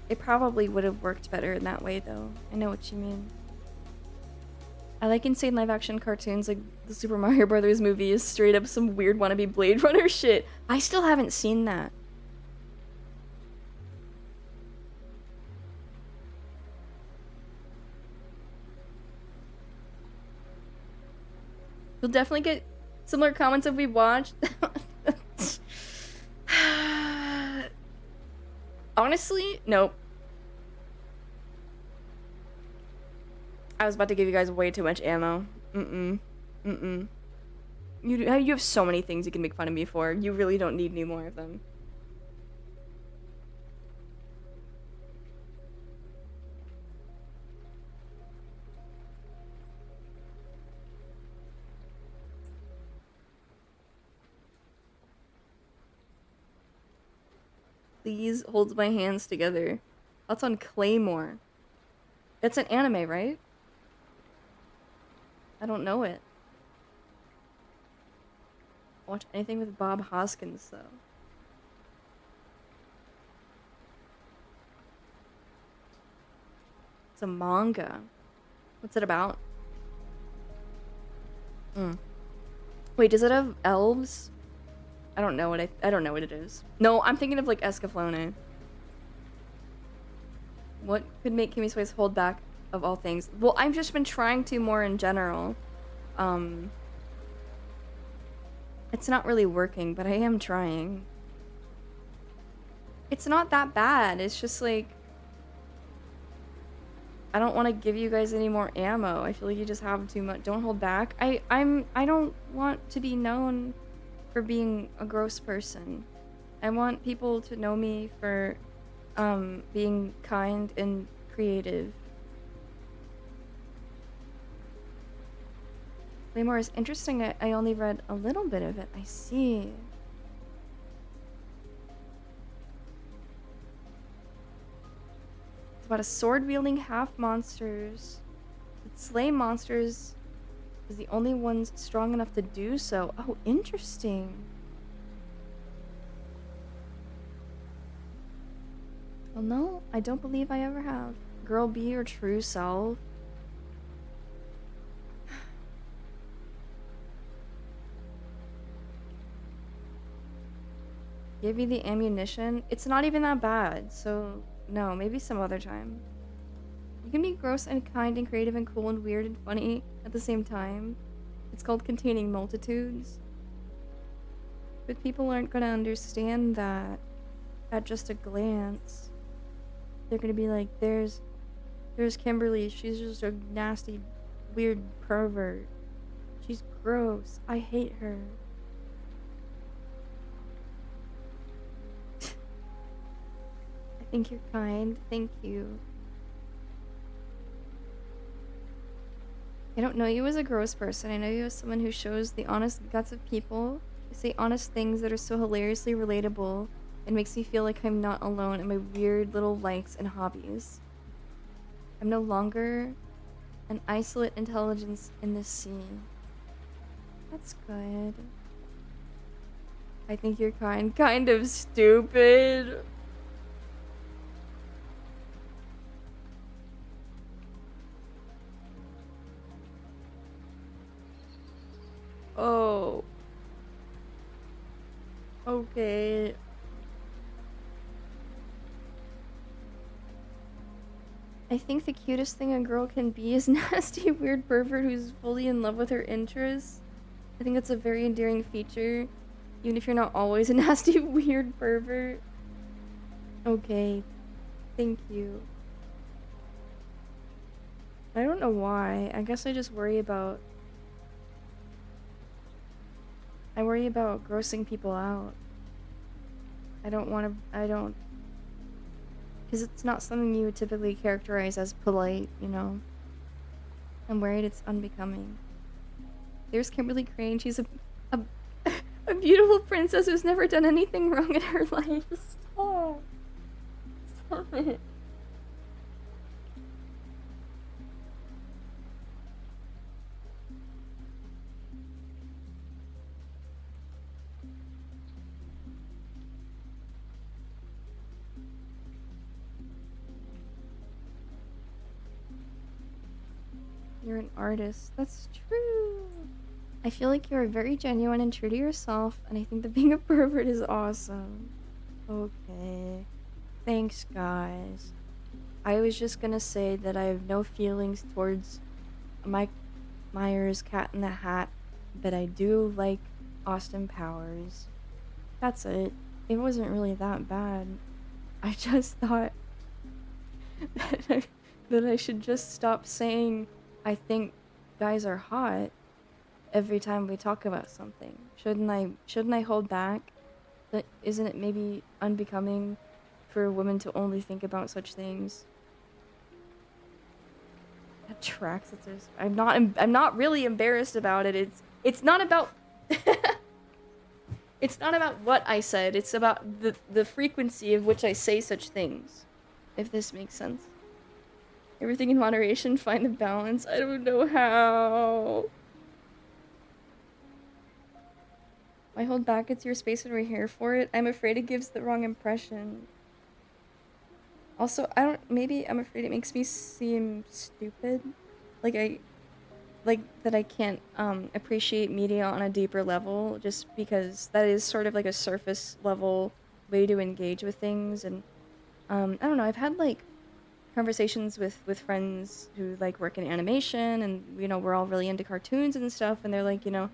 It probably would have worked better in that way, though. I know what you mean. I like insane live-action cartoons, like the Super Mario Brothers movie is straight up some weird wannabe Blade Runner shit. I still haven't seen that. You'll definitely get similar comments if we watched. Honestly, nope. I was about to give you guys way too much ammo. You have so many things you can make fun of me for. You really don't need any more of them. Please hold my hands together. That's on Claymore. It's an anime, right? I don't know it. Watch anything with Bob Hoskins, though. It's a manga. What's it about? Wait, does it have elves? I don't know what I don't know what it is. No, I'm thinking of like Escaflowne. What could make Kimmy Swayze hold back of all things? Well, I've just been trying to more in general. It's not really working, but I am trying. It's not that bad. It's just like I don't want to give you guys any more ammo. I feel like you just have too much. Don't hold back. I don't want to be known for being a gross person. I want people to know me for being kind and creative. Claymore is interesting. I only read a little bit of it. I see. It's about a sword-wielding half-monsters that slay monsters is the only ones strong enough to do so. Oh, interesting. Well, no, I don't believe I ever have. Girl, be your true self. Give you the ammunition. It's not even that bad, so no, maybe some other time. You can be gross and kind and creative and cool and weird and funny at the same time. It's called containing multitudes. But people aren't gonna understand that at just a glance. They're gonna be like, there's Kimberly, she's just a nasty, weird pervert. She's gross. I hate her. I think you're kind. Thank you. I don't know you as a gross person. I know you as someone who shows the honest guts of people. I say honest things that are so hilariously relatable. It makes me feel like I'm not alone in my weird little likes and hobbies. I'm no longer an isolate intelligence in this sea. That's good. I think you're kind of stupid. Oh. Okay. I think the cutest thing a girl can be is nasty, weird pervert who's fully in love with her interests. I think that's a very endearing feature, even if you're not always a nasty, weird pervert. Okay. Thank you. I don't know why. I guess I just worry about worry about grossing people out. I don't... Because it's not something you would typically characterize as polite, you know? I'm worried it's unbecoming. There's Kimberly Crane. She's a, a beautiful princess who's never done anything wrong in her life. Stop. Stop it. You're an artist. That's true. I feel like you're very genuine and true to yourself, and I think that being a pervert is awesome. Okay. Thanks, guys. I was just gonna say that I have no feelings towards Mike Myers' Cat in the Hat, but I do like Austin Powers. That's it. It wasn't really that bad. I just thought that I should just stop saying I think guys are hot every time we talk about something. Shouldn't I hold back? But isn't it maybe unbecoming for a woman to only think about such things? That tracks. I'm not really embarrassed about it. It's not about it's not about what I said. It's about the frequency of which I say such things. If this makes sense. Everything in moderation, find the balance. I don't know how. I hold back, it's your space and we're here for it. I'm afraid it gives the wrong impression. Also, maybe I'm afraid it makes me seem stupid. Like that I can't appreciate media on a deeper level, just because that is sort of like a surface level way to engage with things. And I don't know, I've had like conversations with friends who like work in animation, and you know, we're all really into cartoons and stuff, and they're like, you know,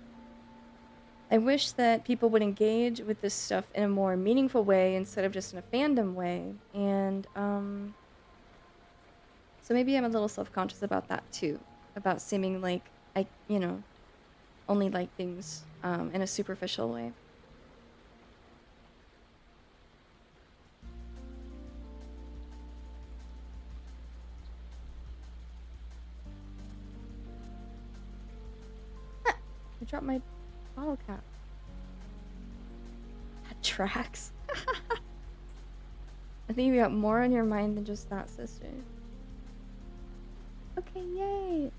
I wish that people would engage with this stuff in a more meaningful way instead of just in a fandom way. And so maybe I'm a little self-conscious about that too, about seeming like I, you know, only like things in a superficial way. I dropped my bottle cap. That tracks. I think you got more on your mind than just that, sister. Okay, yay!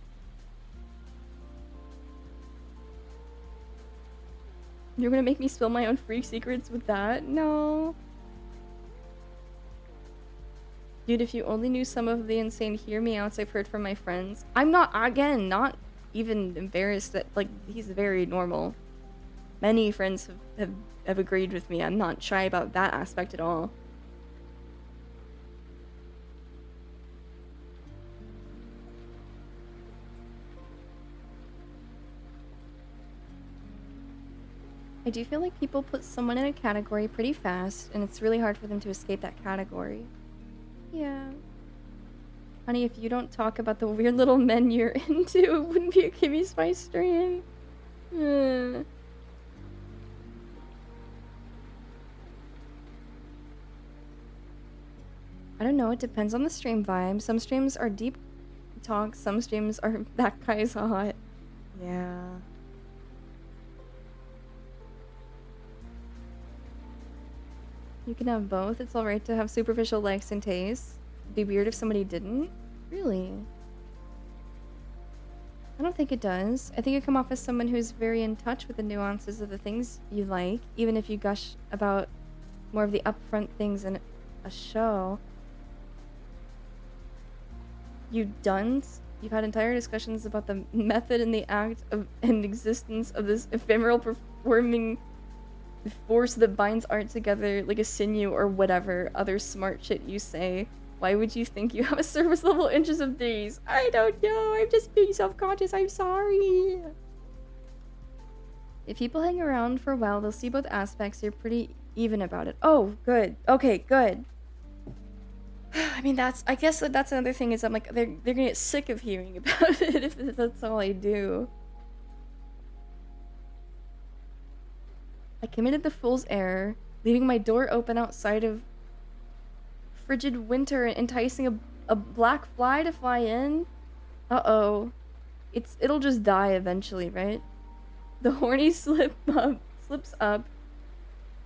You're gonna make me spill my own freak secrets with that? No. Dude, if you only knew some of the insane hear me outs I've heard from my friends. I'm not, again, not even embarrassed that, like, he's very normal. Many friends have agreed with me. I'm not shy about that aspect at all. I do feel like people put someone in a category pretty fast, and it's really hard for them to escape that category. Yeah. Honey, if you don't talk about the weird little men you're into, it wouldn't be a Kimmy Spice stream. I don't know, it depends on the stream vibe. Some streams are deep talk, some streams are that guy's hot. Yeah. You can have both. It's alright to have superficial likes and tastes. It'd be weird if somebody didn't. Really? I don't think it does. I think you come off as someone who's very in touch with the nuances of the things you like, even if you gush about more of the upfront things in a show. You've had entire discussions about the method and the act of and existence of this ephemeral performing force that binds art together like a sinew or whatever other smart shit you say. Why would you think you have a surface level interest of these? I don't know. I'm just being self-conscious. I'm sorry. If people hang around for a while, they'll see both aspects. You're pretty even about it. Oh, good. Okay, good. I mean, I guess that's another thing is I'm like, they're gonna get sick of hearing about it if that's all I do. I committed the fool's error, leaving my door open outside of frigid winter and enticing a black fly to fly in. Uh-oh. It'll just die eventually, right? The horny slips up.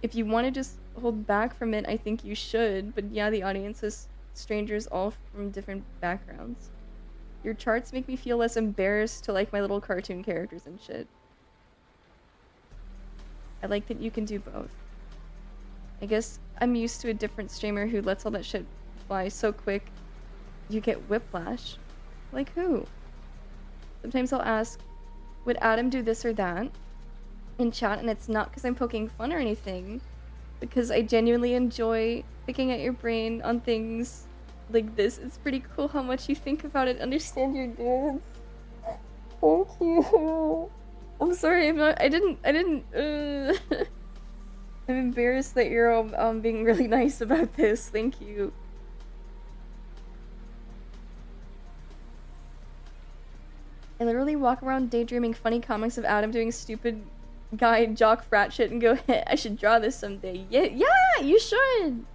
If you want to just hold back from it, I think you should. But yeah, the audience is strangers all from different backgrounds. Your charts make me feel less embarrassed to like my little cartoon characters and shit. I like that you can do both. I guess I'm used to a different streamer who lets all that shit fly so quick you get whiplash. Like who? Sometimes I'll ask, would Adam do this or that in chat, and it's not because I'm poking fun or anything, because I genuinely enjoy picking at your brain on things like this. It's pretty cool how much you think about it, understand your dudes. Thank you. I'm sorry, I didn't, I'm embarrassed that you're all being really nice about this. Thank you. I literally walk around daydreaming funny comics of Adam doing stupid guy jock frat shit and go, hey, I should draw this someday. Yeah, you should.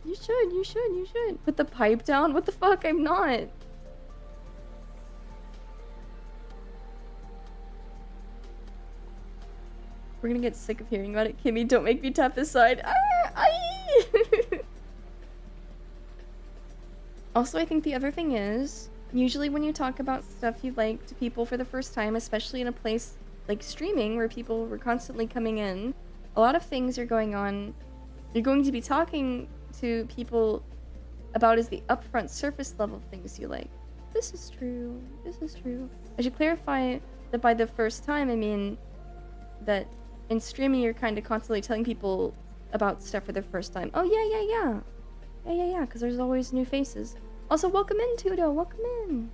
You should. Put the pipe down? What the fuck? I'm not. We're gonna get sick of hearing about it. Kimmy, don't make me tap aside. Also, I think the other thing is, usually when you talk about stuff you like to people for the first time, especially in a place like streaming where people were constantly coming in, a lot of things are going on. You're going to be talking to people about is the upfront surface level things you like. This is true. I should clarify that by the first time, I mean that in streaming you're kind of constantly telling people about stuff for the first time. Oh yeah, because there's always new faces. Also, welcome in, Tudo, welcome in.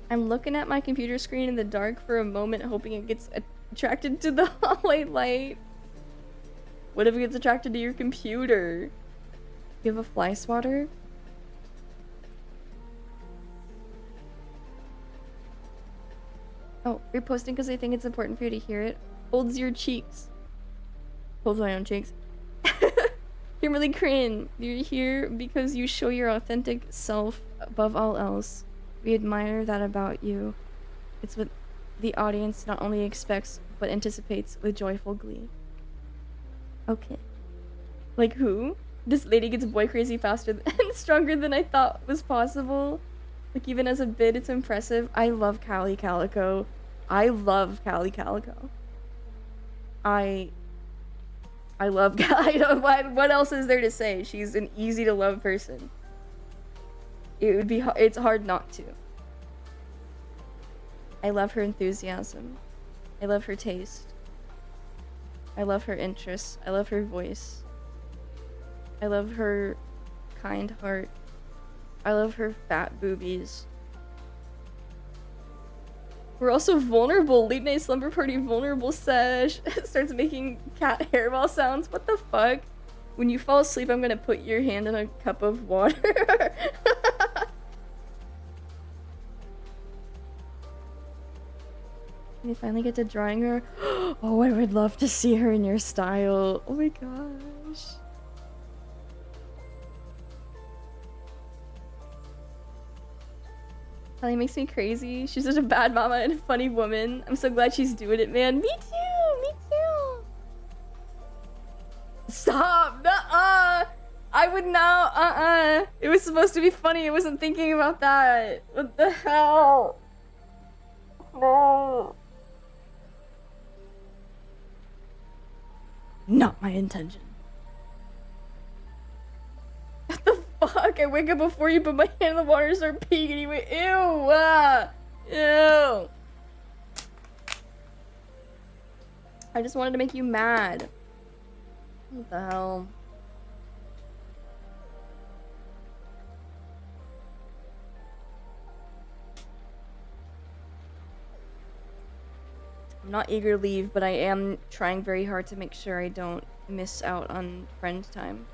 I'm looking at my computer screen in the dark for a moment, hoping it gets attracted to the hallway light. What if it gets attracted to your computer? You have a fly swatter? Oh, reposting because I think it's important for you to hear it. Holds your cheeks. Holds my own cheeks. Kimberly Crane, you're here because you show your authentic self above all else. We admire that about you. It's what the audience not only expects, but anticipates with joyful glee. Okay. Like who? This lady gets boy crazy faster and stronger than I thought was possible. Like even as a bid, it's impressive. I love Callie Calico. I love I don't, what else is there to say? She's an easy to love person. It's hard not to. I love her enthusiasm. I love her taste. I love her interests. I love her voice. I love her kind heart. I love her fat boobies. We're also vulnerable. Late night slumber party vulnerable sesh. Starts making cat hairball sounds. What the fuck? When you fall asleep, I'm gonna put your hand in a cup of water. You finally get to drawing her. Oh, I would love to see her in your style. Oh my gosh. Kelly makes me crazy. She's such a bad mama and a funny woman. I'm so glad she's doing it, man. Me too. Stop. Nuh-uh. I would now. It was supposed to be funny. I wasn't thinking about that. What the hell? No. Not my intention. What the fuck? I wake up before you put my hand in the water and start peeing and you went, ew! Ew! I just wanted to make you mad. What the hell? I'm not eager to leave, but I am trying very hard to make sure I don't miss out on friend time.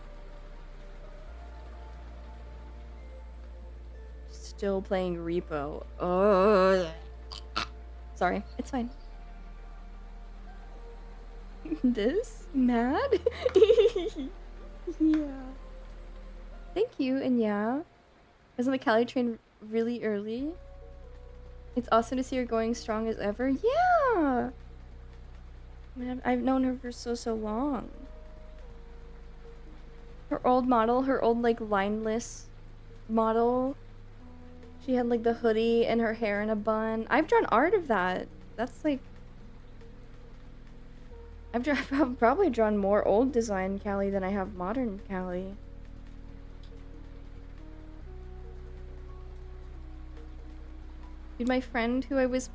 Still playing Repo. Oh. Sorry, it's fine. This? Mad? Yeah. Thank you, and yeah. Wasn't the Cali train really early? It's awesome to see her going strong as ever. Yeah! Man, I've known her for so long. Her old model, her old, like, lineless model. She had, like, the hoodie and her hair in a bun. I've drawn art of that. That's, like... I've probably drawn more old design Callie than I have modern Callie. Dude, my friend who I was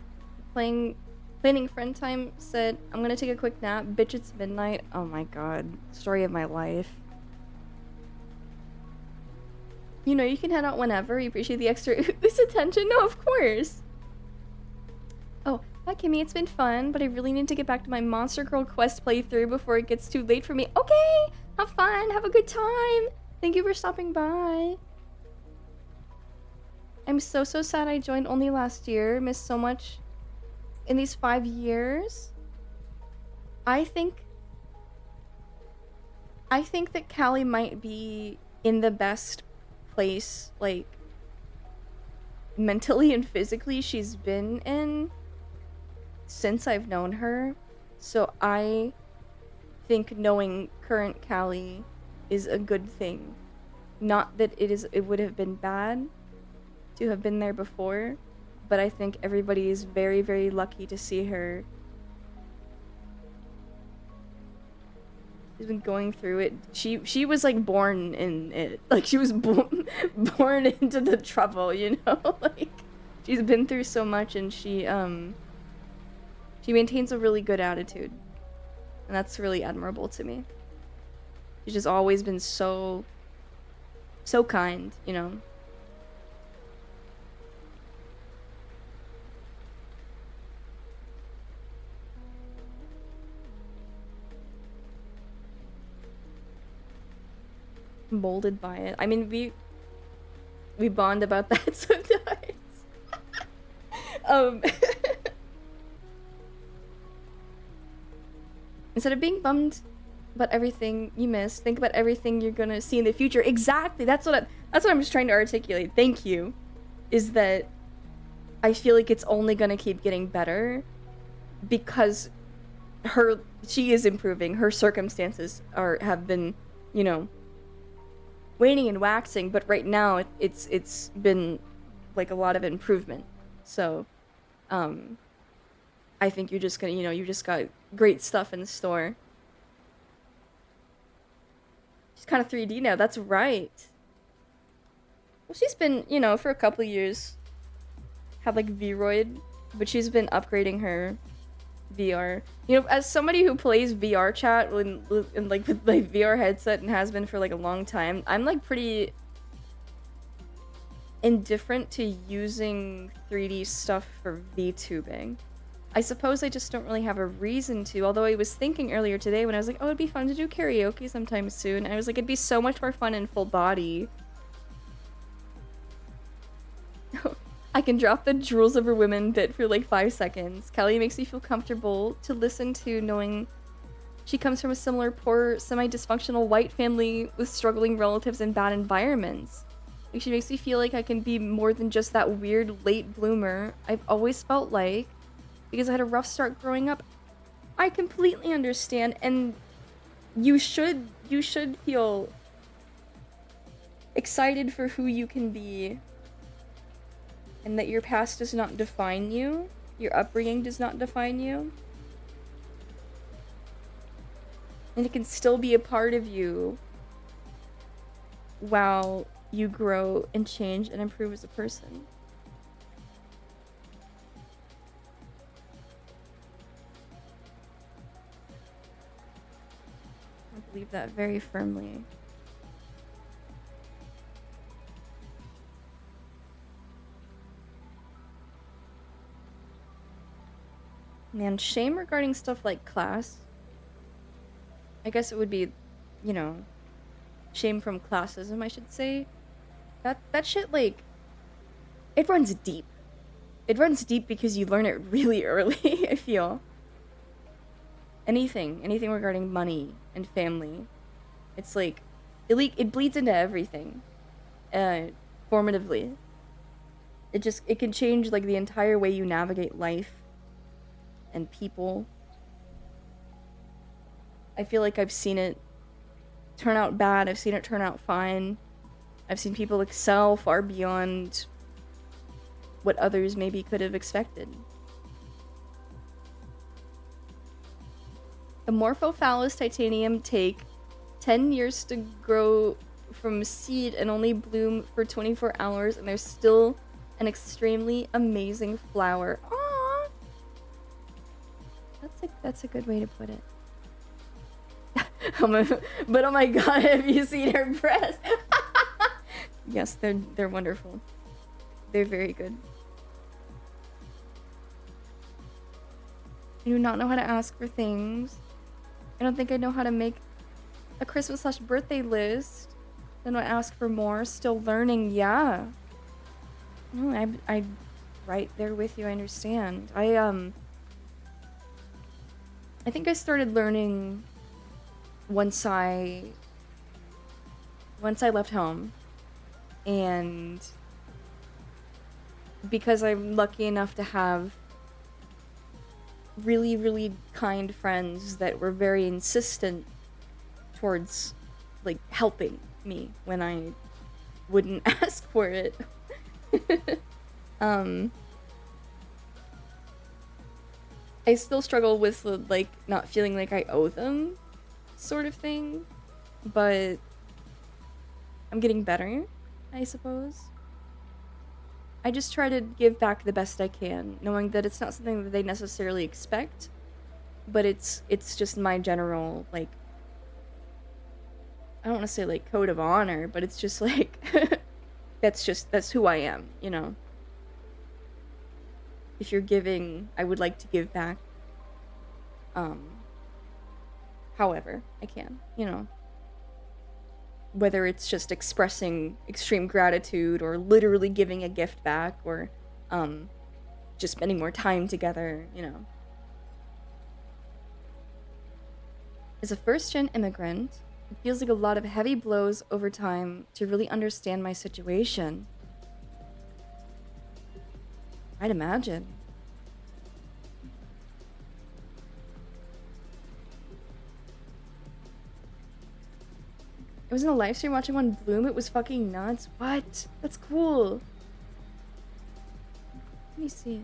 planning friend time said, I'm gonna take a quick nap. Bitch, it's midnight. Oh my god. Story of my life. You know, you can head out whenever. You appreciate the extra ooze attention. No, of course. Oh, hi Kimmy, it's been fun, but I really need to get back to my Monster Girl quest playthrough before it gets too late for me. Okay, have fun, have a good time. Thank you for stopping by. I'm so sad I joined only last year. Missed so much in these 5 years. I think that Callie might be in the best place, like, mentally and physically she's been in since I've known her. So I think knowing current Callie is a good thing. Not that it would have been bad to have been there before, but I think everybody is very lucky to see her. She's been going through it. She was like born in it. Like she was born into the trouble, you know? Like she's been through so much, and she maintains a really good attitude. And that's really admirable to me. She's just always been so kind, you know? Molded by it. I mean, we bond about that sometimes. Instead of being bummed about everything you missed, think about everything you're gonna see in the future. Exactly. That's what I'm just trying to articulate. Thank you. Is that I feel like it's only gonna keep getting better because she is improving. Her circumstances have been, you know, waning and waxing, but right now it's been like a lot of improvement. So I think you're just gonna, you know, you just got great stuff in store. She's kind of 3D now. That's right. Well, she's been, you know, for a couple of years had like Vroid, but she's been upgrading her VR. You know, as somebody who plays VR chat in like with my VR headset and has been for like a long time, I'm like pretty indifferent to using 3D stuff for VTubing. I suppose I just don't really have a reason to, although I was thinking earlier today when I was like, oh, it'd be fun to do karaoke sometime soon, and I was like, it'd be so much more fun in full body. I can drop the drools over women bit for like 5 seconds. Callie makes me feel comfortable to listen to, knowing she comes from a similar poor, semi-dysfunctional white family with struggling relatives and bad environments. Like, she makes me feel like I can be more than just that weird late bloomer I've always felt like, because I had a rough start growing up. I completely understand, and you should feel excited for who you can be, and that your past does not define you, your upbringing does not define you, and it can still be a part of you while you grow and change and improve as a person. I believe that very firmly. Man, shame regarding stuff like class. I guess it would be, you know, shame from classism, I should say. That shit, like, it runs deep. It runs deep because you learn it really early, I feel. anything regarding money and family. It's like it bleeds into everything, formatively. It can change like the entire way you navigate life and people. I feel like I've seen it turn out bad. I've seen it turn out fine. I've seen people excel far beyond what others maybe could have expected. Amorphophallus titanium take 10 years to grow from seed and only bloom for 24 hours, and there's still an extremely amazing flower. Aww! That's a good way to put it. But oh my god, have you seen her breasts? Yes, they're wonderful. They're very good. I do not know how to ask for things. I don't think I know how to make a Christmas/birthday list. Then I ask for more. Still learning, yeah. No, I'm right there with you. I understand. I think I started learning once I left home, and because I'm lucky enough to have really, really kind friends that were very insistent towards like helping me when I wouldn't ask for it. I still struggle with like not feeling like I owe them sort of thing, but I'm getting better, I suppose. I just try to give back the best I can, knowing that it's not something that they necessarily expect, but it's just my general, like, I don't want to say like code of honor, but it's just like that's who I am, you know. If you're giving, I would like to give back. However I can, you know. Whether it's just expressing extreme gratitude or literally giving a gift back or just spending more time together, you know. As a first-gen immigrant, it feels like a lot of heavy blows over time to really understand my situation. I'd imagine. I was in a live stream watching one bloom. It was fucking nuts. What? That's cool. Let me see.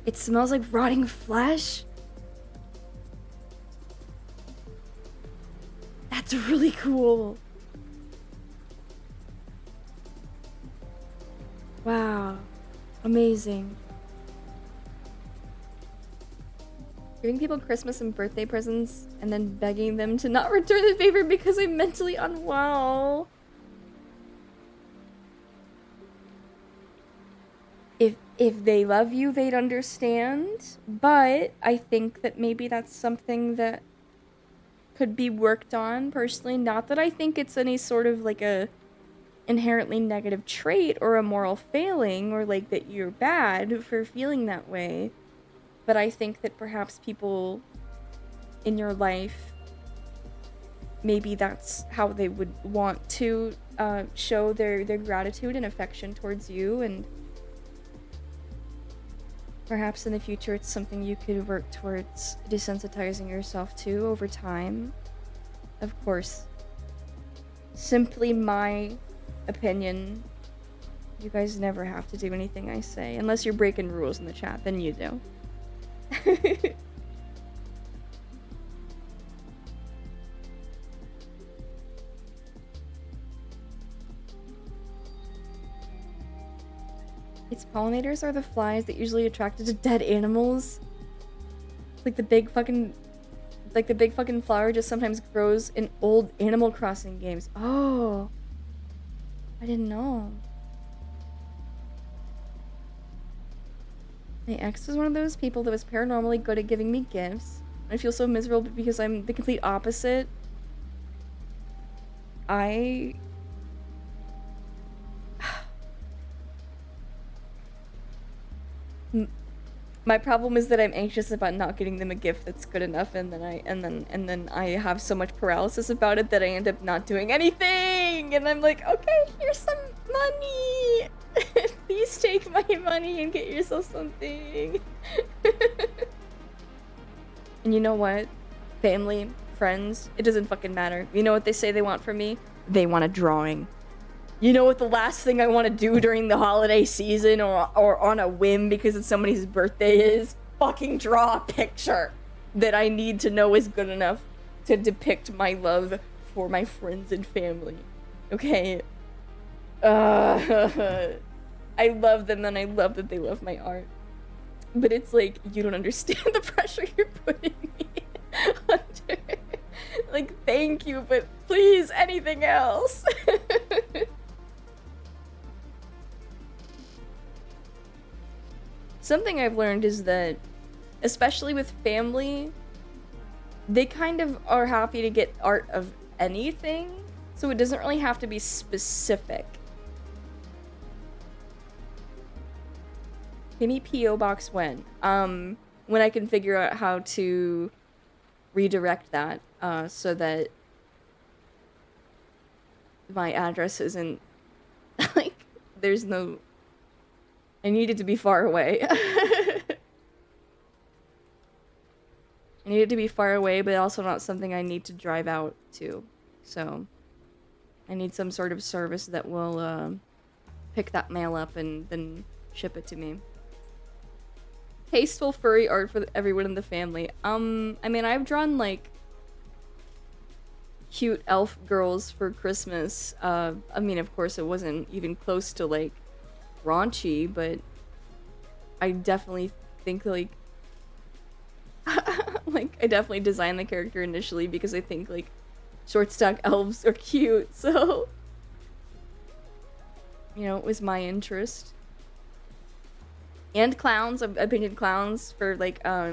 It smells like rotting flesh? That's really cool. Wow. Amazing. Giving people Christmas and birthday presents and then begging them to not return the favor because I'm mentally unwell. If they love you, they'd understand. But I think that maybe that's something that could be worked on personally. Not that I think it's any sort of like a inherently negative trait or a moral failing or like that you're bad for feeling that way. But I think that perhaps people in your life, maybe that's how they would want to show their gratitude and affection towards you, and perhaps in the future it's something you could work towards desensitizing yourself to over time. Of course, simply my opinion. You guys never have to do anything I say, unless you're breaking rules in the chat, then you do. Its pollinators are the flies that usually attracted to dead animals. Like the big fucking flower just sometimes grows in old Animal Crossing games. Oh, I didn't know. My ex was one of those people that was paranormally good at giving me gifts. I feel so miserable because I'm the complete opposite. My problem is that I'm anxious about not getting them a gift that's good enough, and then I have so much paralysis about it that I end up not doing anything. And I'm like, okay, here's some money. Please take my money and get yourself something. And you know what? Family, friends, it doesn't fucking matter. You know what they say they want from me? They want a drawing. You know what the last thing I want to do during the holiday season or on a whim because it's somebody's birthday is? Fucking draw a picture that I need to know is good enough to depict my love for my friends and family. Okay? I love them and I love that they love my art. But it's like, you don't understand the pressure you're putting me under. Like, thank you, but please, anything else. Something I've learned is that, especially with family, they kind of are happy to get art of anything, so it doesn't really have to be specific. Give me P.O. Box when? When I can figure out how to redirect that, so that my address isn't, like, there's no... I need it to be far away. I need it to be far away, but also not something I need to drive out to. So, I need some sort of service that will, pick that mail up and then ship it to me. Tasteful furry art for everyone in the family. I mean, I've drawn, like, cute elf girls for Christmas. I mean, of course, it wasn't even close to, like, raunchy, but I definitely think, like, like, I definitely designed the character initially because I think, like, short stack elves are cute, so, you know, it was my interest. And clowns. I painted clowns for, like, I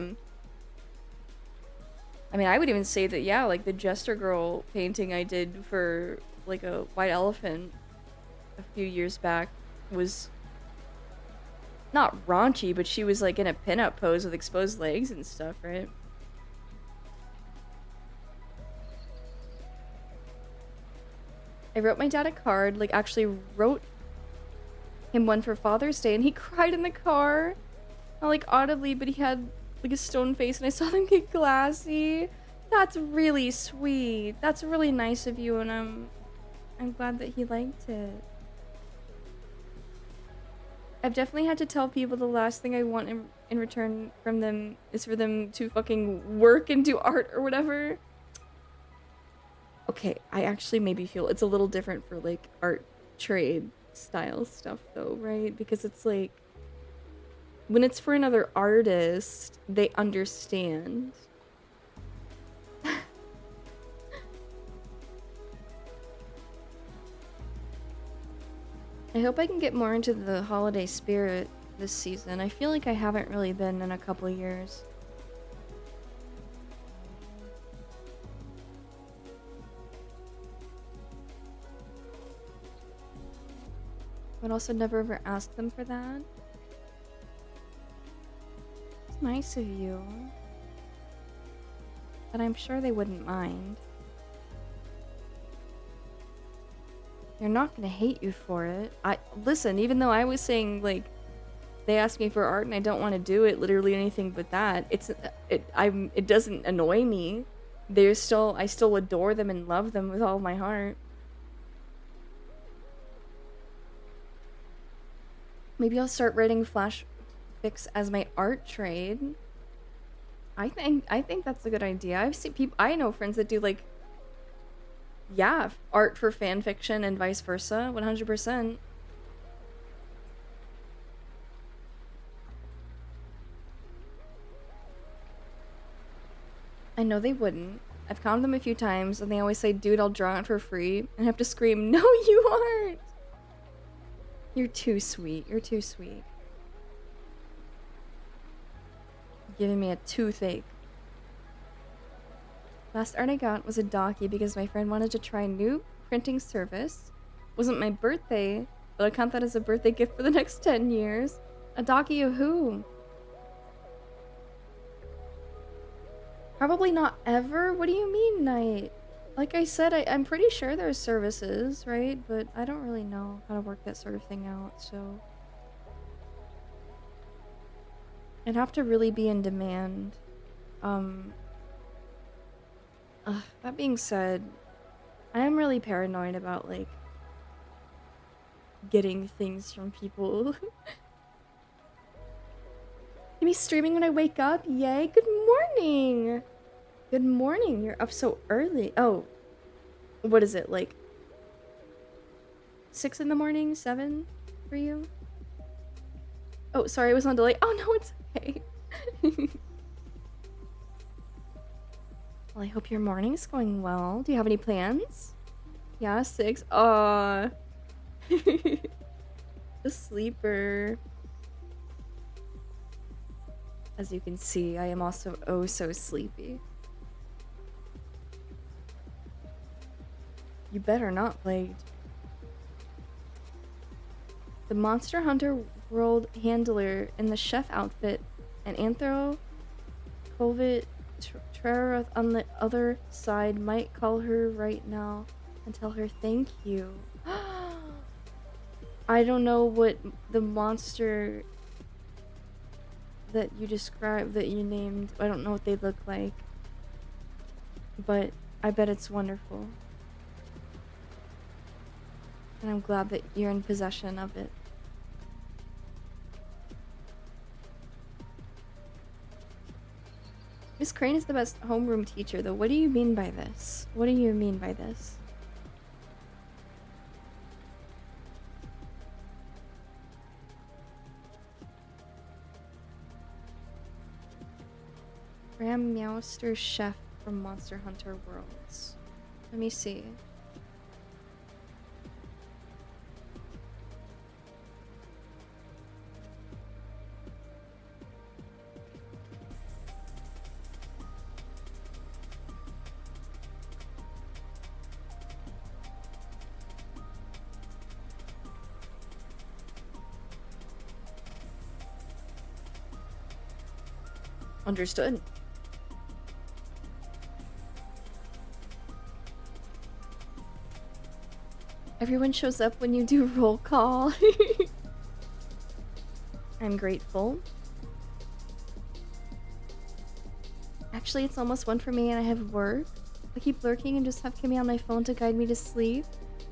mean, I would even say that, yeah, like, the Jester Girl painting I did for, like, a white elephant a few years back was not raunchy, but she was, like, in a pinup pose with exposed legs and stuff, right? I wrote my dad a card, like, actually wrote him one for Father's Day, and he cried in the car. Not, like, audibly, but he had, like, a stone face, and I saw them get glassy. That's really sweet. That's really nice of you, and I'm glad that he liked it. I've definitely had to tell people the last thing I want in return from them is for them to fucking work and do art or whatever. Okay, I actually maybe feel it's a little different for, like, art trade style stuff, though, right? Because it's like, when it's for another artist, they understand. I hope I can get more into the holiday spirit this season. I feel like I haven't really been in a couple years. But also never ever asked them for that. It's nice of you. But I'm sure they wouldn't mind. They're not gonna hate you for it. Listen, even though I was saying, like, they asked me for art and I don't want to do it, literally anything but that, it doesn't annoy me. I still adore them and love them with all my heart. Maybe I'll start writing flash fics as my art trade. I think that's a good idea. I've seen people, I know friends that do, like, yeah, art for fan fiction and vice versa, 100%. I know they wouldn't. I've counted them a few times, and they always say, dude, I'll draw it for free. And I have to scream, no, you aren't! You're too sweet. You're too sweet. Giving me a toothache. Last art I got was a docky because my friend wanted to try a new printing service. Wasn't my birthday, but I count that as a birthday gift for the next 10 years. A docky of who? Probably not ever? What do you mean, Knight? Like I said, I'm pretty sure there's services, right? But I don't really know how to work that sort of thing out, so... It'd have to really be in demand. That being said, I am really paranoid about, like, getting things from people. Me streaming when I wake up? Yay! Good morning! Good morning, you're up so early. Oh, what is it, like 6 in the morning? 7 for you? Oh, sorry, I was on delay. Oh no, it's okay. Well, I hope your morning's going well. Do you have any plans? Yeah, 6. Aw. The sleeper. As you can see, I am also oh so sleepy. You better not play. The Monster Hunter World handler in the chef outfit and Anthro Kovic Trerath on the other side might call her right now and tell her thank you. I don't know what the monster that you described, that you named, I don't know what they look like, but I bet it's wonderful. And I'm glad that you're in possession of it. Miss Crane is the best homeroom teacher, though. What do you mean by this? What do you mean by this? Graham Meowster Chef from Monster Hunter Worlds. Let me see. Understood. Everyone shows up when you do roll call. I'm grateful. Actually, it's almost 1 for me and I have work. I keep lurking and just have Kimmy on my phone to guide me to sleep.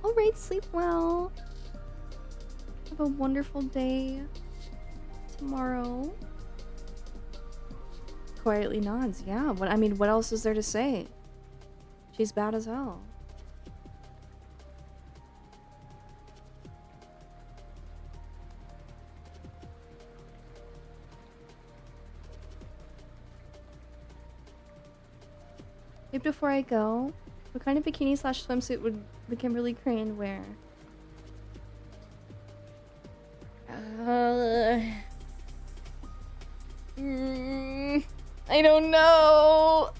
Alright, sleep well. Have a wonderful day tomorrow. Quietly nods. Yeah, what I mean, what else is there to say? She's bad as hell. Maybe before I go, what kind of bikini slash swimsuit would the Kimberly Crane wear? I don't know.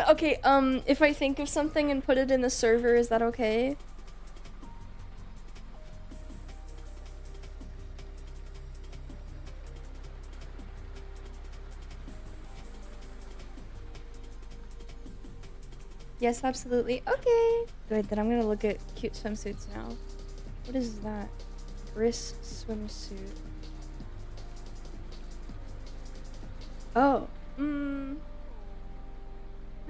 Okay, if I think of something and put it in the server, is that okay? Yes, absolutely. Okay. Good, then I'm gonna look at cute swimsuits now. What is that? Brisk swimsuit. Oh. I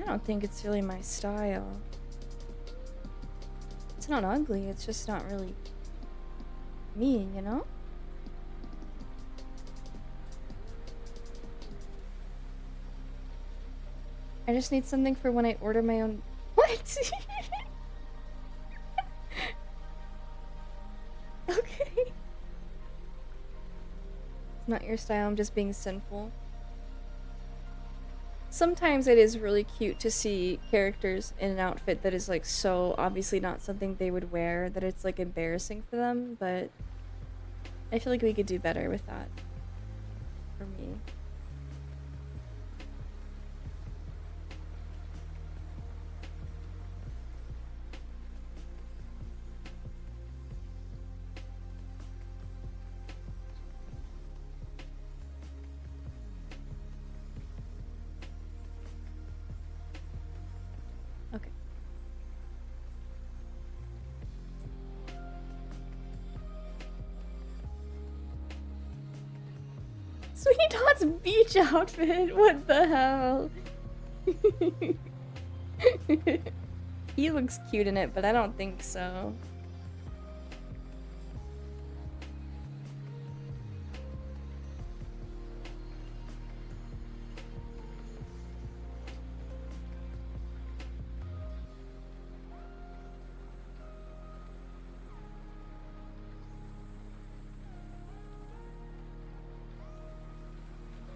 don't think it's really my style. It's not ugly, it's just not really me, you know? I just need something for when I order my own. What? Okay. It's not your style, I'm just being sinful. Sometimes it is really cute to see characters in an outfit that is like so obviously not something they would wear that it's like embarrassing for them, but I feel like we could do better with that. For me. Sweetie Todd's beach outfit. What the hell? He looks cute in it, but I don't think so.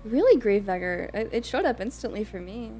Really, Gravedigger. It showed up instantly for me.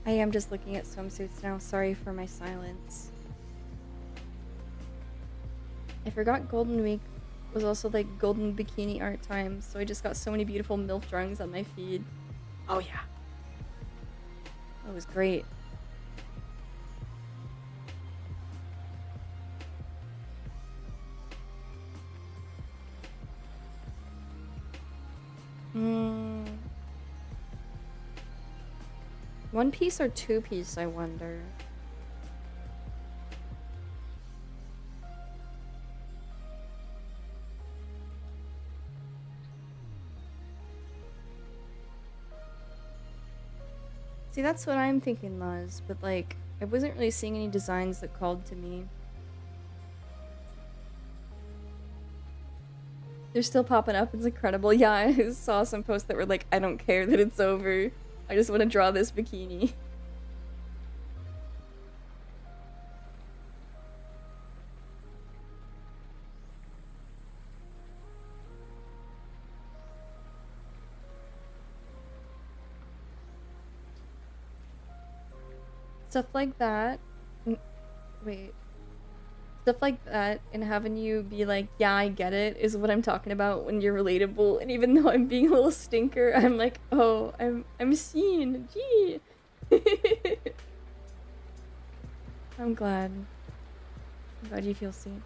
I am just looking at swimsuits now. Sorry for my silence. I forgot Golden Week was also like golden bikini art time, so I just got so many beautiful MILF drawings on my feed. Oh yeah. That was great. One piece or two piece, I wonder. See, that's what I'm thinking, Muzz, but like, I wasn't really seeing any designs that called to me. They're still popping up, it's incredible. Yeah, I saw some posts that were like, I don't care that it's over. I just want to draw this bikini. Stuff like that. Wait. Stuff like that and having you be like, yeah, I get it, is what I'm talking about when you're relatable. And even though I'm being a little stinker, I'm like, oh, I'm seen. Gee. I'm glad. I'm glad you feel seen.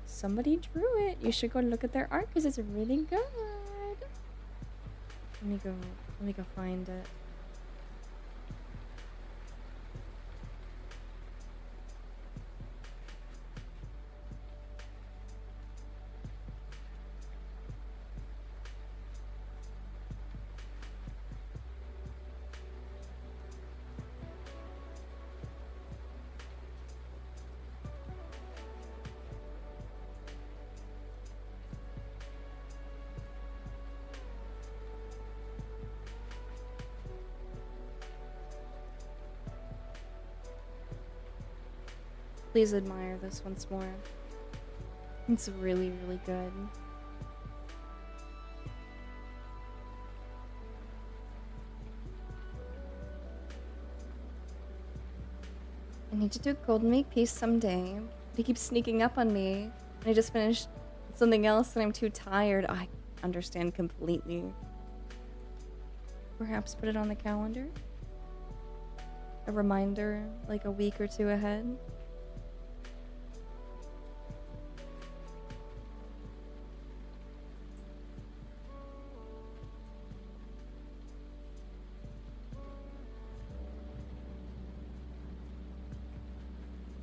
Somebody drew it. You should go look at their art because it's really good. Let me go find it. Please admire this once more. It's really, really good. I need to do a Golden Week piece someday. He keeps sneaking up on me. I just finished something else and I'm too tired. I understand completely. Perhaps put it on the calendar? A reminder, like a week or two ahead?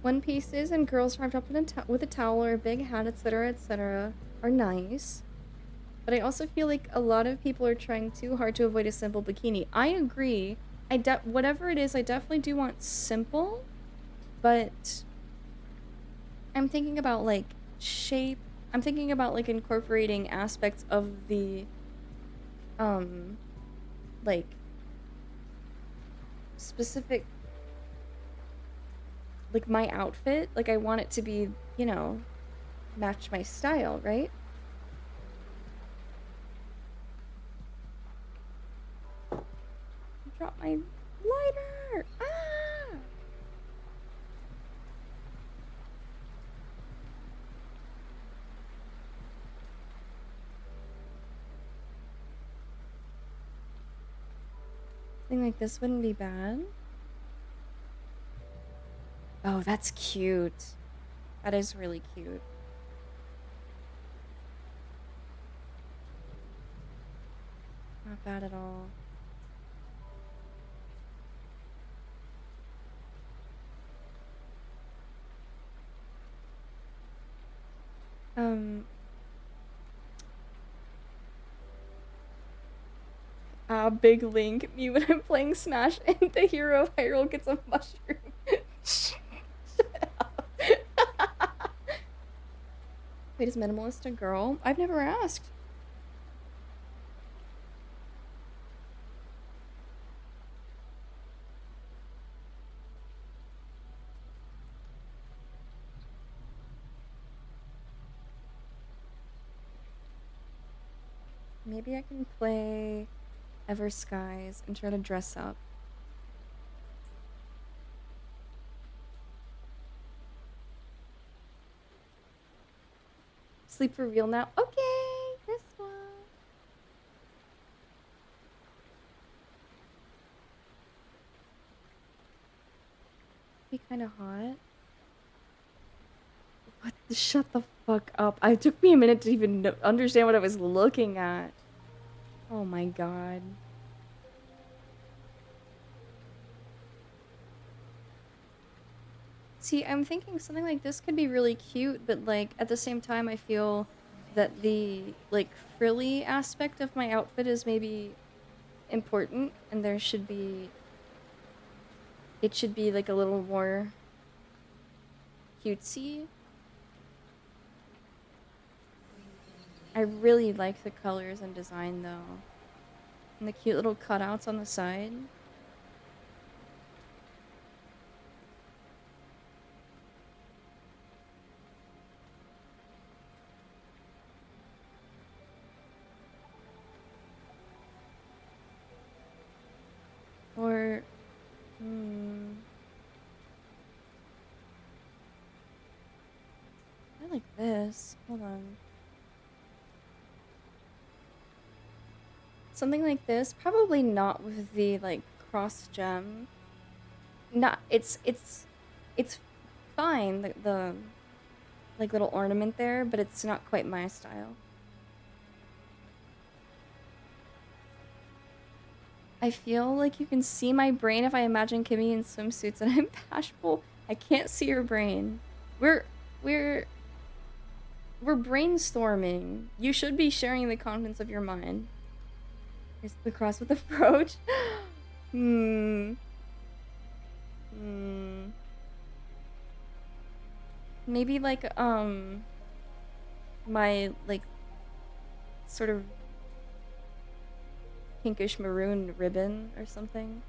One pieces and girls wrapped up in with a towel or a big hat, etc., are nice. But I also feel like a lot of people are trying too hard to avoid a simple bikini. I agree. Whatever it is, I definitely do want simple, but I'm thinking about like shape. I'm thinking about like incorporating aspects of the like specific, like my outfit. Like I want it to be, you know, match my style, right? Drop my lighter. Ah! Something like this wouldn't be bad. Oh, that's cute. That is really cute. Not bad at all. Big Link, me when I'm playing Smash and the hero of Hyrule gets a mushroom. Shut up. Wait, is Minimalist a girl? I've never asked. Maybe I can play Ever Skies and try to dress up. Sleep for real now? Okay, this one. Be kind of hot. What? Shut the fuck up. It took me a minute to even understand what I was looking at. Oh my god. See, I'm thinking something like this could be really cute, but like at the same time I feel that the like frilly aspect of my outfit is maybe important and it should be like a little more cutesy. I really like the colors and design though. And the cute little cutouts on the side. Or, I like this. Hold on. Something like this, probably not with the like cross gem. Not it's fine, the like little ornament there, but it's not quite my style. I feel like you can see my brain if I imagine Kimmy in swimsuits and I'm bashful. I can't see her brain. We're brainstorming. You should be sharing the contents of your mind. Here's the cross with approach. Maybe like my like sort of pinkish maroon ribbon or something.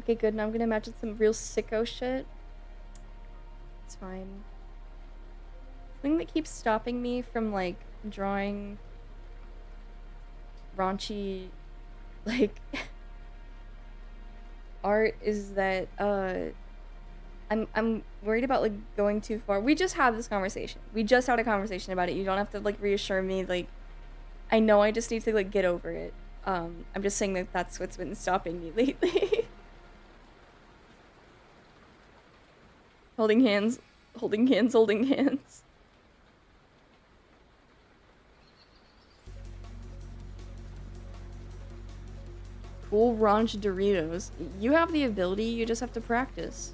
Okay, good. Now I'm gonna imagine some real sicko shit. It's fine. The thing that keeps stopping me from like drawing raunchy like art is that I'm worried about like going too far. We just had this conversation. We just had a conversation about it. You don't have to like reassure me. Like I know I just need to like get over it. I'm just saying that that's what's been stopping me lately. Holding hands, holding hands, holding hands. Cool raunch Doritos. You have the ability, you just have to practice.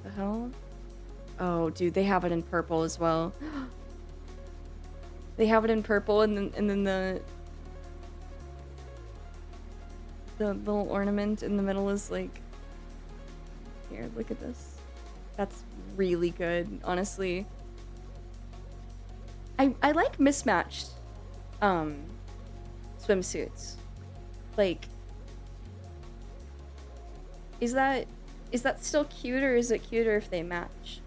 The hell? Oh, dude, they have it in purple as well. They have it in purple, and then the little ornament in the middle is like. Here, look at this. That's really good, honestly. I like mismatched swimsuits. Like, is that still cute, or is it cuter if they match?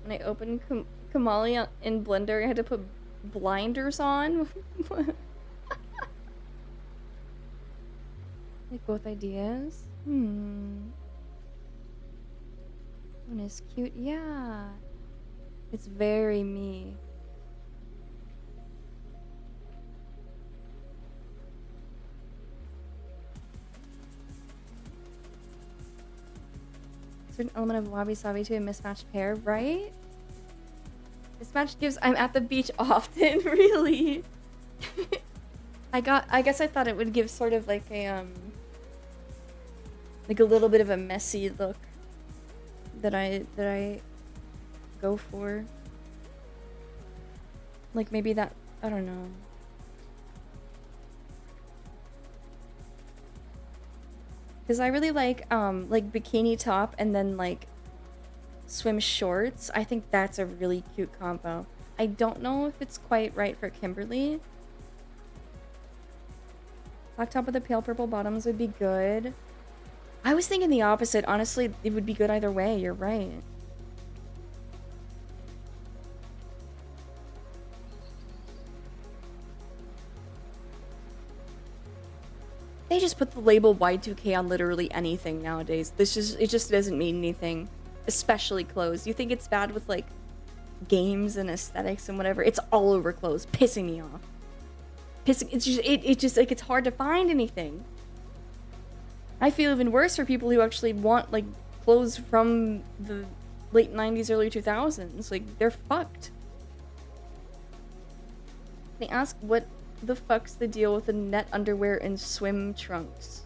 When I opened Kamali in Blender, I had to put blinders on. Like both ideas. One is cute. Yeah. It's very me. Certain element of wabi-sabi to a mismatched pair, right? Mismatched gives I'm at the beach often, really. I guess I thought it would give sort of like a little bit of a messy look that I go for. Like maybe that, I don't know. Cuz I really like bikini top and then like swim shorts. I think that's a really cute combo. I don't know if it's quite right for Kimberly. Black top with the pale purple bottoms would be good. I was thinking the opposite. Honestly, it would be good either way. You're right. They just put the label Y2K on literally anything nowadays. It just doesn't mean anything, especially clothes. You think it's bad with like games and aesthetics and whatever. It's all over clothes, pissing me off. It's just like it's hard to find anything. I feel even worse for people who actually want like clothes from the late 90s, early 2000s. Like they're fucked. They ask what the fuck's the deal with the net underwear and swim trunks?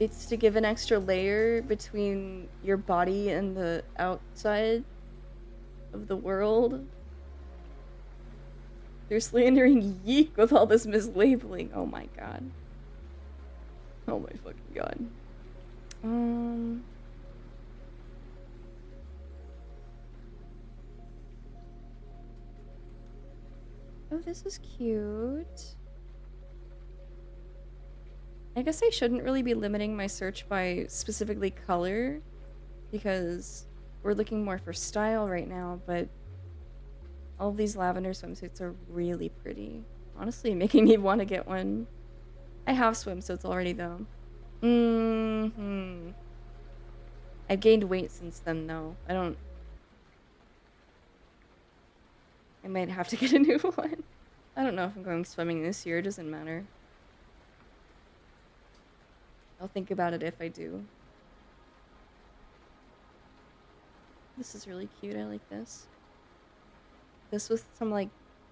It's to give an extra layer between your body and the outside of the world. They're slandering Yeek with all this mislabeling. Oh my god. Oh my fucking god. Oh, this is cute. I guess I shouldn't really be limiting my search by specifically color because we're looking more for style right now, but all of these lavender swimsuits are really pretty. Honestly, making me want to get one. I have swimsuits already though. I've gained weight since then though. I might have to get a new one. I don't know if I'm going swimming this year. It doesn't matter. I'll think about it if I do. This is really cute. I like this. This with some like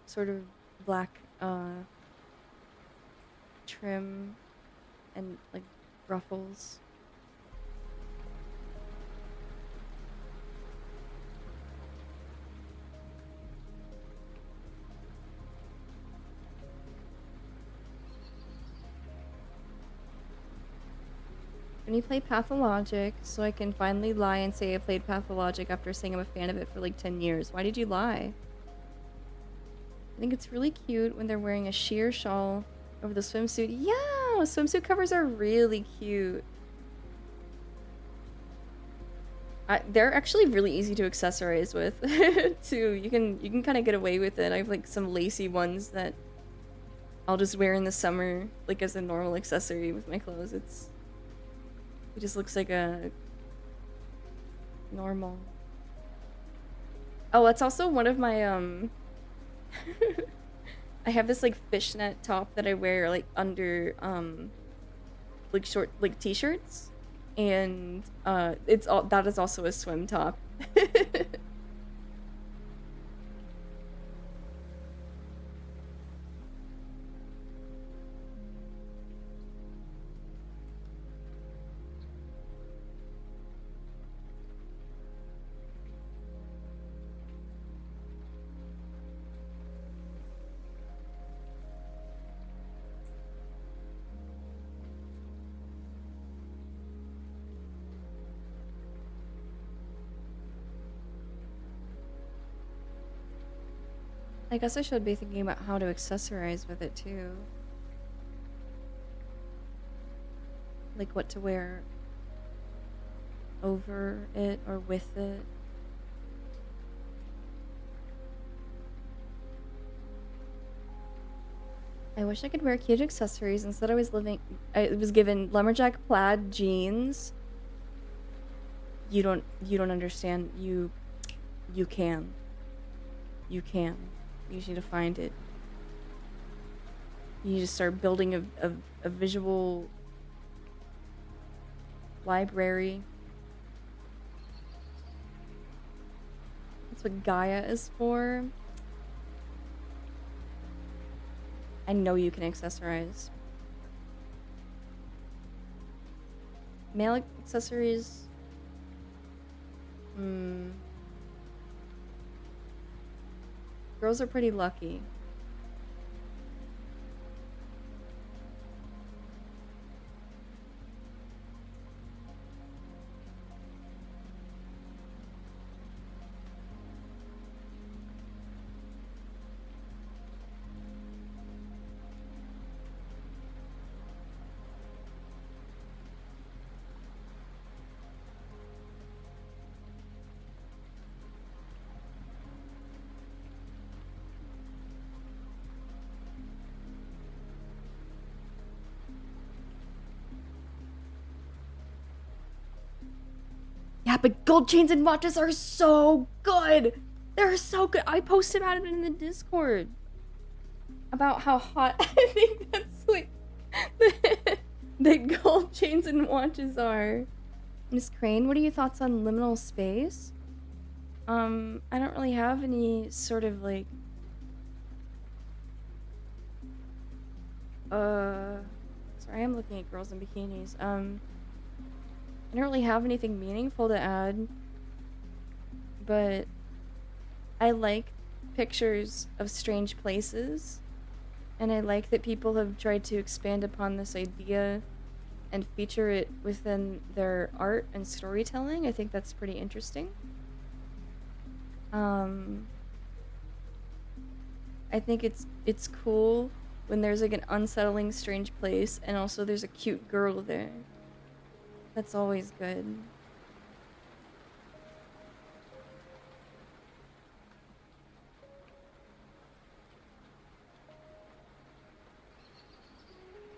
sort of black trim and like ruffles. When you play Pathologic, so I can finally lie and say I played Pathologic after saying I'm a fan of it for like 10 years. Why did you lie? I think it's really cute when they're wearing a sheer shawl over the swimsuit. Yeah, swimsuit covers are really cute. They're actually really easy to accessorize with, too. You can kind of get away with it. I have like some lacy ones that I'll just wear in the summer, like as a normal accessory with my clothes. It just looks like a normal. Oh, that's also one of my I have this like fishnet top that I wear like under like short like t-shirts, and that is also a swim top. I guess I should be thinking about how to accessorize with it too. Like what to wear over it or with it. I wish I could wear cute accessories. Instead, I was given lumberjack plaid jeans. You don't understand. You can. You can. You just need to find it. You need to start building a visual library. That's what Gaia is for. I know you can accessorize. Male accessories. Girls are pretty lucky. Yeah, but gold chains and watches are so good. They're so good. I posted about it in the Discord. About how hot I think that's like the gold chains and watches are. Miss Crane, what are your thoughts on liminal space? I don't really have any sort of like sorry, I'm looking at girls in bikinis. I don't really have anything meaningful to add, but I like pictures of strange places, and I like that people have tried to expand upon this idea and feature it within their art and storytelling. I think that's pretty interesting. I think it's cool when there's like an unsettling, strange place, and also there's a cute girl there. That's always good.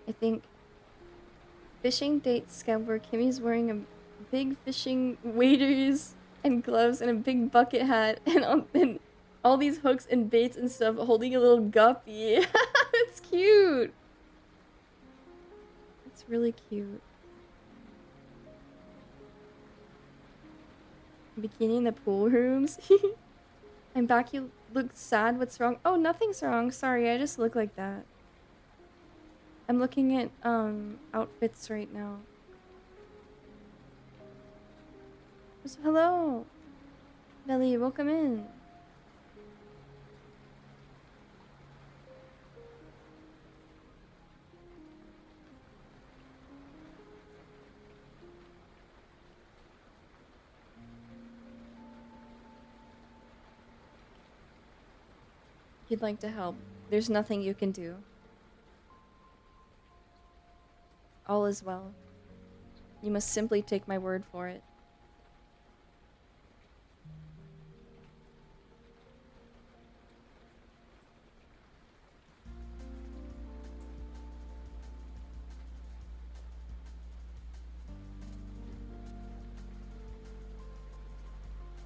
I think fishing date scout where Kimmy's wearing a big fishing waders and gloves and a big bucket hat and all these hooks and baits and stuff, holding a little guppy. That's cute. It's really cute. Bikini in the pool rooms. I'm back. You look sad. What's wrong? Oh, nothing's wrong. Sorry, I just look like that. I'm looking at outfits right now. Hello, Belly. Welcome in. You'd like to help. There's nothing you can do. All is well. You must simply take my word for it.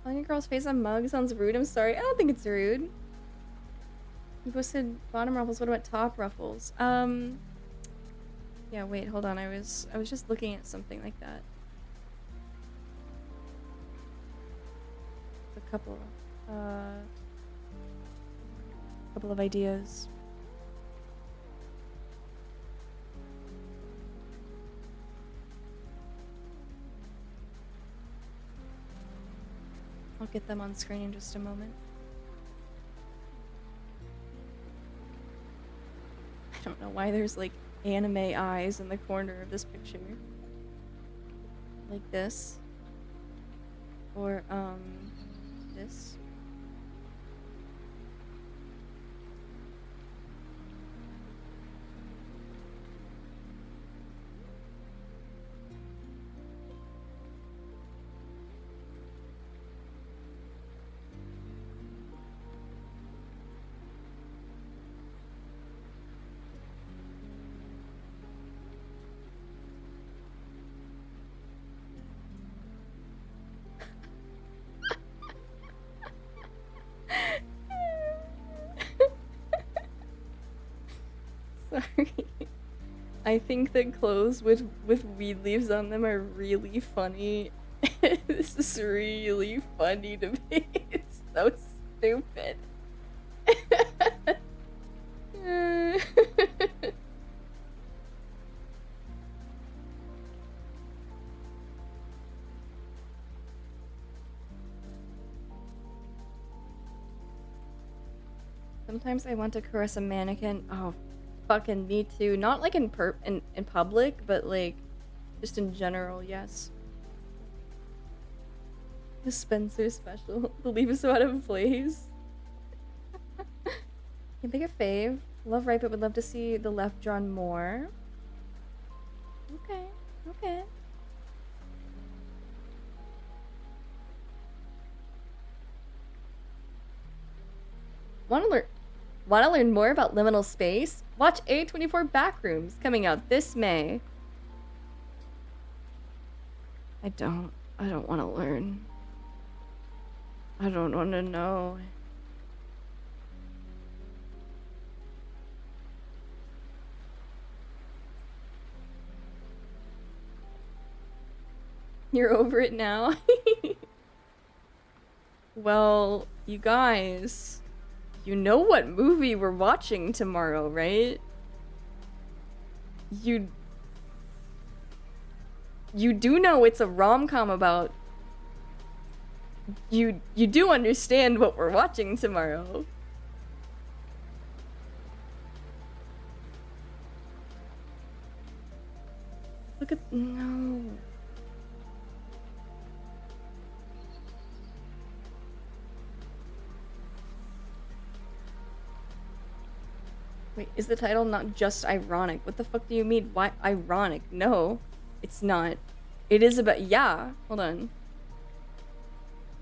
Calling a girl's face on mug sounds rude. I'm sorry. I don't think it's rude. You posted bottom ruffles. What about top ruffles? Yeah, wait, hold on. I was just looking at something like that. A couple of ideas. I'll get them on screen in just a moment. I don't know why there's like anime eyes in the corner of this picture. Like this. Or, this. sorry. I think that clothes with weed leaves on them are really funny. This is really funny to me. It's so stupid. Sometimes I want to caress a mannequin. Oh, fucking me too. Not like in public, but like just in general, yes. The Spencer special. The leave is so out of place. Can pick a fave. Love right, but would love to see the left drawn more. Okay, okay. Want to learn more about liminal space? Watch A24 Backrooms, coming out this May. I don't want to learn. I don't want to know. You're over it now? Well, you guys, you know what movie we're watching tomorrow, right? You do know it's a rom-com about... You do understand what we're watching tomorrow. Look at... No. Wait, is the title not just ironic? What the fuck do you mean? Why ironic? No, it's not. It is about... Yeah, hold on.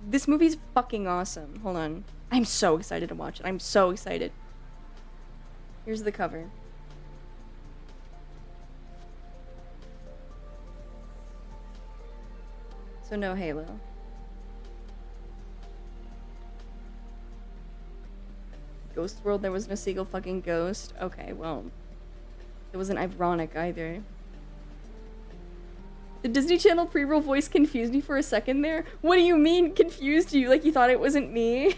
This movie's fucking awesome. Hold on. I'm so excited to watch it. I'm so excited. Here's the cover. So no Halo. Ghost World, there was no single fucking ghost. Okay, well, it wasn't ironic either. The Disney Channel pre-roll voice confused me for a second there. What do you mean confused you? Like you thought it wasn't me?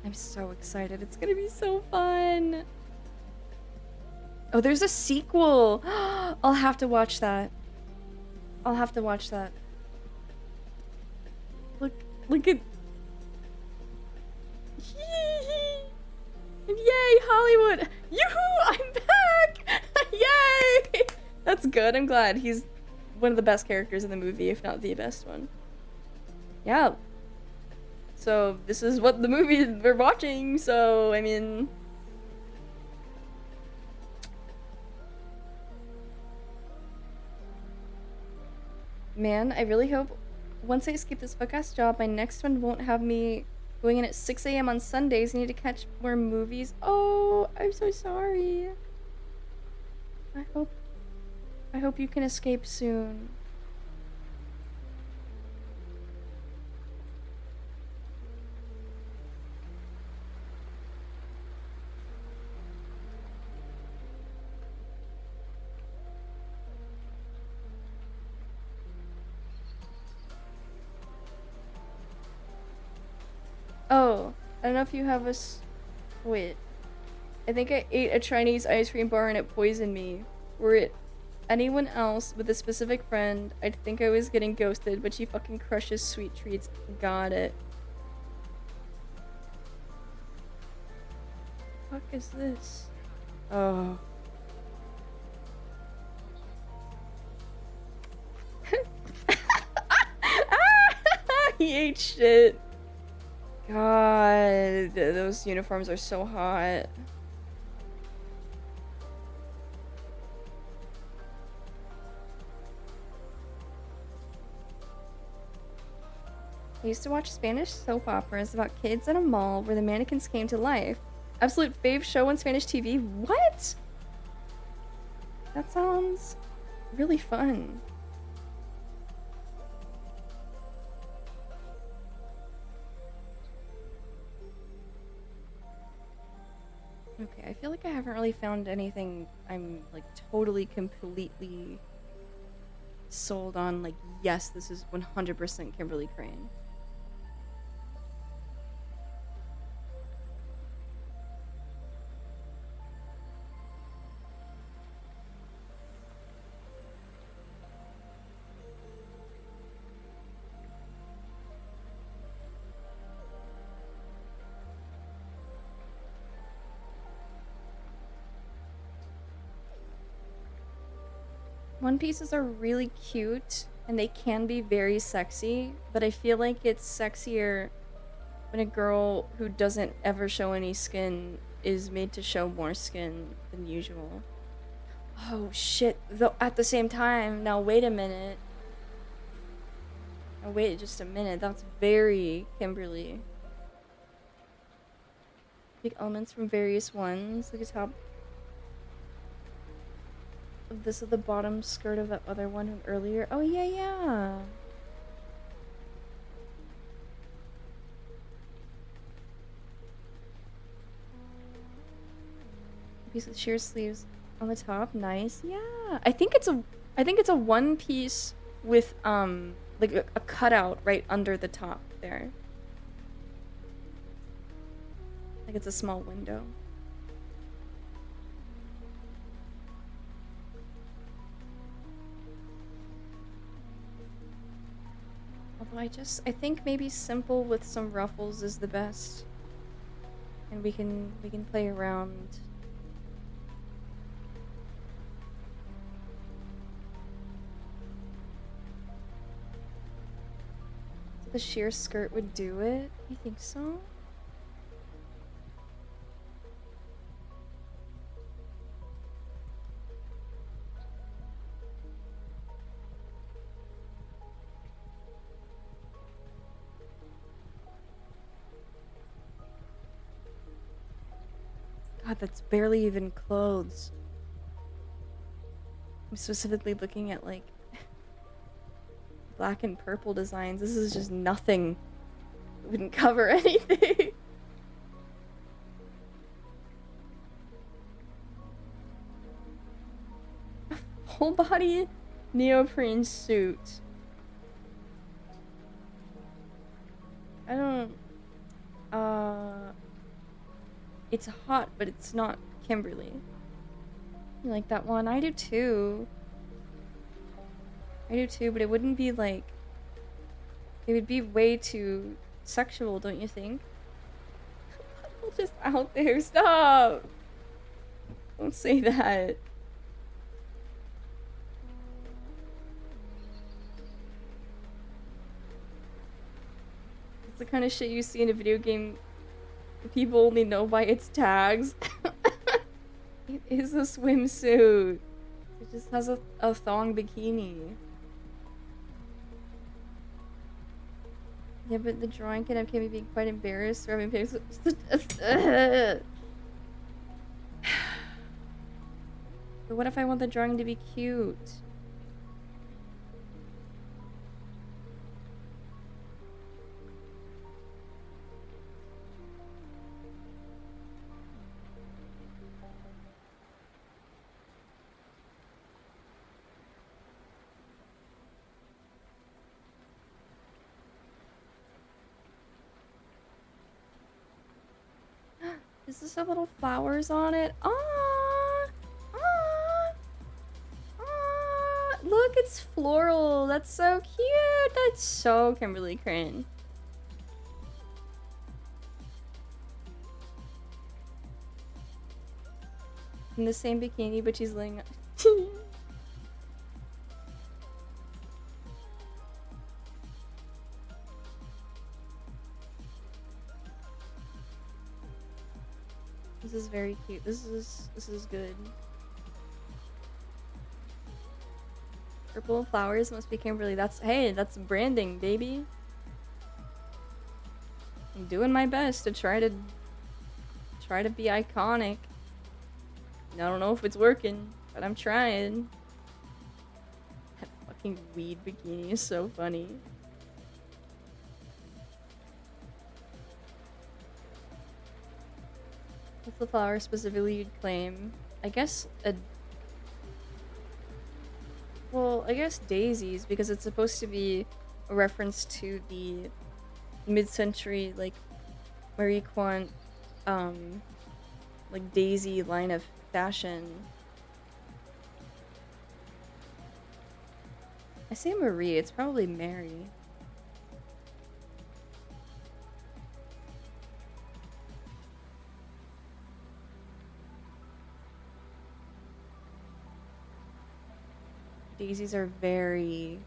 I'm so excited. It's gonna be so fun. Oh, there's a sequel. I'll have to watch that. I'll have to watch that. Look at... Yay, Hollywood! Yoo-hoo! I'm back! Yay! That's good. I'm glad. He's one of the best characters in the movie, if not the best one. Yeah. So, this is what the movie we're watching, so, I mean... Man, I really hope once I escape this fuck-ass job, my next one won't have me going in at 6 a.m. on Sundays. I need to catch more movies. Oh, I'm so sorry. I hope you can escape soon. Oh, I don't know if you have a wait. I think I ate a Chinese ice cream bar and it poisoned me. Were it anyone else with a specific friend, I'd think I was getting ghosted, but she fucking crushes sweet treats. Got it. What the fuck is this? Oh. He ate shit. God, those uniforms are so hot. I used to watch Spanish soap operas about kids at a mall where the mannequins came to life. Absolute fave show on Spanish TV. What? That sounds really fun. feel like I haven't really found anything I'm like totally, completely sold on. Like, yes, this is 100% Kimberly Crane. One pieces are really cute and they can be very sexy, but I feel like it's sexier when a girl who doesn't ever show any skin is made to show more skin than usual. Oh shit, though at the same time, now wait a minute. Now wait just a minute, that's very Kimberly. Big elements from various ones, like a top of this at the bottom skirt of that other one from earlier. Oh yeah, yeah. Piece of sheer sleeves on the top, nice. Yeah, I think it's a one piece with like a cutout right under the top there. Like it's a small window. Although I think maybe simple with some ruffles is the best. And we can play around. So the sheer skirt would do it? You think so? God, that's barely even clothes. I'm specifically looking at like black and purple designs. This is just nothing. It wouldn't cover anything. Whole body neoprene suit. I don't it's hot, but it's not Kimberly. You like that one? I do too. I do too, but it wouldn't be like... It would be way too sexual, don't you think? Just out there. Stop! Don't say that. It's the kind of shit you see in a video game people only know by its tags. It is a swimsuit. It just has a thong bikini. Yeah, but the drawing can have me being quite embarrassed for having pics. But what if I want the drawing to be cute? Does this have little flowers on it? Ah, ah, ah! Look, it's floral. That's so cute. That's so Kimberly Crane. In the same bikini, but she's laying. This is very cute. This is good. Purple flowers must be Kimberly. That's that's branding, baby. I'm doing my best to try to be iconic. I don't know if it's working, but I'm trying. That fucking weed bikini is so funny. The What's the flower specifically you'd claim? I guess well, I guess daisies, because it's supposed to be a reference to the mid-century, like, Marie Quant, like, daisy line of fashion. I say Marie, it's probably Mary. Daisies are very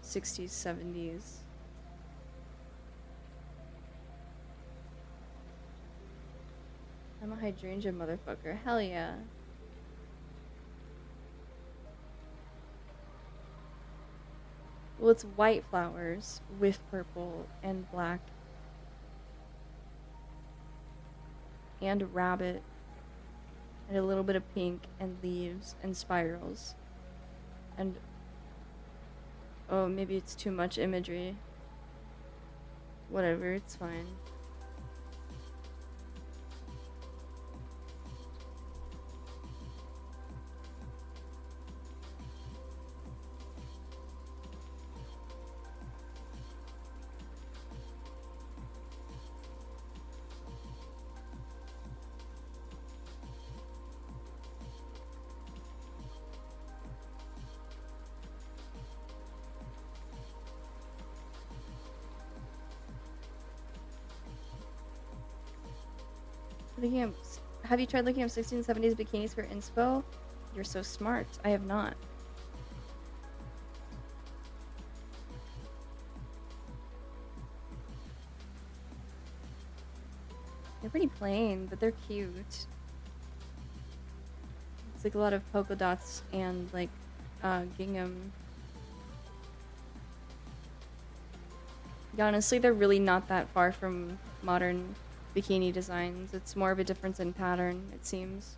60s, 70s. I'm a hydrangea motherfucker. Hell yeah. Well, it's white flowers with purple and black and a rabbit and a little bit of pink and leaves and spirals. And oh, maybe it's too much imagery. Whatever, it's fine. Have you tried looking up 1670s bikinis for inspo? You're so smart. I have not. They're pretty plain, but they're cute. It's like a lot of polka dots and like gingham. Yeah, honestly, they're really not that far from modern bikini designs. It's more of a difference in pattern, it seems.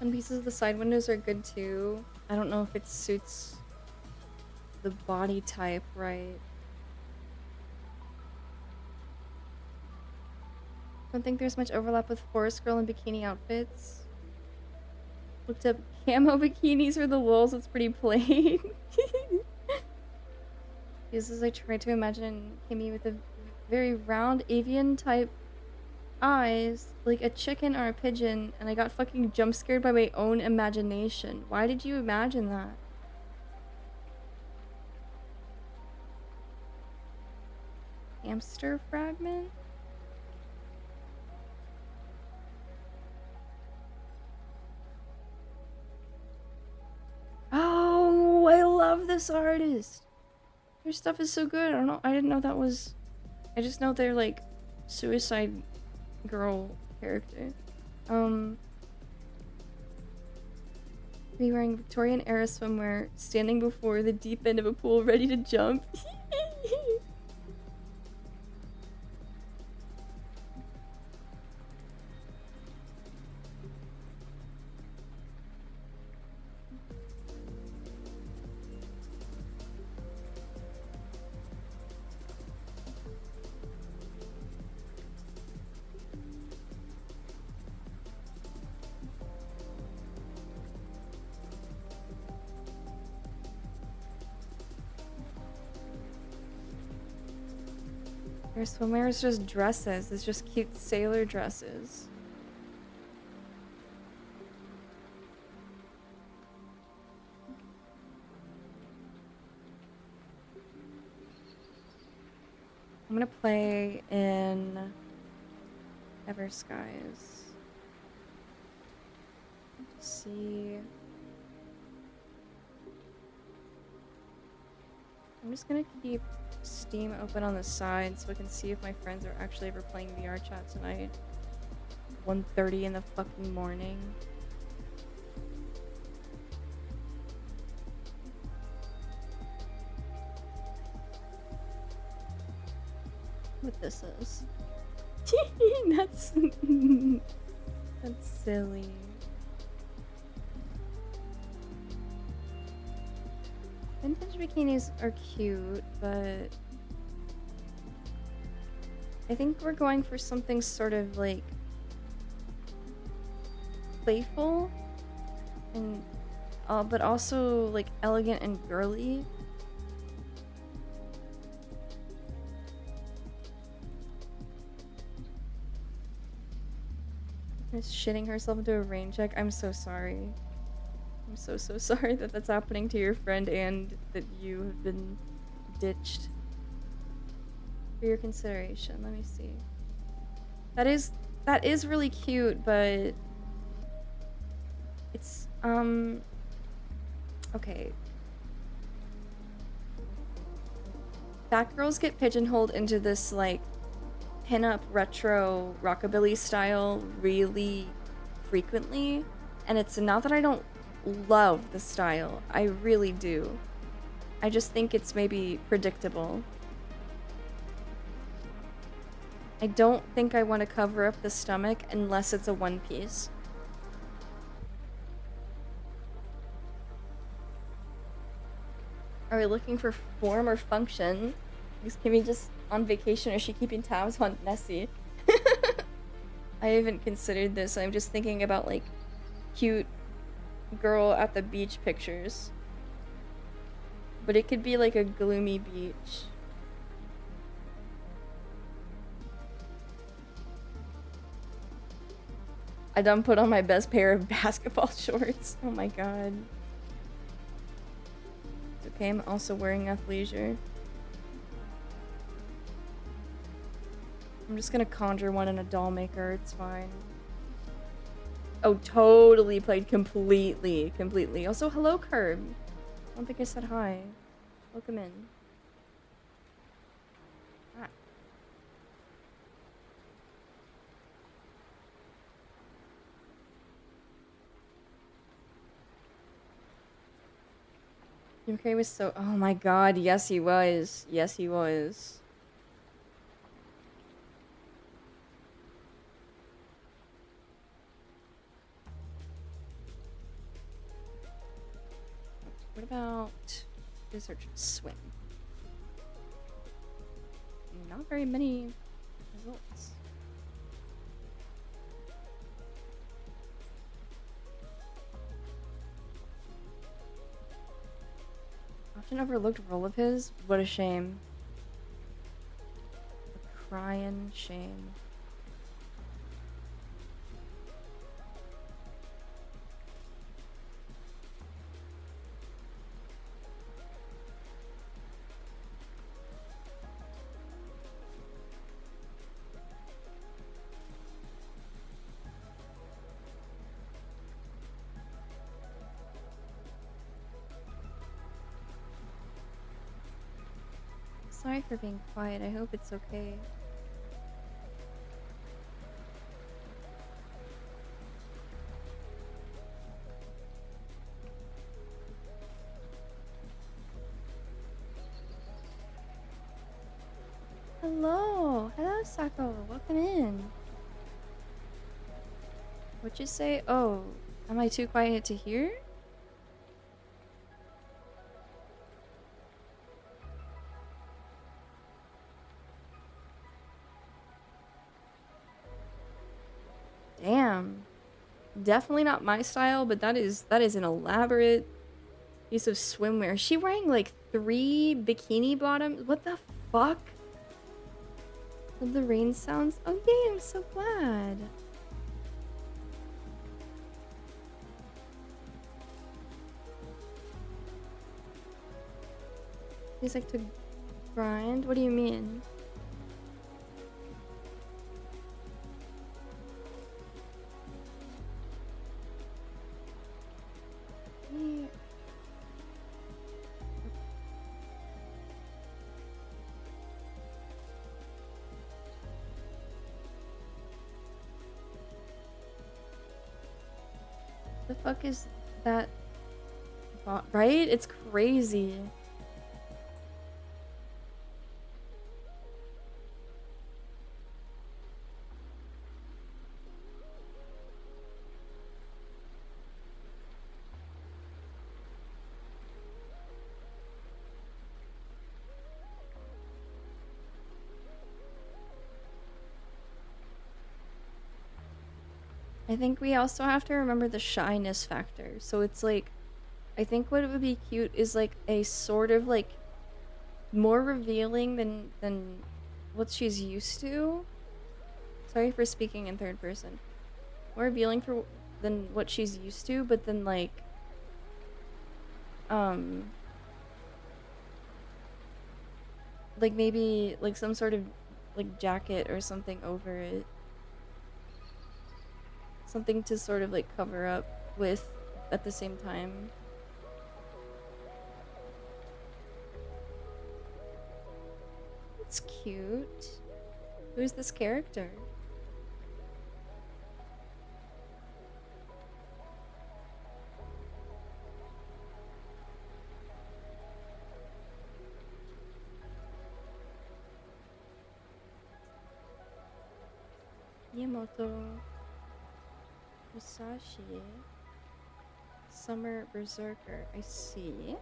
And pieces of the side windows are good too. I don't know if it suits the body type right. Don't think there's much overlap with Forest Girl and bikini outfits. Looked up camo bikinis for the lulz. It's pretty plain. Just as I tried to imagine Kimmy with a very round avian type eyes, like a chicken or a pigeon, and I got fucking jump scared by my own imagination. Why did you imagine that? Hamster fragment? Oh, I love this artist. Their stuff is so good. I don't know. I didn't know that was. I just know they're like Suicide Girl character. Me wearing Victorian era swimwear, standing before the deep end of a pool, ready to jump. Their swimwear is just dresses. It's just cute sailor dresses. I'm gonna play in Ever Skies. See. I'm just gonna keep Steam open on the side so I can see if my friends are actually ever playing VR chat tonight. 1:30 in the fucking morning. what this is. that's that's silly. Vintage bikinis are cute, but I think we're going for something sort of like playful and but also like elegant and girly. Is shitting herself into a rain check. I'm so sorry. I'm so sorry that that's happening to your friend and that you have been ditched. For your consideration, let me see. That is really cute, but it's okay. Fat girls get pigeonholed into this like pinup retro rockabilly style really frequently, and it's not that I don't love the style. I really do. I just think it's maybe predictable. I don't think I want to cover up the stomach unless it's a one piece. Are we looking for form or function? Is Kimmy just on vacation or is she keeping tabs on Nessie? I haven't considered this. I'm just thinking about like cute girl at the beach pictures. But it could be like a gloomy beach. I done put on my best pair of basketball shorts. Oh my god. It's okay, I'm also wearing athleisure. I'm just gonna conjure one in a doll maker, it's fine. Oh, totally played completely. Also, hello, Curb. I don't think I said hi. Welcome in. Ah. Jim Carrey was so... Oh my god, yes he was. Yes he was. What about... Research swim? Not very many results. Often overlooked role of his? What a shame. A crying shame. Sorry for being quiet. I hope it's okay. Hello! Hello, Sako! Welcome in! What'd you say? Oh, am I too quiet to hear? Damn. Definitely not my style, but that is an elaborate piece of swimwear. Is she wearing like 3 bikini bottoms? What the fuck? The rain sounds. Oh yay, I'm so glad. He's like to grind? What do you mean? The fuck is that bot, right? It's crazy. I think we also have to remember the shyness factor. So it's like, I think what would be cute is like a sort of like more revealing than what she's used to. Sorry for speaking in third person. More revealing than what she's used to, but then like maybe like some sort of like jacket or something over it. Something to sort of like cover up with at the same time. It's cute. Who's this character? Yamoto Musashi. Summer Berserker. I see.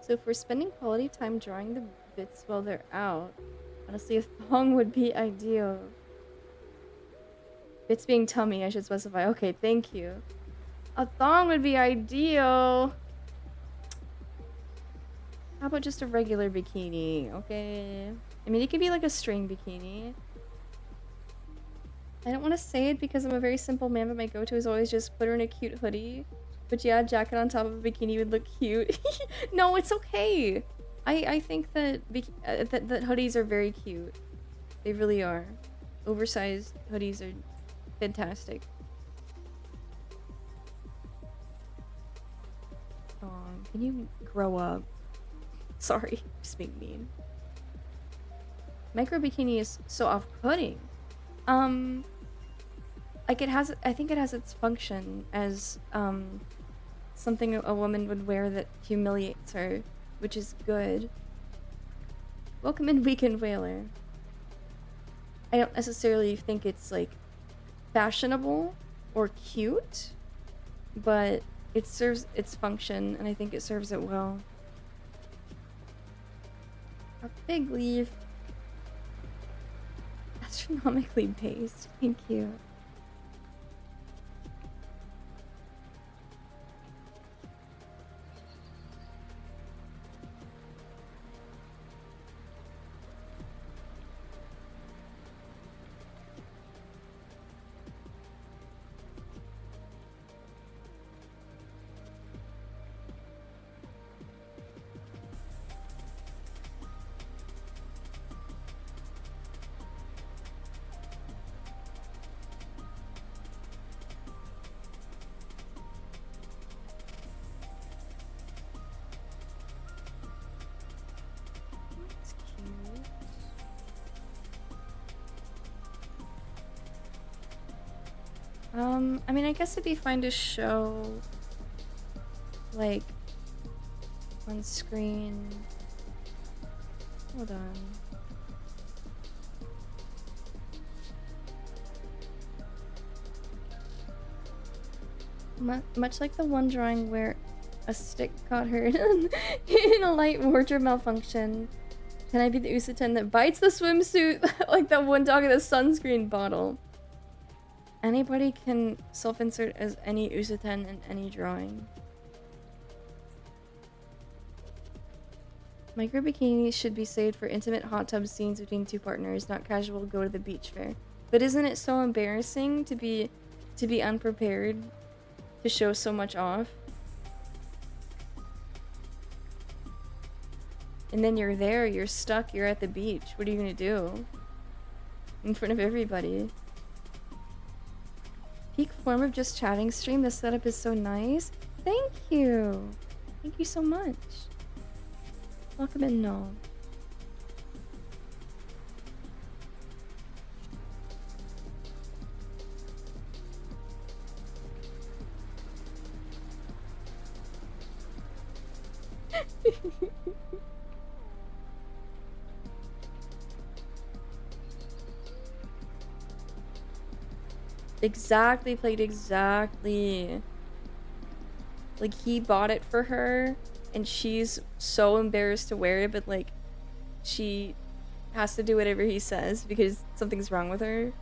So if we're spending quality time drawing the bits while they're out, honestly a thong would be ideal. Bits being tummy, I should specify. Okay, thank you. A thong would be ideal. How about just a regular bikini, okay? I mean, it could be like a string bikini. I don't want to say it because I'm a very simple man, but my go-to is always just put her in a cute hoodie. But yeah, jacket on top of a bikini would look cute. No, it's okay. I think that, that hoodies are very cute. They really are. Oversized hoodies are fantastic. Can you grow up? Sorry, just being mean. Micro bikini is so off-putting. Like I think it has its function as something a woman would wear that humiliates her, which is good. Welcome in, Weekend Whaler. I don't necessarily think it's like fashionable or cute, but it serves its function and I think it serves it well. A big leaf. Astronomically based. Thank you. I mean, I guess it'd be fine to show, like, on screen. Hold on. Much like the one drawing where a stick caught her in a light wardrobe malfunction. Can I be the Usaten that bites the swimsuit like that one dog in the sunscreen bottle? Anybody can self-insert as any Usaten in any drawing. Micro bikinis should be saved for intimate hot tub scenes between two partners, not casual go to the beach fair. But isn't it so embarrassing to be unprepared, to show so much off? And then you're there, you're stuck, you're at the beach. What are you gonna do? In front of everybody. Peak form of just chatting stream. The setup is so nice. Thank you. Thank you so much. Welcome in, no. Exactly, played exactly. Like, he bought it for her, and she's so embarrassed to wear it, but, like, she has to do whatever he says because something's wrong with her.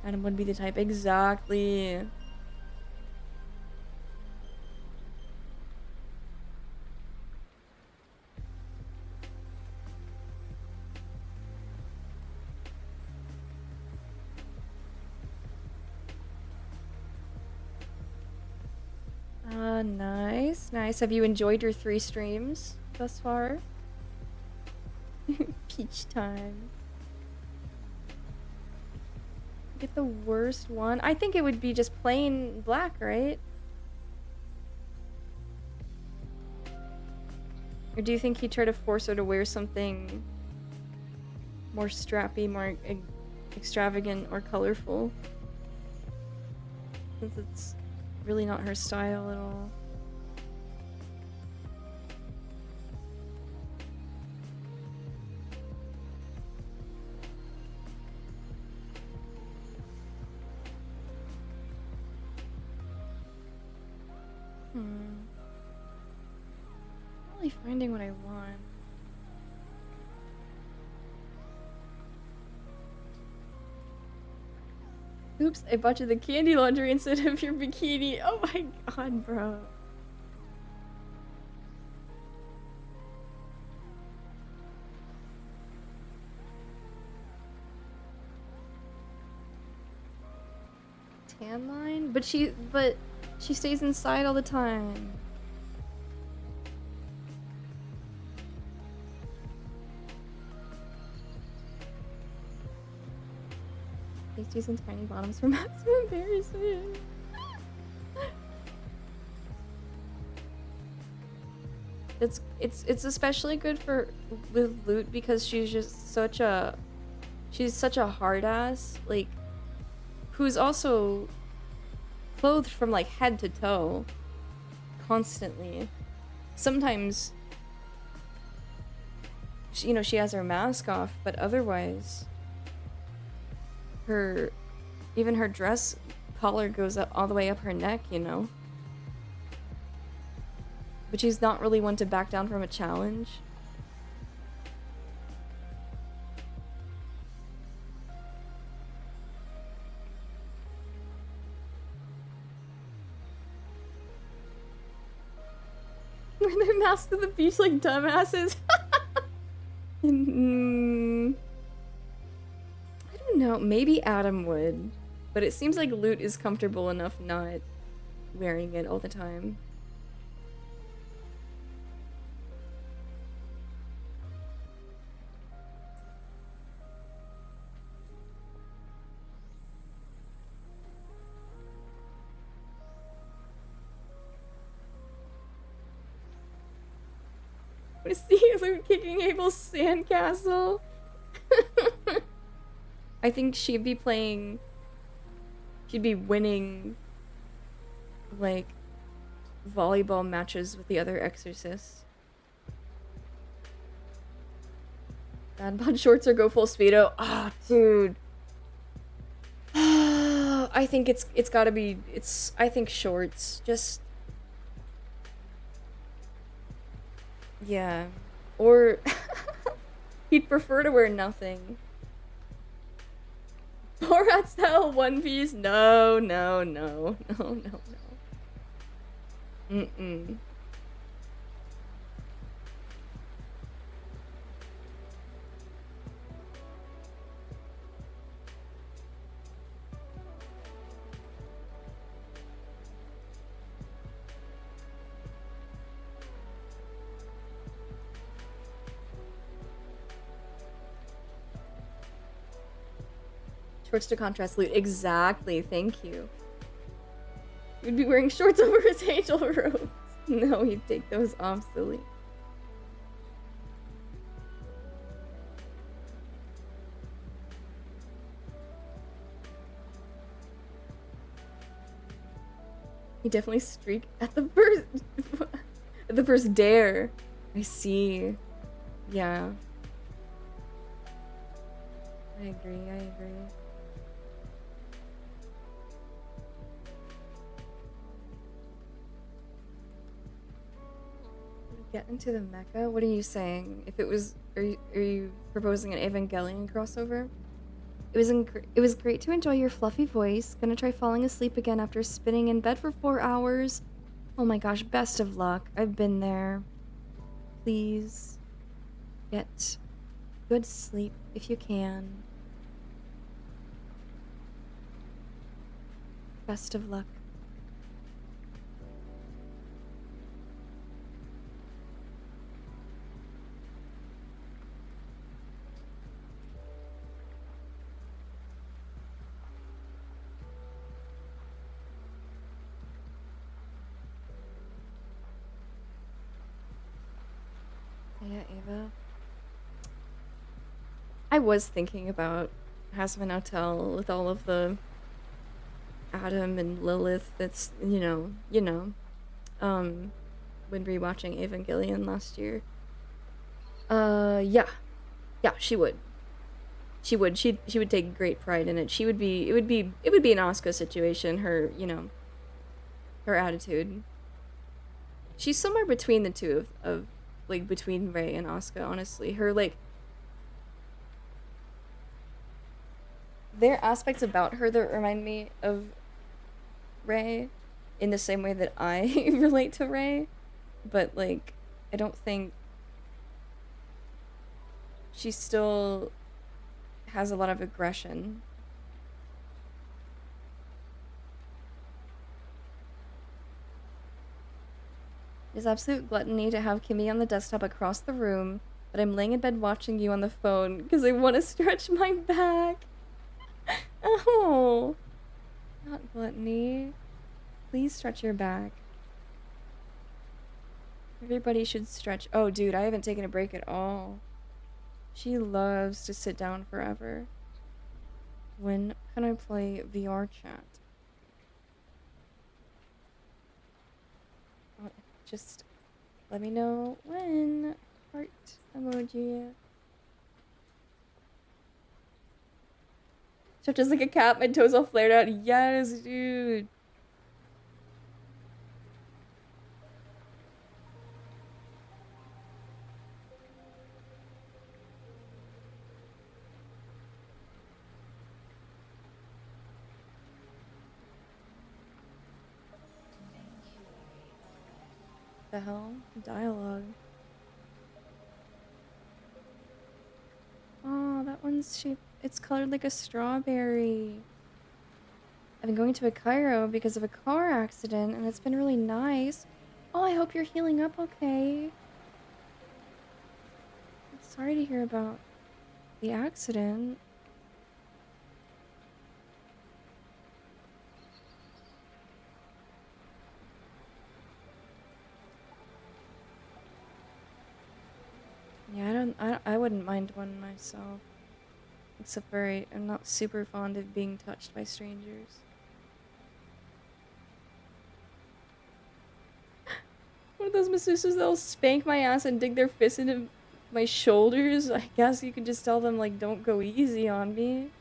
Adam would be the type. Exactly. Nice, nice. Have you enjoyed your 3 streams thus far? Peach time. Get the worst one? I think it would be just plain black, right? Or do you think he'd try to force her to wear something more strappy, more extravagant, or colorful? Since it's really not her style at all. Not really finding what I want. Oops, I bought you the candy laundry instead of your bikini. Oh my god, bro. Tan line? But she stays inside all the time. Pasties and tiny bottoms for maximum embarrassment. It's especially good with Loot because she's just such a hard ass, like, who's also clothed from like head to toe constantly. Sometimes she, she has her mask off, but otherwise even her dress collar goes up all the way up her neck, But she's not really one to back down from a challenge. Wear their masks to the beach like dumbasses. I don't know. Maybe Adam would. But it seems like Loot is comfortable enough not wearing it all the time. I see Loot kicking Abel's sandcastle. I think she'd be winning, like, volleyball matches with the other exorcists. Bad bod shorts or go full speedo? Ah, oh, dude. I think it's gotta be, I think shorts. Just... yeah. Or... he'd prefer to wear nothing. Borat style One Piece? No. Mm-mm. Shorts to contrast Loot. Exactly, thank you. You'd be wearing shorts over his angel robes. No, he'd take those off, silly. He definitely streak at the first dare. I see. Yeah. I agree. Get into the mecha? What are you saying? If it was, are you proposing an Evangelion crossover? It was great to enjoy your fluffy voice. Gonna try falling asleep again after spinning in bed for 4 hours. Oh my gosh, best of luck. I've been there. Please get good sleep if you can. Best of luck. Yeah, Ava. I was thinking about Hazbin Hotel with all of the Adam and Lilith that's, when rewatching Evangelion last year. Yeah. Yeah, she would. She would take great pride in it. It would be an Asuka situation, her, her attitude. She's somewhere between the two of like between Rei and Asuka, honestly. Her like there are aspects about her that remind me of Rei in the same way that I relate to Rei, but like I don't think she still has a lot of aggression. It is absolute gluttony to have Kimmy on the desktop across the room, but I'm laying in bed watching you on the phone because I want to stretch my back. Oh, not gluttony. Please stretch your back. Everybody should stretch. Oh, dude, I haven't taken a break at all. She loves to sit down forever. When can I play VR chat? Just let me know when. Heart emoji. Stretches like a cat, my toes all flared out. Yes, dude. The hell? Dialogue. Oh, that one's shaped. It's colored like a strawberry. I've been going to a Cairo because of a car accident, and it's been really nice. Oh, I hope you're healing up okay. I'm sorry to hear about the accident. Yeah, I wouldn't mind one myself. Except for I'm not super fond of being touched by strangers. One of those masseuses that'll spank my ass and dig their fists into my shoulders. I guess you can just tell them, like, don't go easy on me.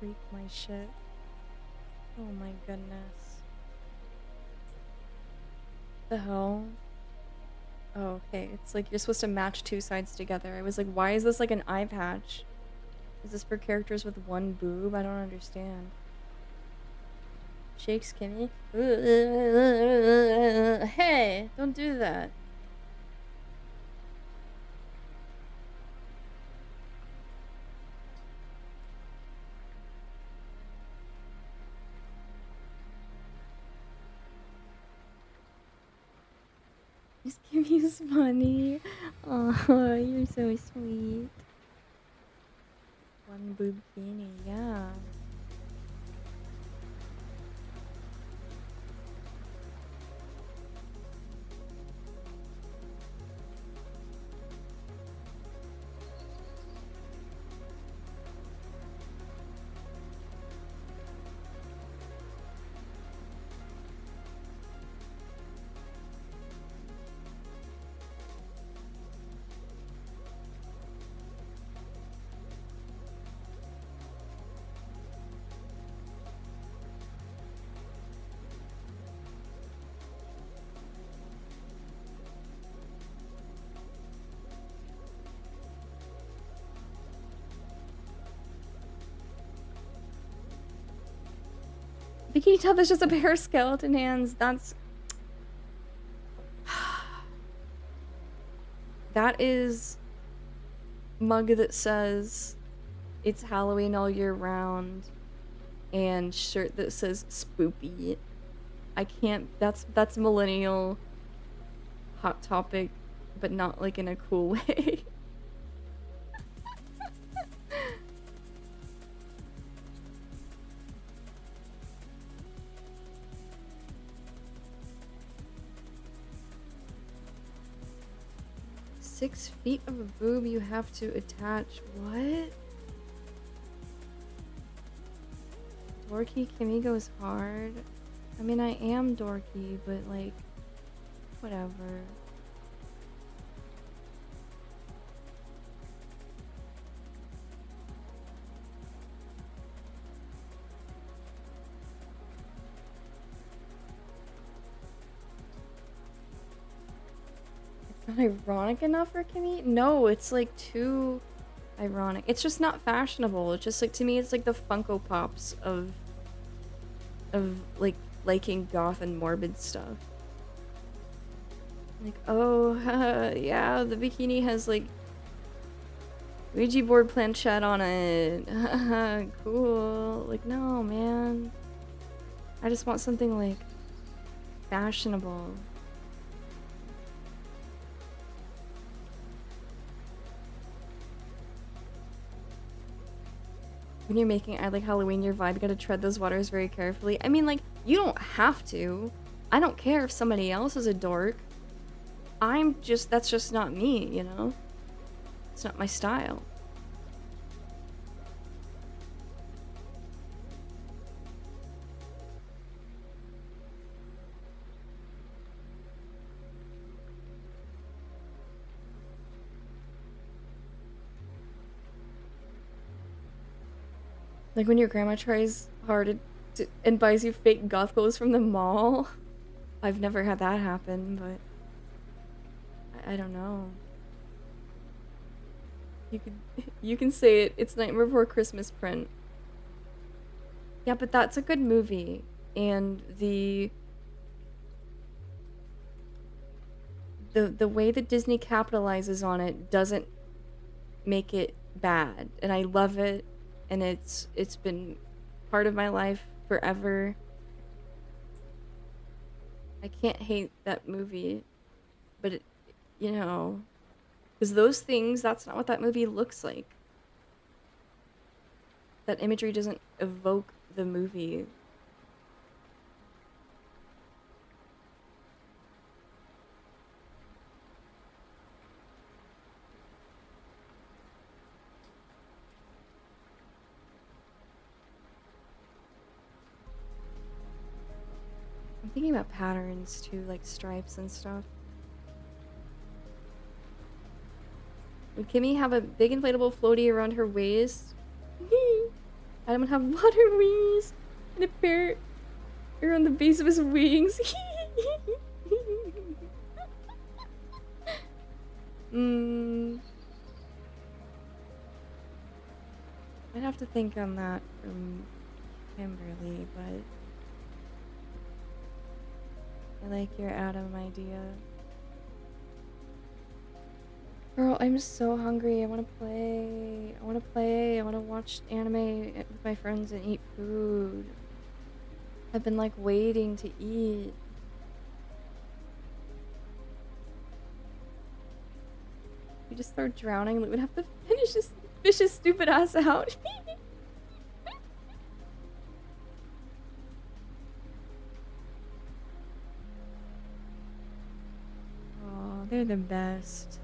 Freak my shit. Oh my goodness. The hell? Oh, okay. It's like you're supposed to match two sides together. I was like, why is this like an eye patch? Is this for characters with one boob? I don't understand. Shakes Kimmy. Hey, don't do that. This Kimmy's funny. Oh, you're so sweet. One boob bikini, yeah. Bikini top is just a pair of skeleton hands. That's... That is mug that says it's Halloween all year round and shirt that says spoopy. I can't... That's millennial Hot Topic, but not like in a cool way. Six feet of a boob you have to attach. What? Dorky Kimmy goes hard. I mean, I am dorky, but like, whatever. Not ironic enough for Kimmy? No, it's like too ironic. It's just not fashionable. It's just like, to me, it's like the Funko Pops of like liking goth and morbid stuff. Like, oh, yeah, the bikini has like Ouija board planchette on it. Cool. Like, no, man. I just want something like fashionable. When you're making I Like Halloween your vibe, you gotta tread those waters very carefully. I mean, like, you don't have to. I don't care if somebody else is a dork. That's just not me, you know? It's not my style. Like when your grandma tries hard and buys you fake goth clothes from the mall. I've never had that happen, but I don't know. You can say it. It's Nightmare Before Christmas print. Yeah, but that's a good movie, and the way that Disney capitalizes on it doesn't make it bad, and I love it. And it's been part of my life forever. I can't hate that movie, but it, you know, because those things, that's not what that movie looks like. That imagery doesn't evoke the movie. I'm thinking about patterns too, like stripes and stuff. Would Kimmy have a big inflatable floaty around her waist? Adam would have water wings and a pair around the base of his wings. I'd have to think on that from Kimberly, but I like your Adam idea. Girl, I'm so hungry. I want to play. I want to play. I want to watch anime with my friends and eat food. I've been like waiting to eat. We just start drowning. We would have to finish this vicious stupid ass out. Oh, they're the best.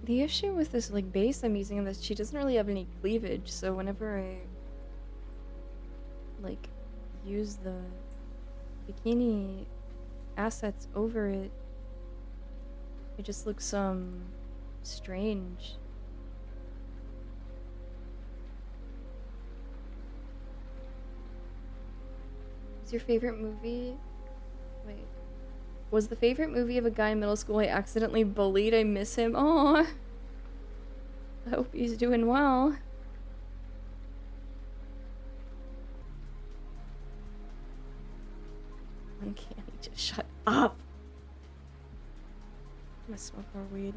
The issue with this like base I'm using is that she doesn't really have any cleavage, so whenever I like use the bikini assets over it, it just looks strange. Is your favorite movie? Wait. Was the favorite movie of a guy in middle school I accidentally bullied? I miss him. Aw. I hope he's doing well. Uncanny, just shut up. I'm gonna smoke more weed.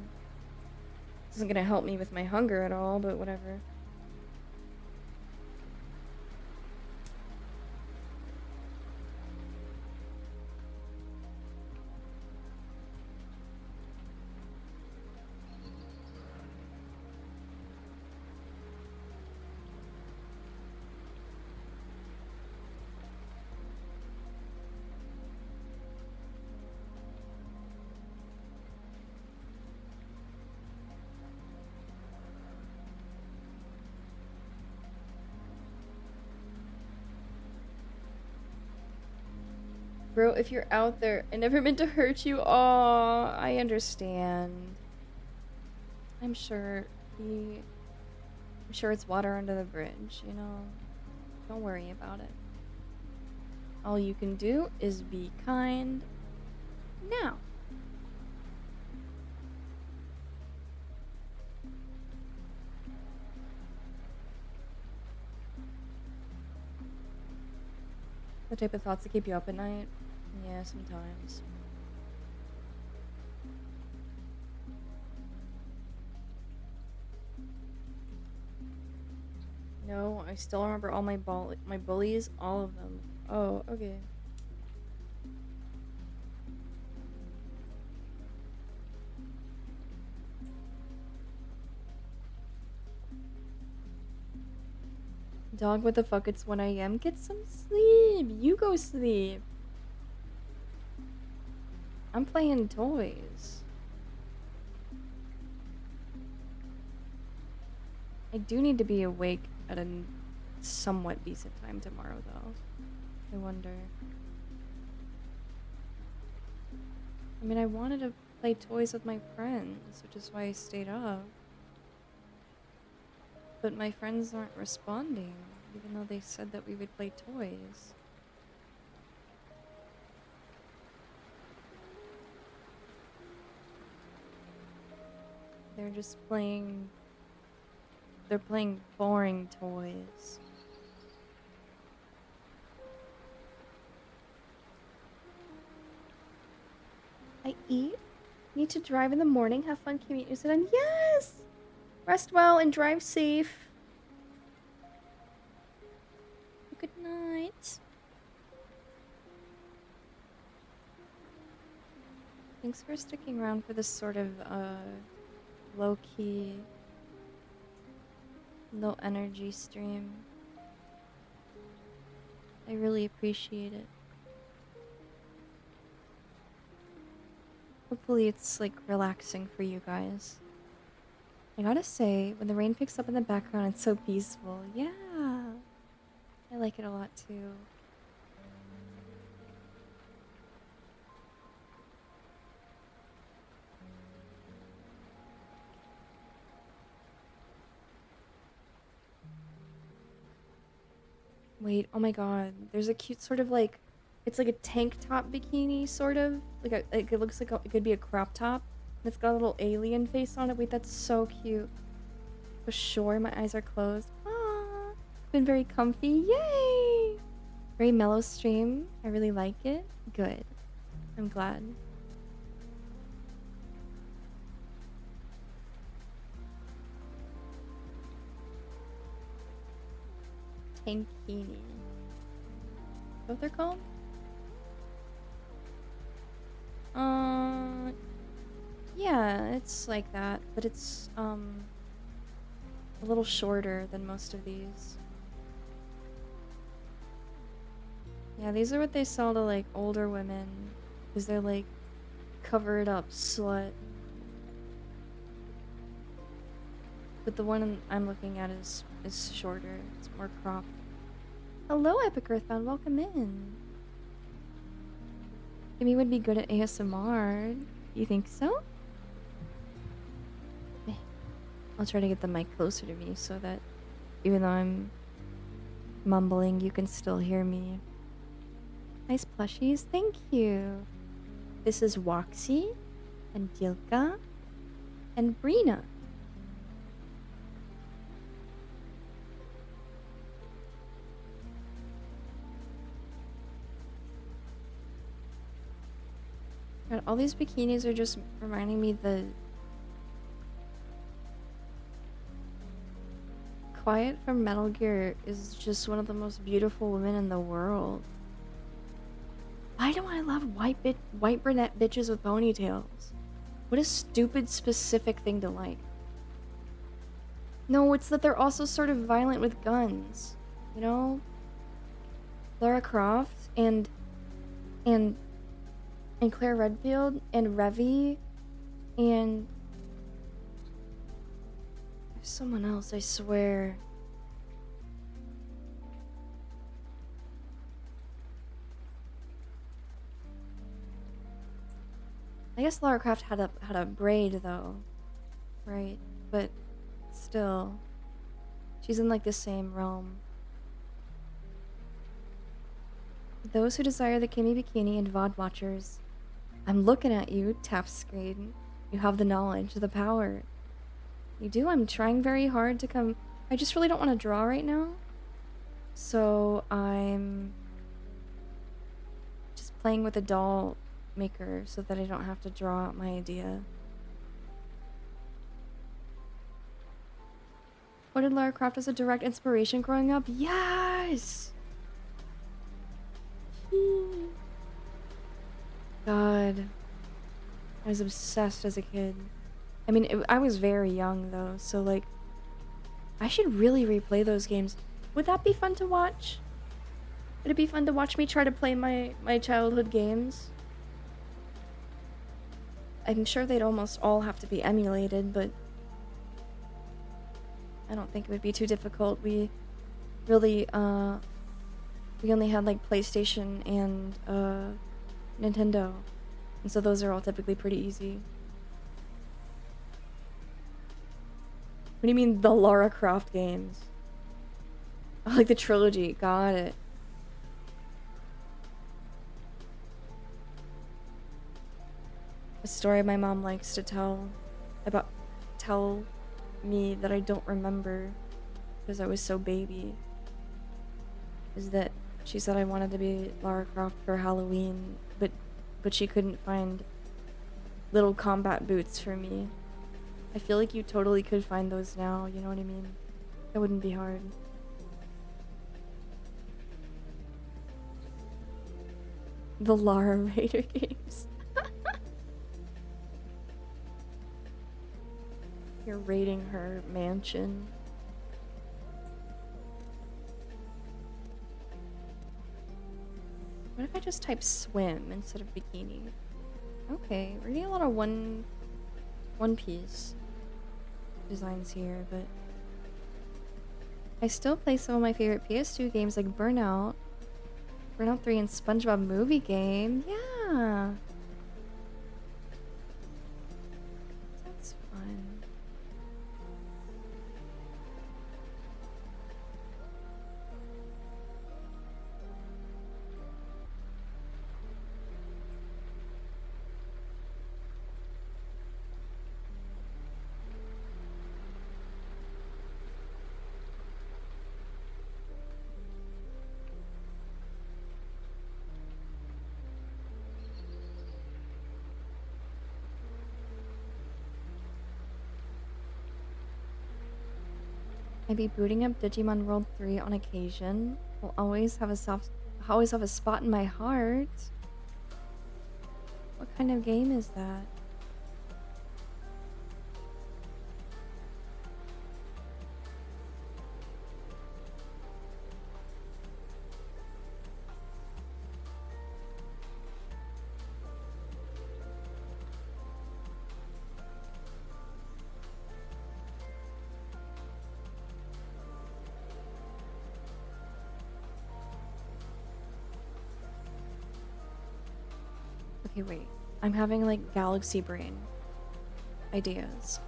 This isn't gonna help me with my hunger at all, but whatever. Bro, if you're out there, I never meant to hurt you. Aw, I understand. I'm sure it's water under the bridge, you know? Don't worry about it. All you can do is be kind now. The type of thoughts that keep you up at night? Yeah, sometimes. No, I still remember all my bullies, all of them. Oh, okay. Dog, what the fuck? It's 1 a.m. Get some sleep. You go sleep. I'm playing toys. I do need to be awake at a somewhat decent time tomorrow, though. I wonder. I mean, I wanted to play toys with my friends, which is why I stayed up. But my friends aren't responding, even though they said that we would play toys. They're just playing... They're playing boring toys. I eat? Need to drive in the morning, have fun, commute, sit on. Yes! Rest well and drive safe. Good night. Thanks for sticking around for this sort of, low-key, low-energy stream. I really appreciate it. Hopefully it's, like, relaxing for you guys. I gotta say, when the rain picks up in the background, it's so peaceful. Yeah! I like it a lot, too. Wait, oh my god. There's a cute sort of, like... It's like a tank top bikini, sort of. Like, it looks like it could be a crop top. And it's got a little alien face on it. Wait, that's so cute. For sure, my eyes are closed. Ah, been very comfy. Yay! Very mellow stream. I really like it. Good. I'm glad. Tankini. What they're called? Yeah, it's like that, but it's, a little shorter than most of these. Yeah, these are what they sell to, like, older women, because they're, like, covered up slut. But the one I'm looking at is shorter. It's more cropped. Hello, Epic Earthbound. Welcome in. Kimmy would be good at ASMR. You think so? I'll try to get the mic closer to me so that even though I'm mumbling, you can still hear me. Nice plushies, thank you. This is Waxy and Dilka and Brina. God, all these bikinis are just reminding me the Quiet from Metal Gear is just one of the most beautiful women in the world. Why do I love white brunette bitches with ponytails? What a stupid specific thing to like. No, it's that they're also sort of violent with guns. You know? Lara Croft and Claire Redfield and Revy and there's someone else, I swear. I guess Lara Croft had a braid though. Right. But still. She's in like the same realm. Those who desire the Kimmy Bikini and VOD watchers. I'm looking at you, tap screen. You have the knowledge, the power. You do? I'm trying very hard to come... I just really don't want to draw right now. So I'm just playing with a doll maker so that I don't have to draw out my idea. What did Lara Croft as a direct inspiration growing up? Yes! God. I was obsessed as a kid. I mean, I was very young though, so like... I should really replay those games. Would that be fun to watch? Would it be fun to watch me try to play my childhood games? I'm sure they'd almost all have to be emulated, but... I don't think it would be too difficult. We really, we only had like PlayStation and, Nintendo. And so those are all typically pretty easy. What do you mean, the Lara Croft games? Oh, like the trilogy. Got it. A story my mom likes to tell me that I don't remember because I was so baby is that she said I wanted to be Lara Croft for Halloween, but she couldn't find little combat boots for me. I feel like you totally could find those now, you know what I mean? That wouldn't be hard. The Lara Raider games. You're raiding her mansion. What if I just type swim instead of bikini? Okay, we're getting a lot of one piece designs here, but I still play some of my favorite PS2 games like Burnout 3 and SpongeBob movie game. Yeah. That's fun. I'd be booting up Digimon World 3 on occasion. Will always have a spot in my heart. What kind of game is that? Okay, wait. I'm having like galaxy brain ideas.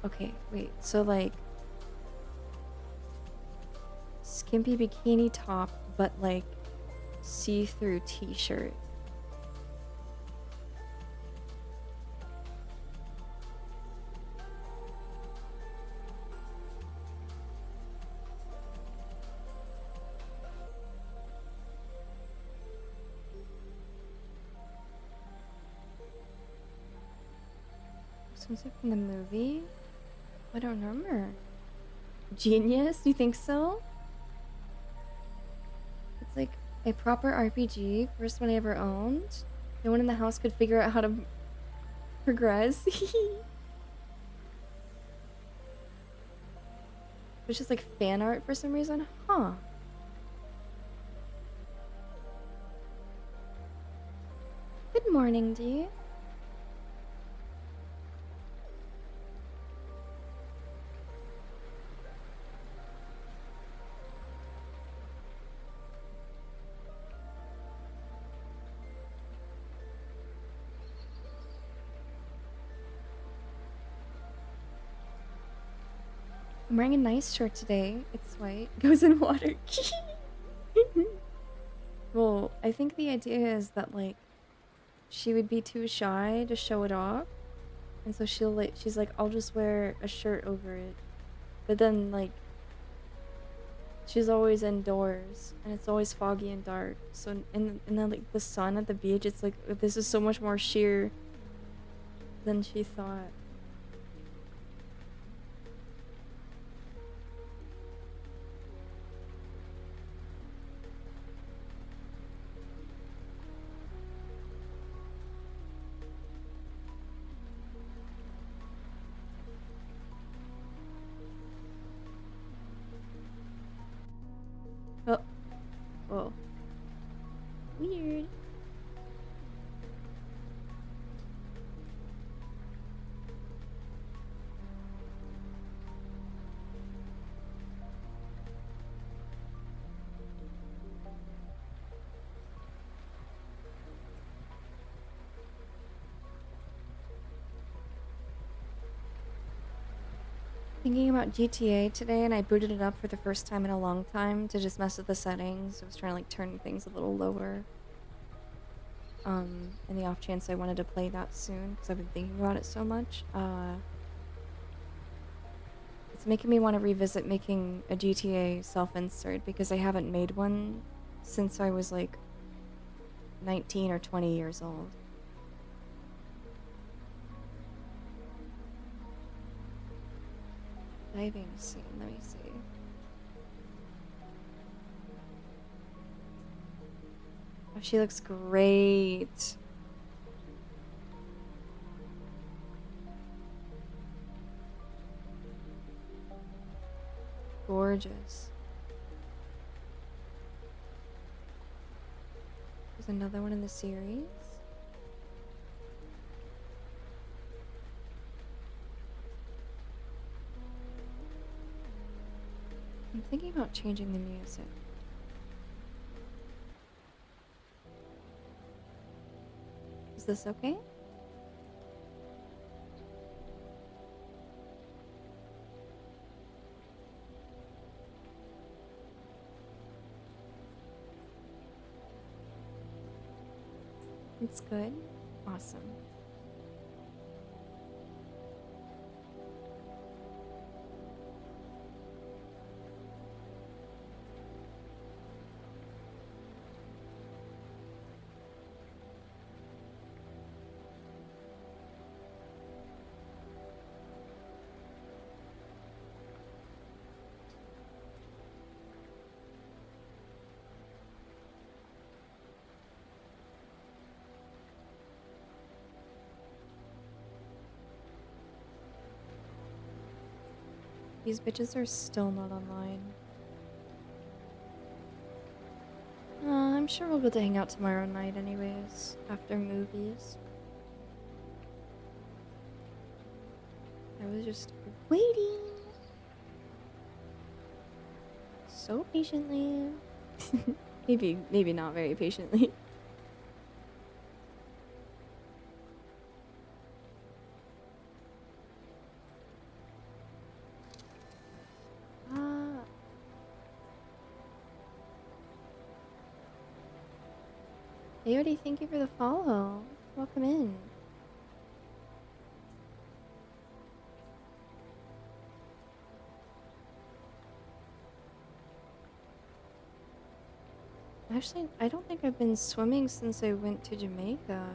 Okay, wait. So like skimpy bikini top, but like see-through t-shirt. Something from the movie? I don't remember. Genius? You think so? It's like a proper RPG, first one I ever owned. No one in the house could figure out how to progress. It's just like fan art for some reason. Huh. Good morning, Dee. I'm wearing a nice shirt today. It's white. Goes in water. Well, I think the idea is that like she would be too shy to show it off. And so she's like, I'll just wear a shirt over it. But then like she's always indoors and it's always foggy and dark. So and then like the sun at the beach, it's like this is so much more sheer than she thought. Oh, oh, weird. Thinking about GTA today, and I booted it up for the first time in a long time to just mess with the settings. I was trying to like turn things a little lower. In the off chance I wanted to play that soon, because I've been thinking about it so much. It's making me want to revisit making a GTA self-insert, because I haven't made one since I was like 19 or 20 years old. Diving scene, let me see. Oh, she looks great. Gorgeous. There's another one in the series. I'm thinking about changing the music. Is this okay? It's good? Awesome. These bitches are still not online. I'm sure we'll get to hang out tomorrow night anyways, after movies. I was just waiting so patiently. maybe not very patiently. Aody, thank you for the follow. Welcome in. Actually, I don't think I've been swimming since I went to Jamaica.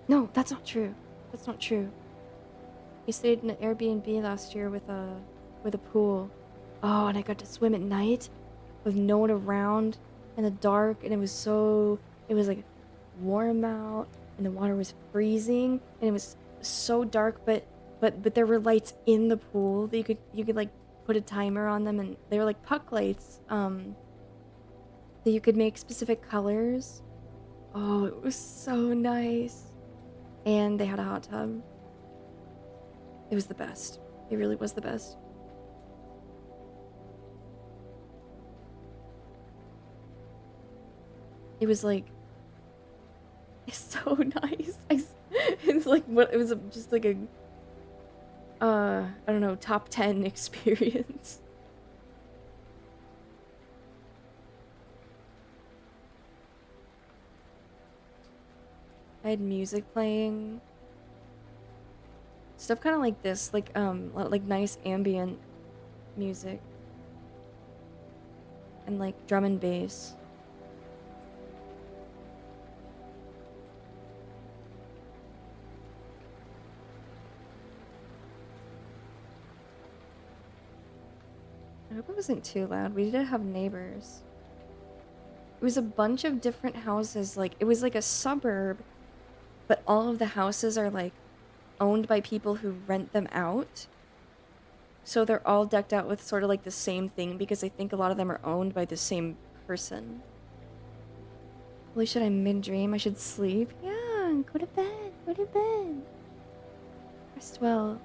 No, that's not true. That's not true. We stayed in an Airbnb last year with a pool. Oh, and I got to swim at night with no one around in the dark, and it was like warm out, and the water was freezing, and it was so dark, but there were lights in the pool that you could like put a timer on them, and they were like puck lights that you could make specific colors. Oh, it was so nice. And they had a hot tub. It was the best. It really was the best. It was like, it's so nice. It's like what it was just like a I don't know, top 10 experience. I had music playing. Stuff kind of like this, like nice ambient music. And like drum and bass. I hope it wasn't too loud. We did have neighbors. It was a bunch of different houses. Like, it was like a suburb, but all of the houses are like owned by people who rent them out. So they're all decked out with sort of like the same thing because I think a lot of them are owned by the same person. Holy shit, I'm mid-dream. I should sleep. Yeah, go to bed. Go to bed. Rest well.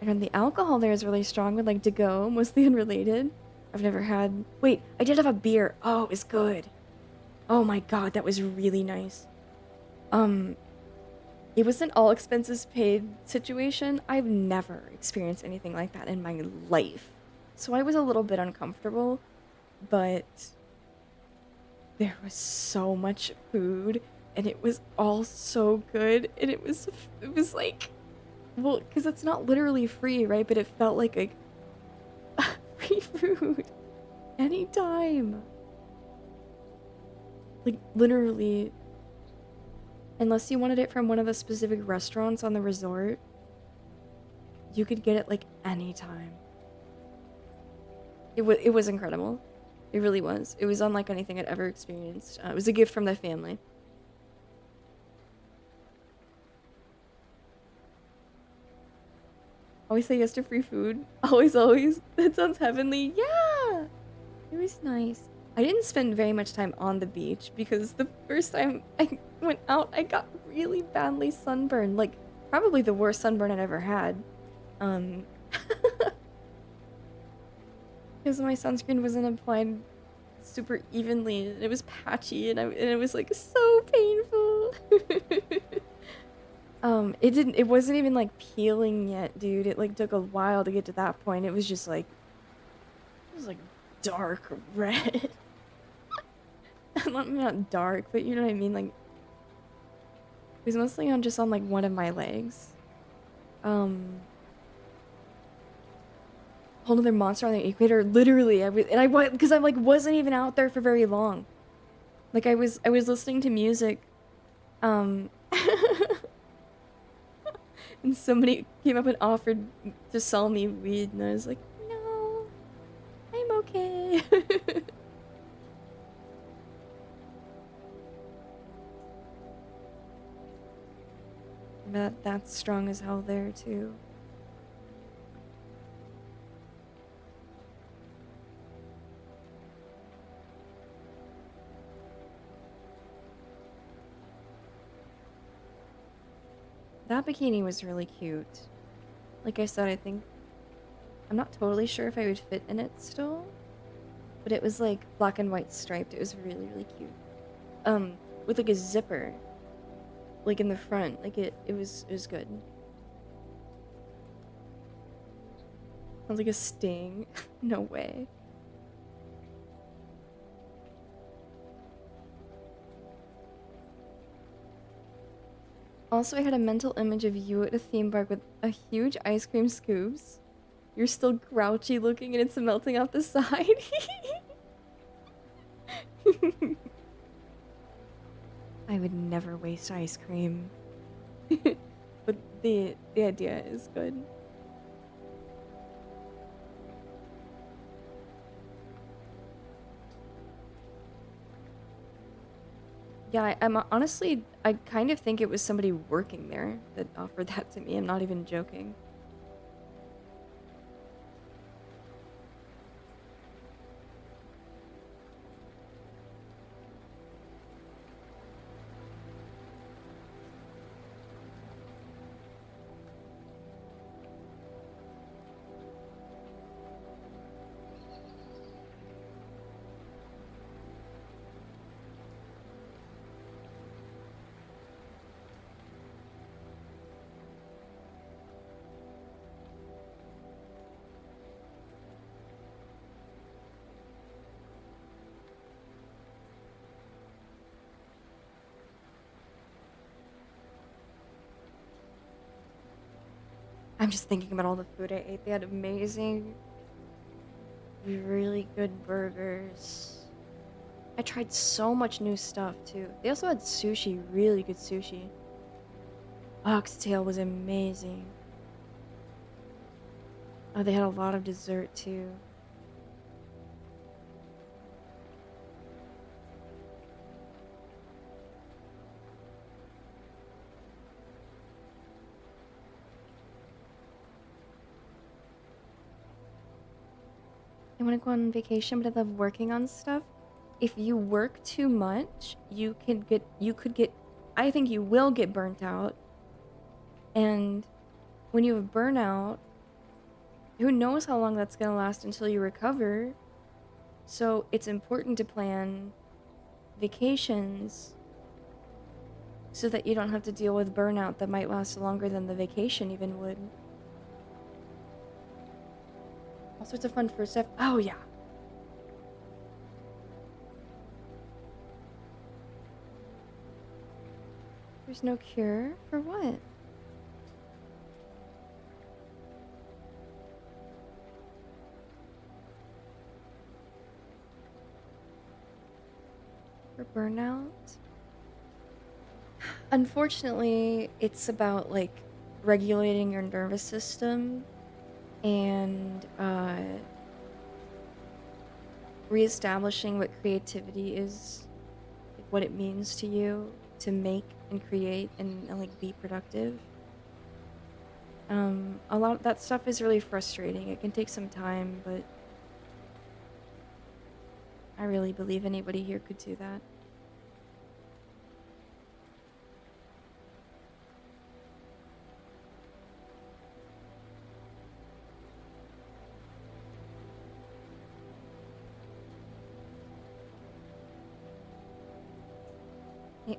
And the alcohol there is really strong. Would like to go, mostly unrelated. I've never had... Wait, I did have a beer. Oh, it was good. Oh my god, that was really nice. It was an all expenses paid situation. I've never experienced anything like that in my life. So I was a little bit uncomfortable, but there was so much food and it was all so good, and it was like, well, because it's not literally free, right? But it felt like free food anytime. Like, literally, unless you wanted it from one of the specific restaurants on the resort, you could get it like anytime. It was incredible. It really was. It was unlike anything I'd ever experienced. It was a gift from the family. Always say yes to free food. Always, always. That sounds heavenly. Yeah! It was nice. I didn't spend very much time on the beach because the first time I went out, I got really badly sunburned. Like, probably the worst sunburn I'd ever had. Because my sunscreen wasn't applied super evenly, and it was patchy, and it was like so painful. It wasn't even like peeling yet, dude. It like took a while to get to that point. It was just like, it was like dark red. Not dark, but you know what I mean? Like, it was mostly just on like one of my legs. Whole other monster on the equator. Literally, because I like wasn't even out there for very long. Like I was listening to music, and somebody came up and offered to sell me weed, and I was like, no, I'm okay. That's strong as hell there too. That bikini was really cute. Like I said, I'm not totally sure if I would fit in it still, but it was like black and white striped. It was really, really cute. With like a zipper, like in the front. Like it was good. Sounds like a sting. No way. Also, I had a mental image of you at a theme park with a huge ice cream scoops. You're still grouchy looking and it's melting off the side. I would never waste ice cream. But the idea is good. Yeah, I'm honestly, I kind of think it was somebody working there that offered that to me. I'm not even joking. I'm just thinking about all the food I ate. They had amazing, really good burgers. I tried so much new stuff too. They also had sushi, really good sushi. Oxtail was amazing. Oh, they had a lot of dessert too. I want to go on vacation, but I love working on stuff. If you work too much, I think you will get burnt out. And when you have burnout, who knows how long that's going to last until you recover. So it's important to plan vacations so that you don't have to deal with burnout that might last longer than the vacation even would. All sorts of fun for stuff. Oh, yeah. There's no cure for what? For burnout? Unfortunately, it's about like regulating your nervous system and reestablishing what creativity is, like what it means to you to make and create and like be productive. A lot of that stuff is really frustrating. It can take some time, but I really believe anybody here could do that.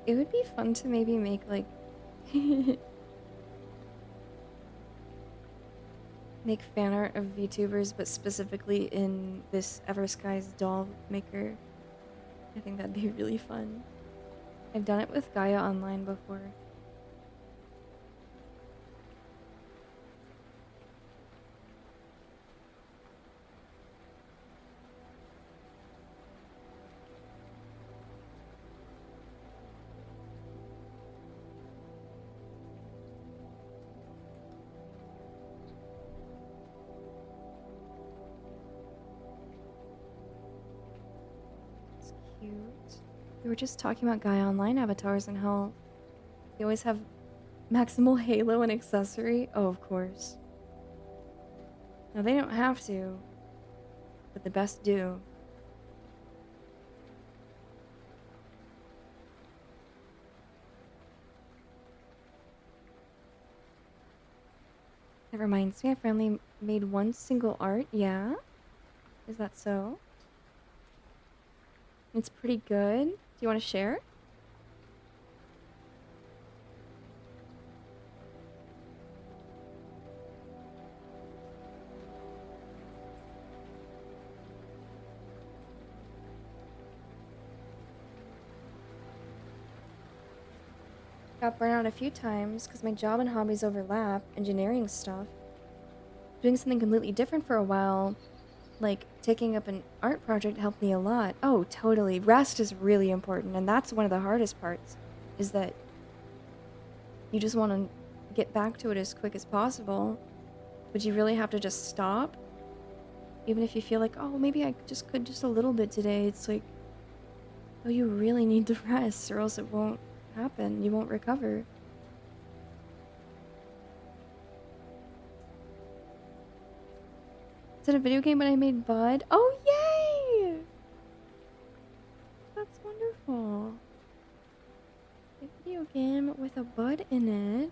It would be fun to maybe make like make fan art of VTubers, but specifically in this Everskies doll maker. I think that'd be really fun. I've done it with Gaia Online before. It's cute. We were just talking about Gaia Online avatars and how they always have maximal halo and accessory. Oh, of course. No, they don't have to, but the best do. That reminds me, I finally made one single art. Yeah? Is that so? It's pretty good. Do you want to share? got burnt out a few times because my job and hobbies overlap, engineering stuff. Doing something completely different for a while, like taking up an art project, helped me a lot. Oh, totally. Rest is really important, and that's one of the hardest parts, is that you just want to get back to it as quick as possible, but you really have to just stop. Even if you feel like, oh, maybe I just could just a little bit today, it's like, oh, you really need to rest or else it won't happen. You won't recover. Is it a video game when I made Bud? Oh, yay! That's wonderful. A video game with a Bud in it.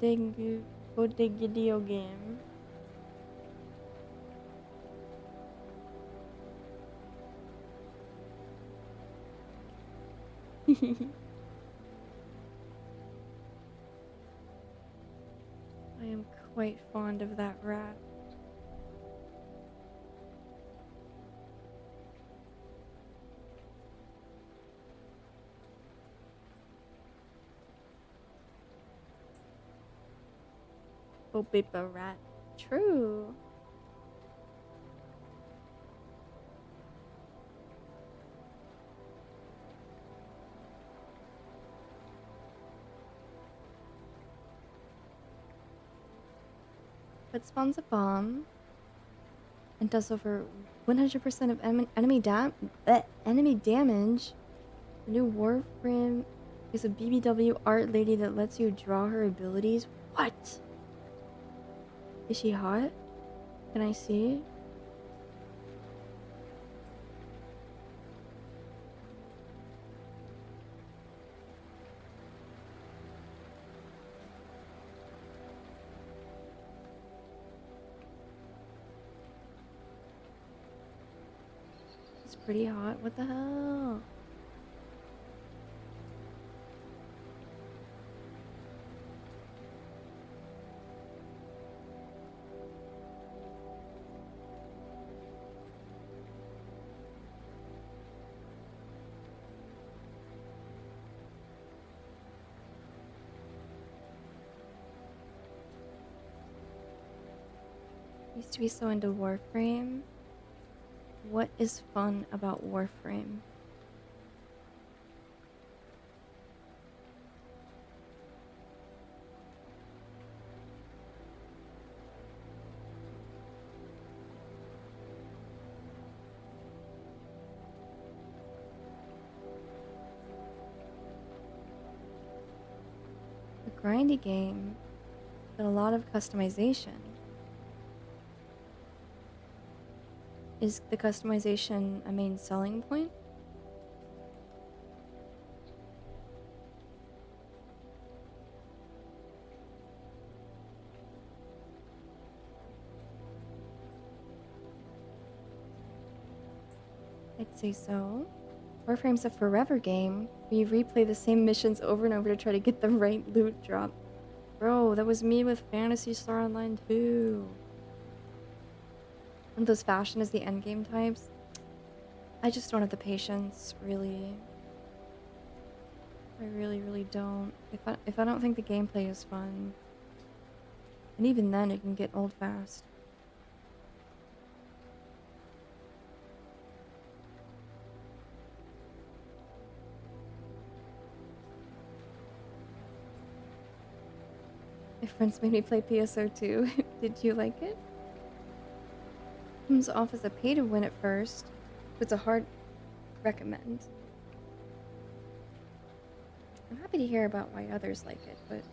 Video game. I am quite fond of that rat. Oh, Bippa rat. True. But spawns a bomb and does over 100% of enemy damage. The new Warframe is a BBW art lady that lets you draw her abilities. What? Is she hot? Can I see? It's pretty hot. What the hell? Used to be so into Warframe. What is fun about Warframe? A grindy game, but a lot of customization. Is the customization a main selling point? I'd say so. Warframe's a forever game where you replay the same missions over and over to try to get the right loot drop. Bro, that was me with Phantasy Star Online 2. And those fashion as the endgame types. I just don't have the patience, really. I really don't. If I don't think the gameplay is fun, and even then it can get old fast. My friends made me play PSO2. Did you like it? Comes off as a pay to win at first, but it's a hard recommend. I'm happy to hear about why others like it, but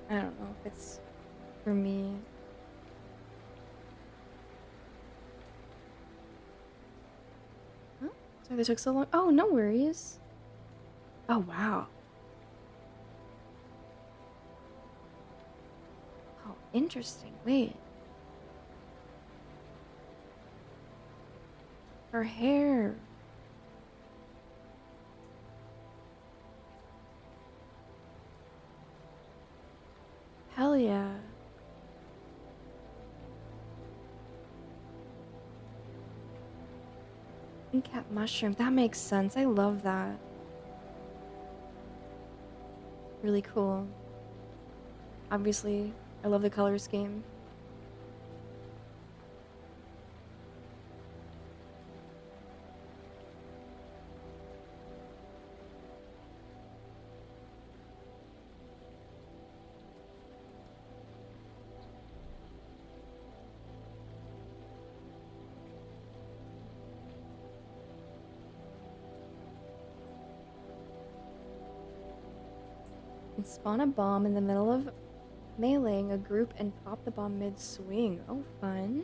I don't know if it's for me. Huh? Sorry they took so long. Oh, no worries. Oh, wow. Oh, interesting. Wait. Her hair. Hell yeah. Cap mushroom. That makes sense. I love that. Really cool. Obviously, I love the color scheme. And spawn a bomb in the middle of meleeing a group and pop the bomb mid-swing. Oh, fun.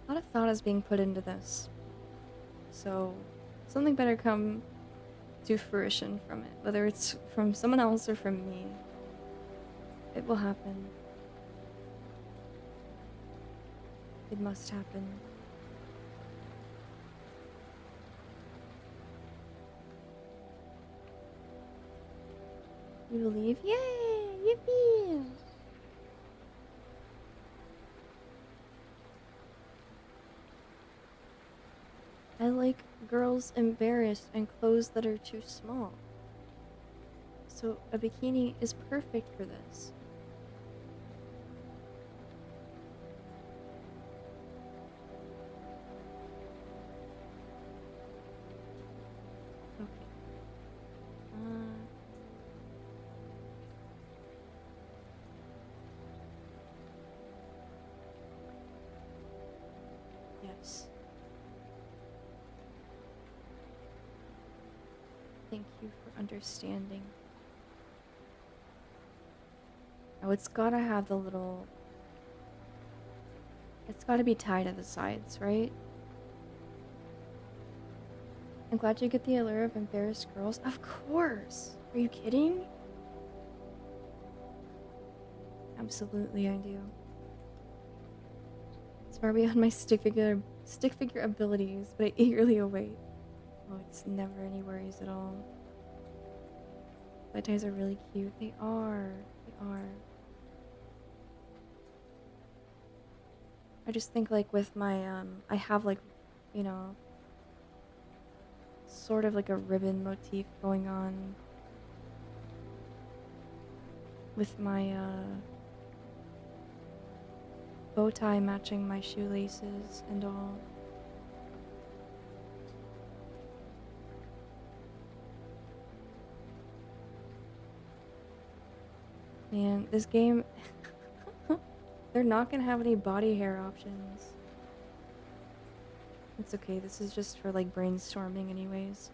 A lot of thought is being put into this. So, something better come to fruition from it. Whether it's from someone else or from me. It will happen. It must happen. You believe? Yay! Yippee! I like girls embarrassed and clothes that are too small. So a bikini is perfect for this. Okay. Yes. Thank you for understanding. Oh, it's gotta have the little... It's gotta be tied to the sides, right? I'm glad you get the allure of embarrassed girls. Of course! Are you kidding? Absolutely, I do. It's far beyond my stick figure abilities, but I eagerly await. Oh, it's never any worries at all. Bow ties are really cute. They are. They are. I just think like with my I have like, you know, sort of like a ribbon motif going on with my bow tie matching my shoelaces and all. Man, this game they're not gonna have any body hair options. It's okay, this is just for like brainstorming anyways.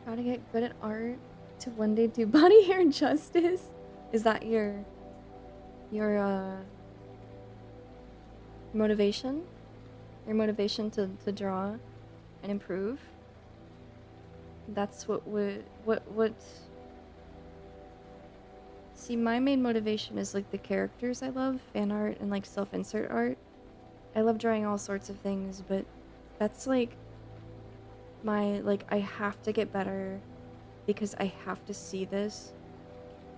Gotta get good at art to one day do body hair justice. Is that your motivation? Your motivation to draw and improve? That's what would what see, my main motivation is like the characters I love, fan art and like self-insert art. I love drawing all sorts of things, but that's like my like I have to get better because I have to see this.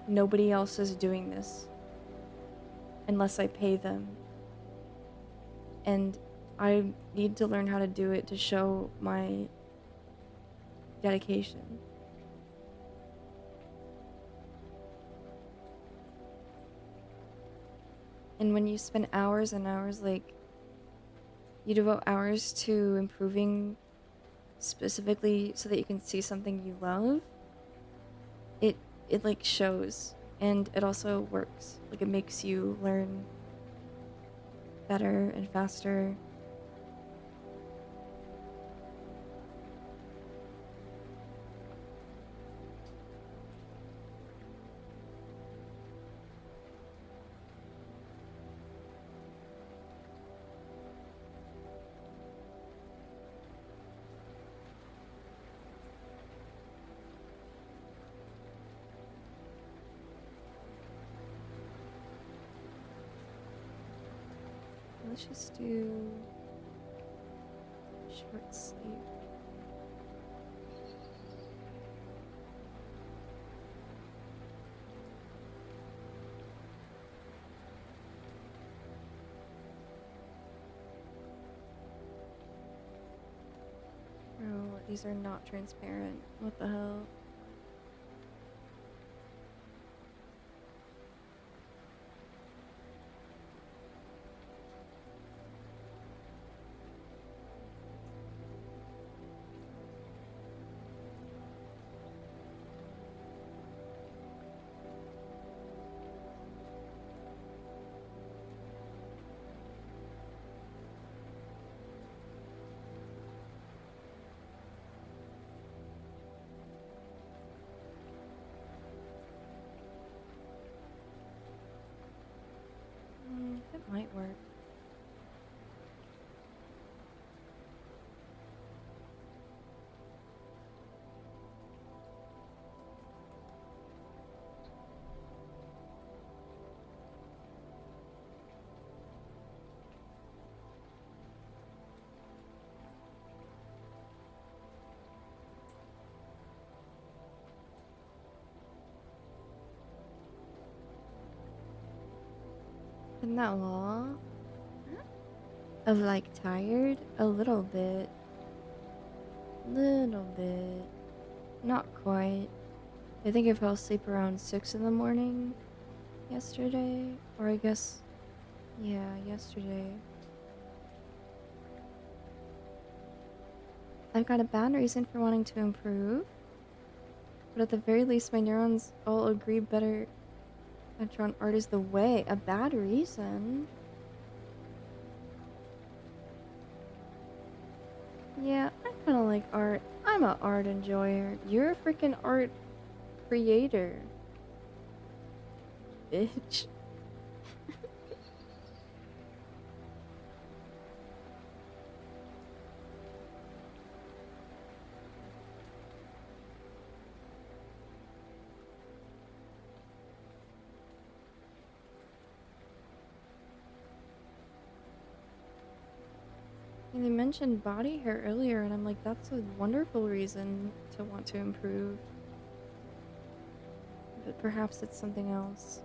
Nobody else is doing this unless I pay them. And I need to learn how to do it to show my dedication. And when you spend hours and hours, like, you devote hours to improving specifically so that you can see something you love, it like shows. And it also works. Like, it makes you learn better and faster. Let's just do short sleep. Oh, these are not transparent. What the hell? It might work. Isn't that law? Of like tired? A little bit. Little bit. Not quite. I think I fell asleep around 6 in the morning yesterday. Or I guess, yeah, yesterday. I've got a bad reason for wanting to improve. But at the very least, my neurons all agree better at drawing art is the way. A bad reason? Yeah, I kind of like art. I'm an art enjoyer. You're a freaking art creator. Bitch. And they mentioned body hair earlier, and I'm like, that's a wonderful reason to want to improve. But perhaps it's something else.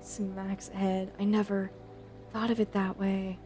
Smacks head. I never thought of it that way.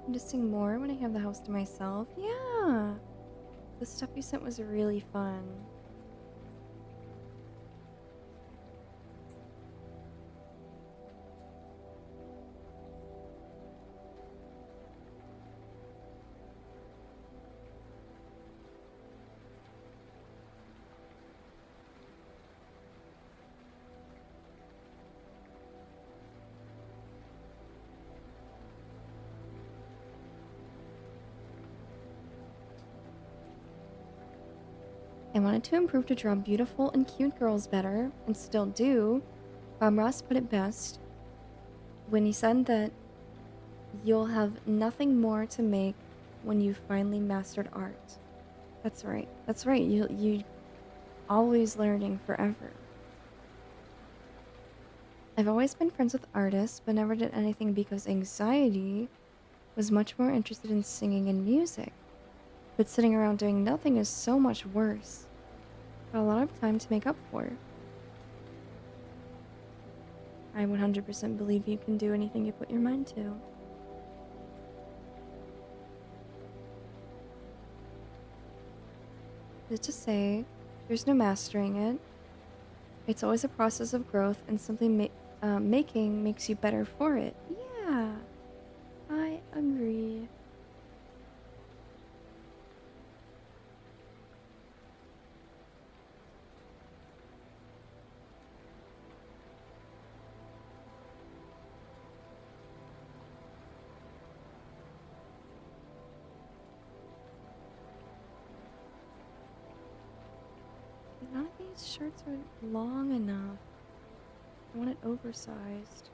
I'm just sing more when I have the house to myself. Yeah. The stuff you sent was really fun. I wanted to improve to draw beautiful and cute girls better, and still do. Ross put it best when he said that you'll have nothing more to make when you finally mastered art. That's right. That's right. You always learning forever. I've always been friends with artists, but never did anything because anxiety was much more interested in singing and music. But sitting around doing nothing is so much worse. got a lot of time to make up for. I 100% believe you can do anything you put your mind to. Just to say, there's no mastering it. It's always a process of growth, and something making makes you better for it. Yeah, I agree. None of these shirts are long enough. I want it oversized.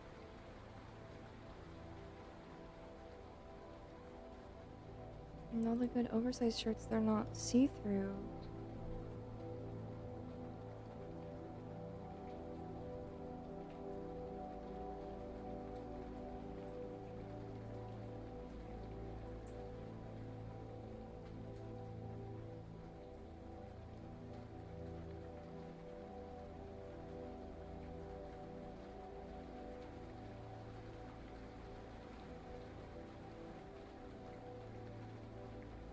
And all the good oversized shirts, they're not see-through.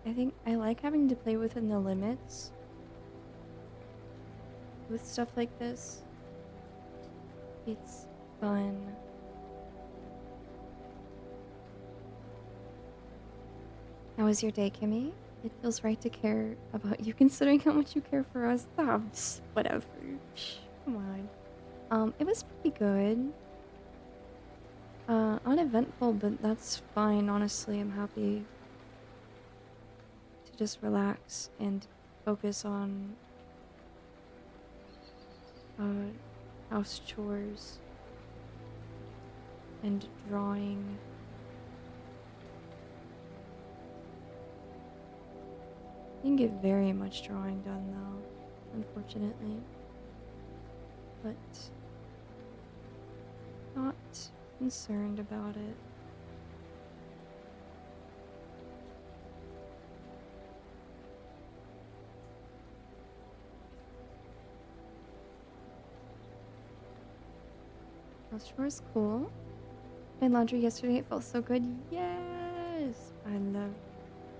I think I like having to play within the limits with stuff like this. It's fun. How was your day, Kimmy? It feels right to care about you considering how much you care for us. Oh, whatever. Come on. It was pretty good. Uneventful, but that's fine, honestly. I'm happy to just relax and focus on house chores and drawing. You can get very much drawing done though, unfortunately. But not concerned about it. House chores cool. My laundry yesterday, it felt so good. Yes!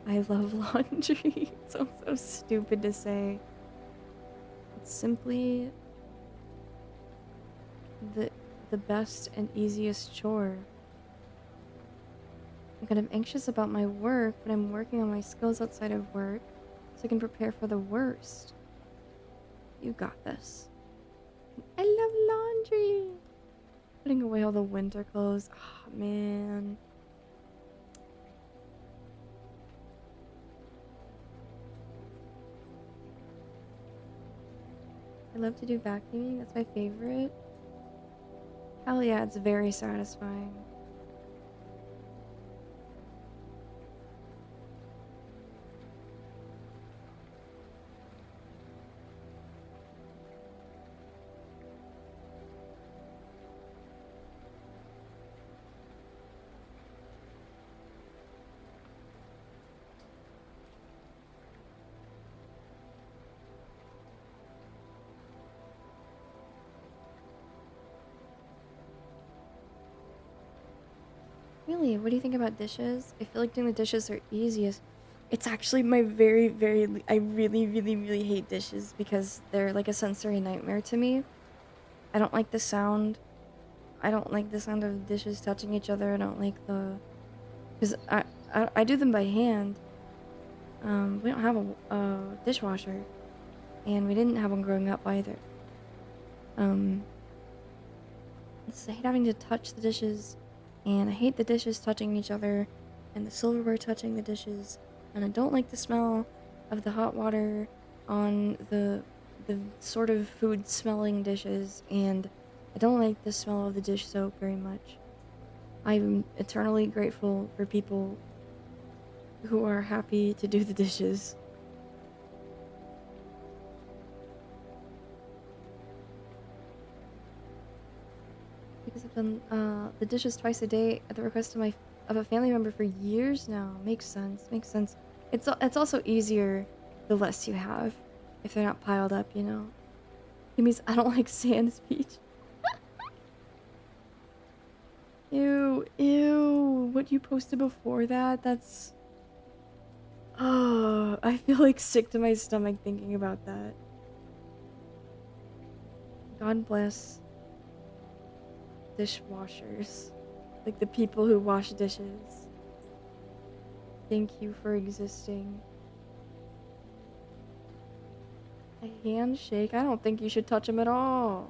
I love laundry. It sounds so stupid to say. It's simply the best and easiest chore. I'm kind of anxious about my work, but I'm working on my skills outside of work so I can prepare for the worst. You got this. I love laundry. Putting away all the winter clothes. Oh, man. I love to do vacuuming. That's my favorite. Hell yeah, it's very satisfying. Really, what do you think about dishes? I feel like doing the dishes are easiest. It's actually my I really hate dishes because they're like a sensory nightmare to me. I don't like the sound. I don't like the sound of dishes touching each other. I don't like because I do them by hand. We don't have a dishwasher, and we didn't have one growing up either. Um, I hate having to touch the dishes, and I hate the dishes touching each other, and the silverware touching the dishes, and I don't like the smell of the hot water on the sort of food smelling dishes, and I don't like the smell of the dish soap very much. I'm eternally grateful for people who are happy to do the dishes. Because I've done the dishes twice a day at the request of a family member for years now. Makes sense. Makes sense. It's also easier the less you have, If they're not piled up, you know. It means I don't like sand speech. Ew, ew. What you posted before that? That's... Oh, I feel like sick to my stomach thinking about that. God bless dishwashers. Like the people who wash dishes. Thank you for existing. A handshake? I don't think you should touch him at all.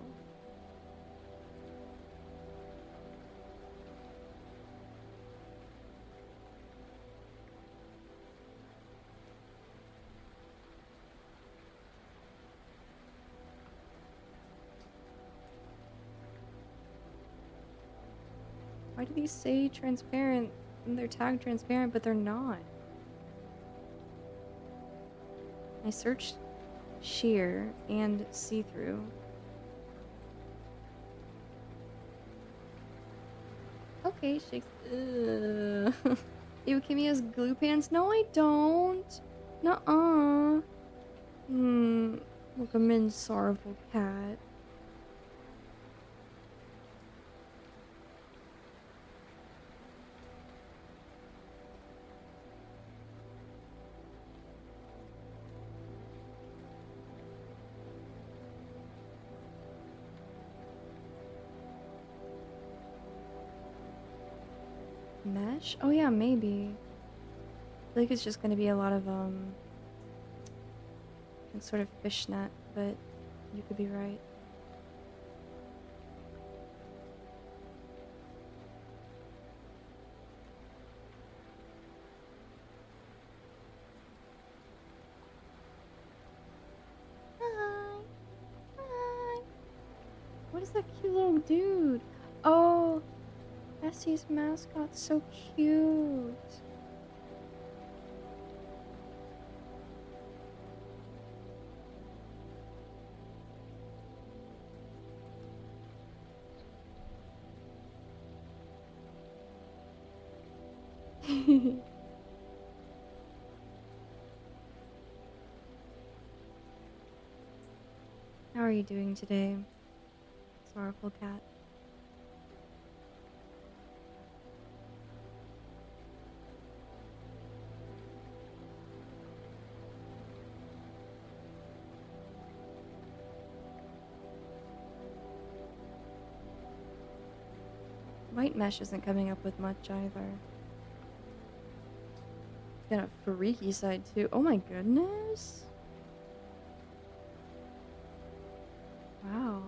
Why do these say transparent and they're tagged transparent, but they're not? I searched sheer and see-through. Okay, shakes. You Kimmy has glue pants? No, I don't. Nuh-uh. Look, I'm in sorrowful cat. Mesh? Oh yeah, maybe. I feel like it's just gonna be a lot of sort of fishnet, but you could be right. Hi. Hi. What is that cute little dude? Oh, Essie's mascot's so cute. How are you doing today, sorrowful cat? White mesh isn't coming up with much either. Got a freaky side too. Oh my goodness. Wow.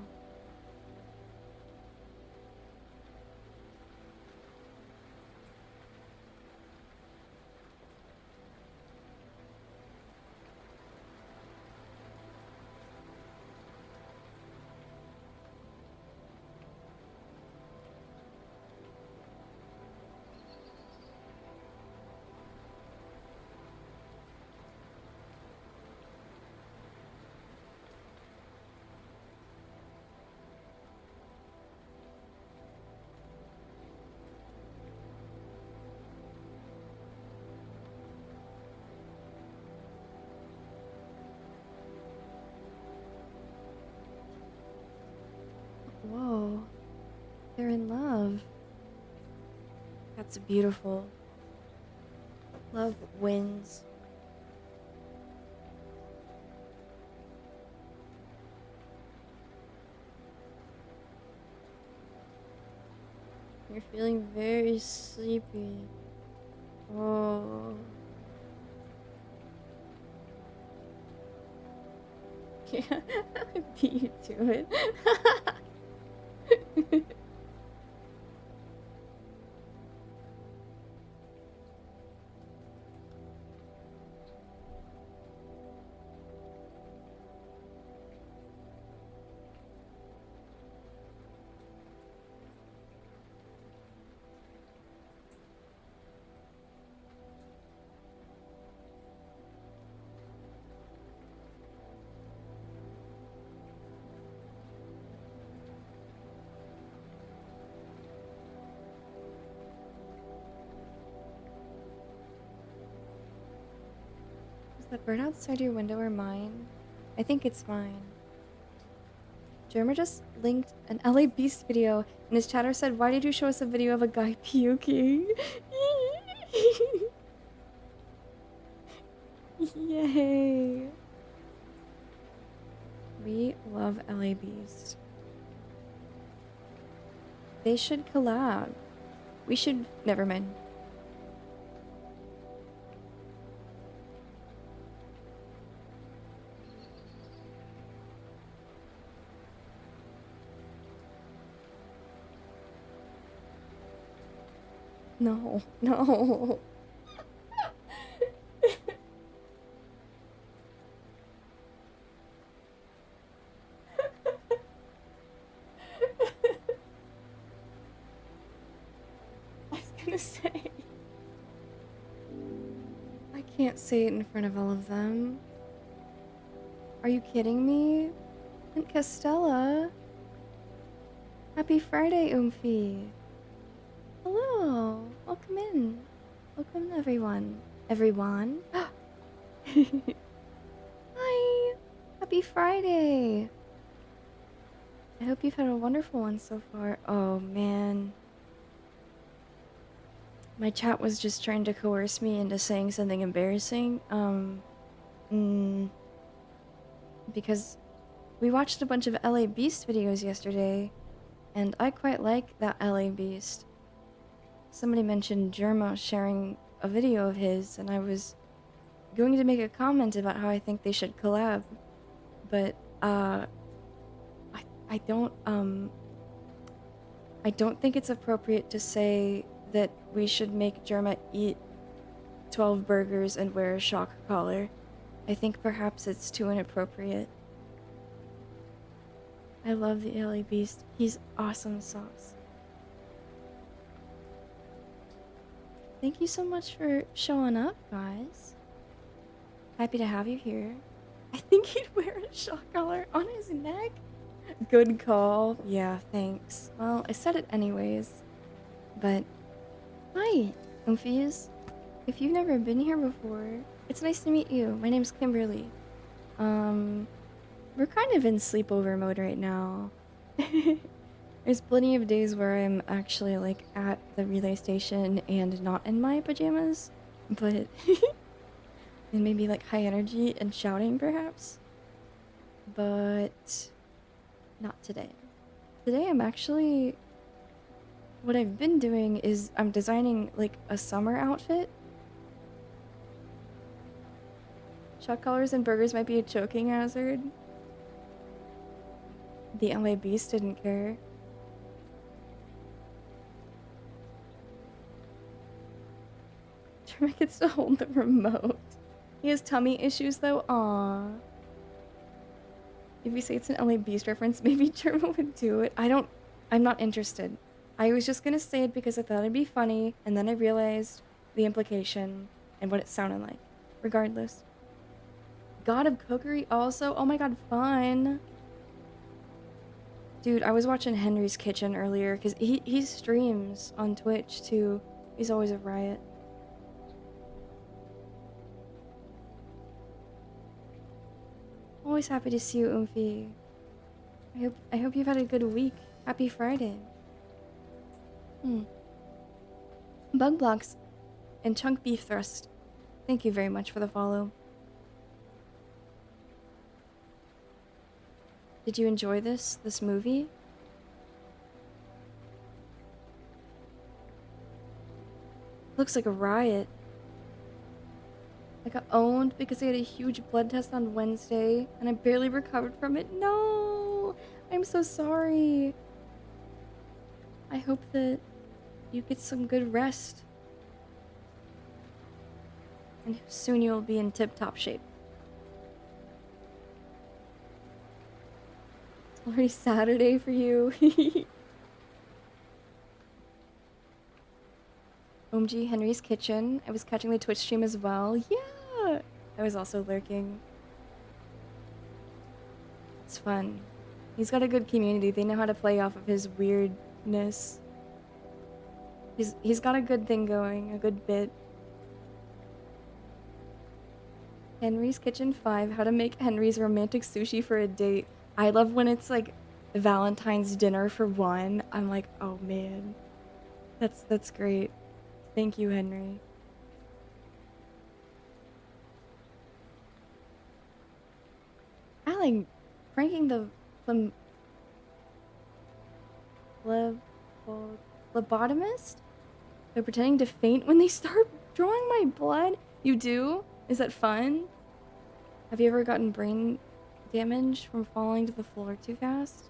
Whoa. They're in love. That's beautiful. Love wins. You're feeling very sleepy. Oh. Yeah, I beat you to it. Is the bird outside your window or mine? I think it's fine. Jeremy just linked an LA Beast video, and his chatter said, "Why did you show us a video of a guy puking?" Yay! We love LA Beast. They should collab. We should. Never mind. No, no. I was gonna say. I can't say it in front of all of them. Are you kidding me? Aunt Castella. Happy Friday, Oomphy. Hello. Welcome in. Welcome, everyone. Everyone. Hi. Happy Friday. I hope you've had a wonderful one so far. Oh, man. My chat was just trying to coerce me into saying something embarrassing. Because we watched a bunch of LA Beast videos yesterday, and I quite like that LA Beast. Somebody mentioned Germa sharing a video of his, and I was going to make a comment about how I think they should collab, but I don't think it's appropriate to say that we should make Germa eat 12 burgers and wear a shock collar. I think perhaps it's too inappropriate. I love the LA Beast. He's awesome sauce. Thank you so much for showing up, guys. Happy to have you here. I think he'd wear a shock collar on his neck. Good call. Yeah, thanks. Well, I said it anyways. But, hi, Oomphies. If you've never been here before, it's nice to meet you. My name's Kimberly. We're kind of in sleepover mode right now. There's plenty of days where I'm actually, like, at the relay station and not in my pajamas. But, and maybe, like, high energy and shouting, perhaps. But not today. Today I'm actually... What I've been doing is I'm designing, like, a summer outfit. Shock collars and burgers might be a choking hazard. The LA Beast didn't care. Jermaine can still hold the remote. He has tummy issues though. Aww. If you say it's an LA Beast reference, maybe Jerma would do it. I'm not interested. I was just gonna say it because I thought it'd be funny, and then I realized the implication and what it sounded like. Regardless. God of Cookery also? Oh my god, fun! Dude, I was watching Henry's Kitchen earlier, because he streams on Twitch, too. He's always a riot. Always happy to see you, Oomphy. I hope you've had a good week. Happy Friday. Bug Blocks and Chunk Beef Thrust. Thank you very much for the follow. Did you enjoy this movie? Looks like a riot. I got owned because I had a huge blood test on Wednesday and I barely recovered from it. No! I'm so sorry. I hope that you get some good rest. And soon you'll be in tip-top shape. It's already Saturday for you. OMG Henry's Kitchen. I was catching the Twitch stream as well. Yeah! I was also lurking. It's fun. He's got a good community. They know how to play off of his weirdness. He's got a good thing going, a good bit. Henry's Kitchen 5, how to make Henry's romantic sushi for a date. I love when it's like Valentine's dinner for one. I'm like, oh man. That's great. Thank you, Henry. I like pranking the phleb- phlebotomist. They're pretending to faint when they start drawing my blood. You do? Is that fun? Have you ever gotten brain damage from falling to the floor too fast?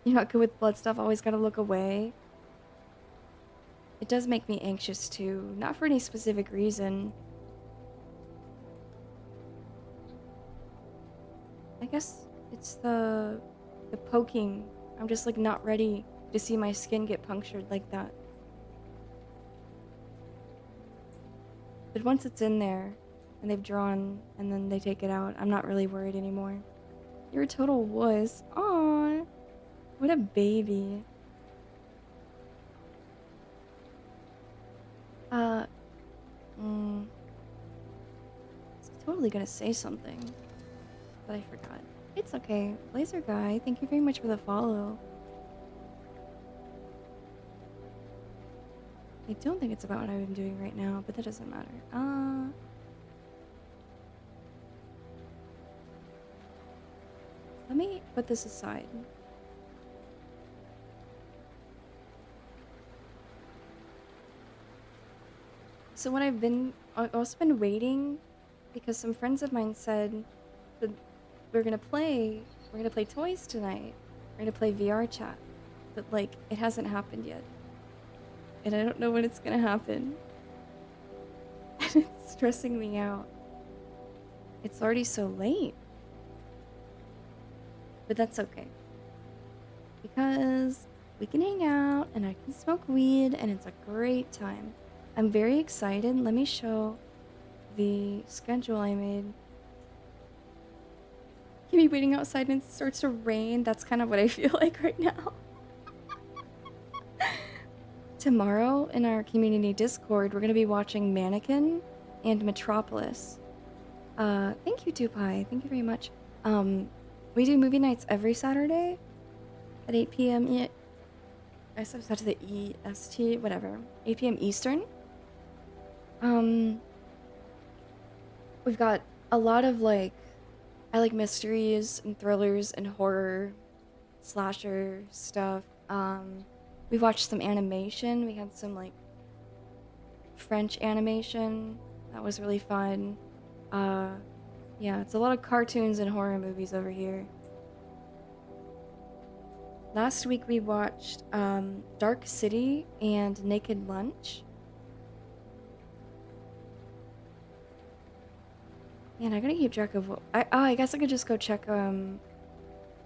You're not good with blood stuff, always gotta look away. It does make me anxious too, not for any specific reason. I guess it's the poking. I'm just like not ready to see my skin get punctured like that. But once it's in there and they've drawn and then they take it out, I'm not really worried anymore. You're a total wuss. Aww. What a baby. I was totally gonna say something, but I forgot. It's okay. Laser Guy, thank you very much for the follow. I don't think it's about what I'm doing right now, but that doesn't matter. Let me put this aside. So what I've also been waiting because some friends of mine said that we're gonna play toys tonight. We're gonna play VR chat, but like it hasn't happened yet. And I don't know when it's gonna happen. And it's stressing me out. It's already so late. But that's okay. Because we can hang out and I can smoke weed and it's a great time. I'm very excited. Let me show the schedule I made. Can be waiting outside and it starts to rain. That's kind of what I feel like right now. Tomorrow in our community Discord, we're going to be watching Mannequin and Metropolis. Thank you, Dupai. Thank you very much. We do movie nights every Saturday at 8 p.m. I said to the EST, whatever. 8 p.m. Eastern. We've got a lot of like, I like mysteries and thrillers and horror, slasher stuff. We watched some animation. We had some like French animation. That was really fun. Yeah, it's a lot of cartoons and horror movies over here. Last week we watched Dark City and Naked Lunch. Man, I gotta keep track of what... I guess I could just go check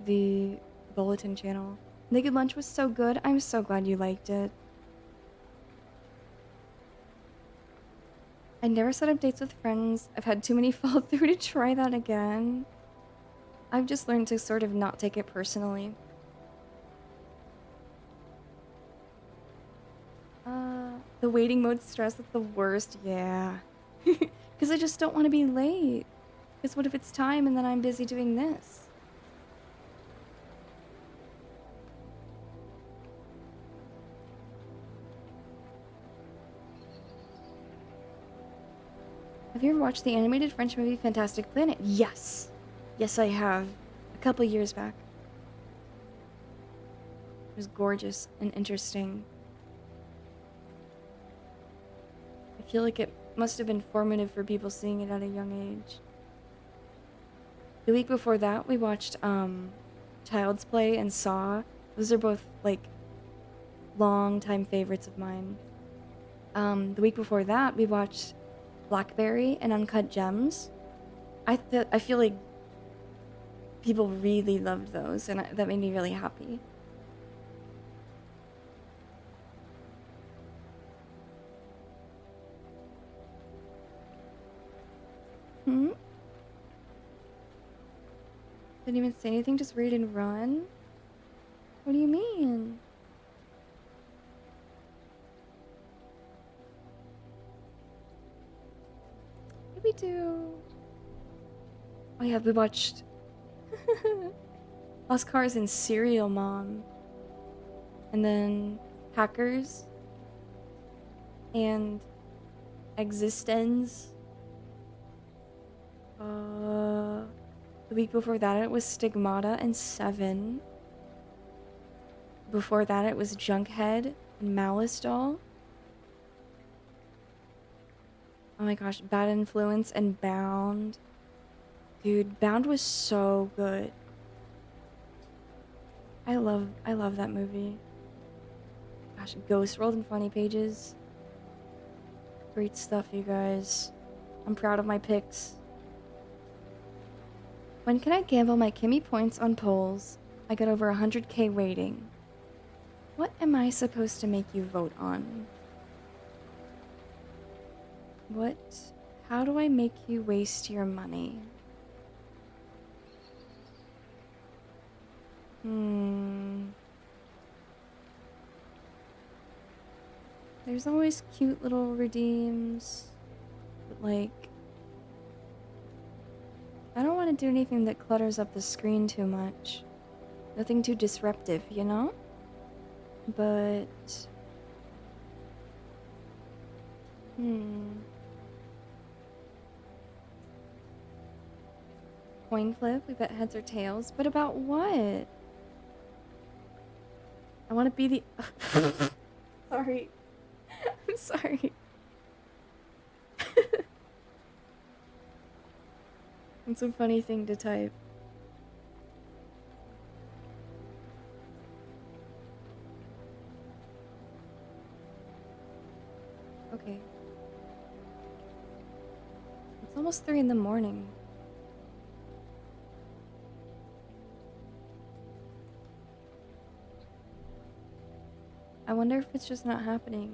the bulletin channel. Naked Lunch was so good. I'm so glad you liked it. I never set up dates with friends. I've had too many fall through to try that again. I've just learned to sort of not take it personally. The waiting mode stress, that's the worst, yeah. Because I just don't want to be late. Because what if it's time and then I'm busy doing this? Have you ever watched the animated French movie Fantastic Planet? Yes. Yes, I have. A couple years back. It was gorgeous and interesting. I feel like it must have been formative for people seeing it at a young age. The week before that, we watched Child's Play and Saw. Those are both like long-time favorites of mine. The week before that, we watched Blackberry and Uncut Gems. I feel like people really loved those, and that made me really happy. Didn't even say anything, just read and run? What do you mean? What did we do? Oh yeah, we watched Lost Cars and Serial Mom. And then Hackers. And Existence. The week before that it was Stigmata and Seven. Before that it was Junkhead and Malice Doll. Oh my gosh, Bad Influence and Bound. Dude, Bound was so good. I love that movie. Gosh, Ghost World and Funny Pages. Great stuff, you guys. I'm proud of my picks. When can I gamble my Kimmy points on polls? I got over 100k rating. What am I supposed to make you vote on? How do I make you waste your money? There's always cute little redeems, but like, I don't want to do anything that clutters up the screen too much. Nothing too disruptive, you know? But... Coin flip, we bet heads or tails, but about what? I want to be the... Sorry. I'm sorry. It's a funny thing to type. Okay. It's almost 3 in the morning. I wonder if it's just not happening.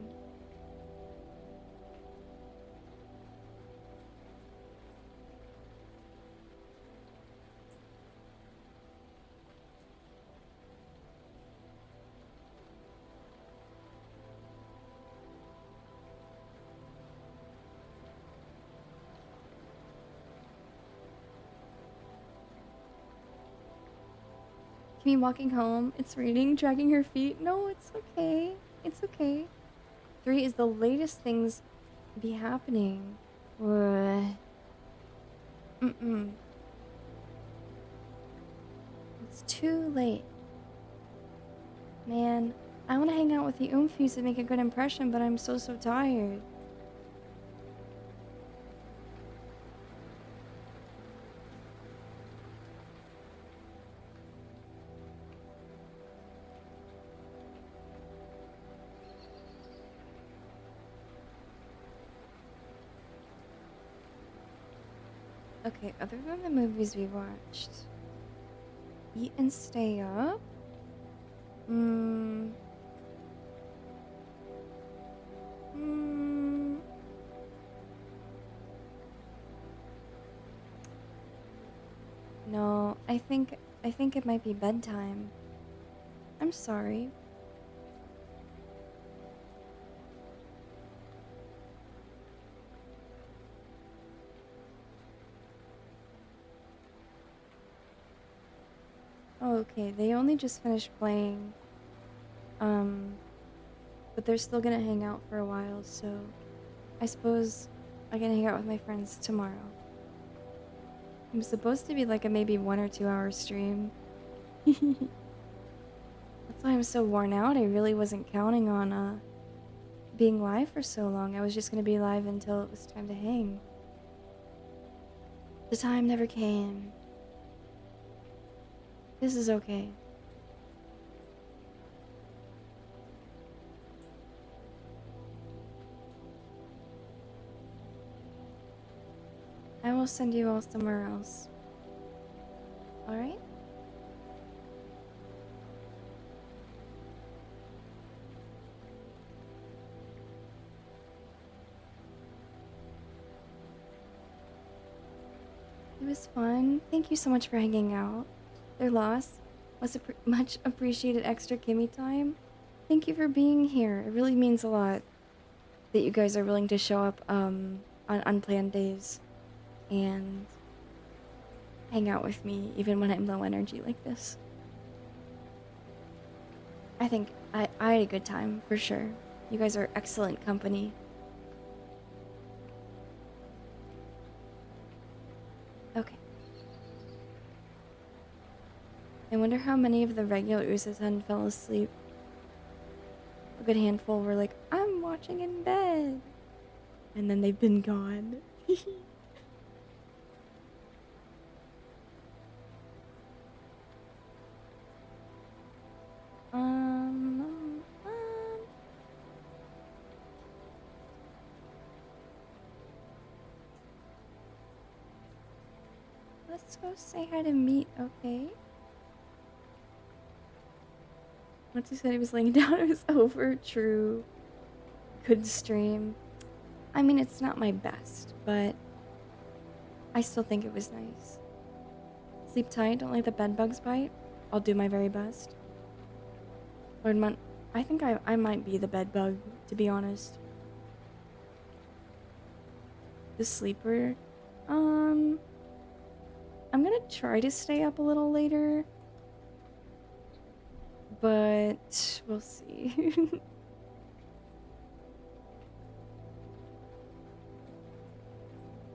Me walking home, it's raining, dragging her feet. No, it's okay. It's okay. 3 is the latest things be happening. It's too late. Man, I want to hang out with the Oomfies and make a good impression, but I'm so tired. Okay, other than the movies we watched, eat and stay up. No, I think it might be bedtime. I'm sorry. Oh, okay. They only just finished playing. But they're still gonna hang out for a while, so I suppose I can hang out with my friends tomorrow. I'm supposed to be like a maybe 1 or 2 hour stream. That's why I'm so worn out. I really wasn't counting on being live for so long. I was just gonna be live until it was time to hang. The time never came. This is okay. I will send you all somewhere else. Alright? It was fun. Thank you so much for hanging out. Their loss was a much appreciated extra Kimmy time. Thank you for being here. It really means a lot that you guys are willing to show up on unplanned days. and hang out with me even when I'm low energy like this. I think I had a good time, for sure. You guys are excellent company. Okay. I wonder how many of the regular Usasan fell asleep. A good handful were like, I'm watching in bed. And then they've been gone. um, um, let's go say hi to Meat, okay? Once he said he was laying down, it was over. True. Good stream. I mean, it's not my best, but I still think it was nice. Sleep tight, don't let the bed bugs bite. I'll do my very best. Lord Munt, I think I might be the bed bug, to be honest. The sleeper. I'm gonna try to stay up a little later, but we'll see.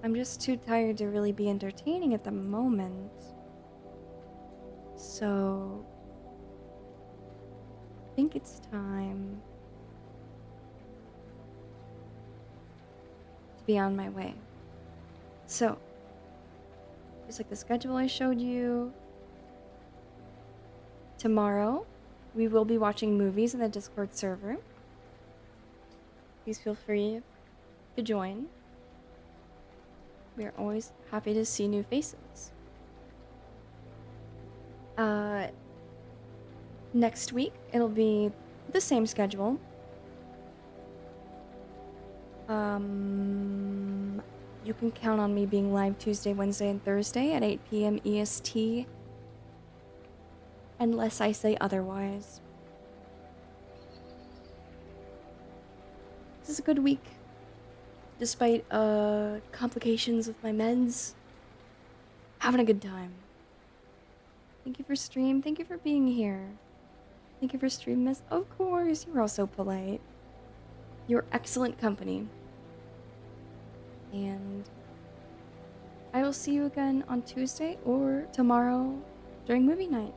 I'm just too tired to really be entertaining at the moment. So, I think it's time to be on my way. So, just like the schedule I showed you, tomorrow we will be watching movies in the Discord server. Please feel free to join. We are always happy to see new faces. Next week, it'll be the same schedule. You can count on me being live Tuesday, Wednesday, and Thursday at 8 p.m. EST. Unless I say otherwise. This is a good week. Despite complications with my meds. Having a good time. Thank you for stream. Thank you for being here. Thank you for stream, miss. Of course, you're all so polite. You're excellent company. And I will see you again on Tuesday or tomorrow during movie night.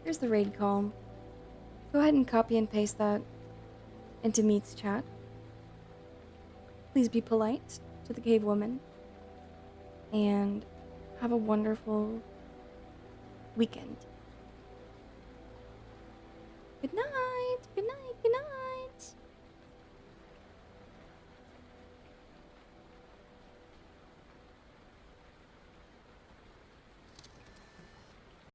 Here's the raid call. Go ahead and copy and paste that into Meet's chat. Please be polite to the cave woman. And have a wonderful weekend. Good night.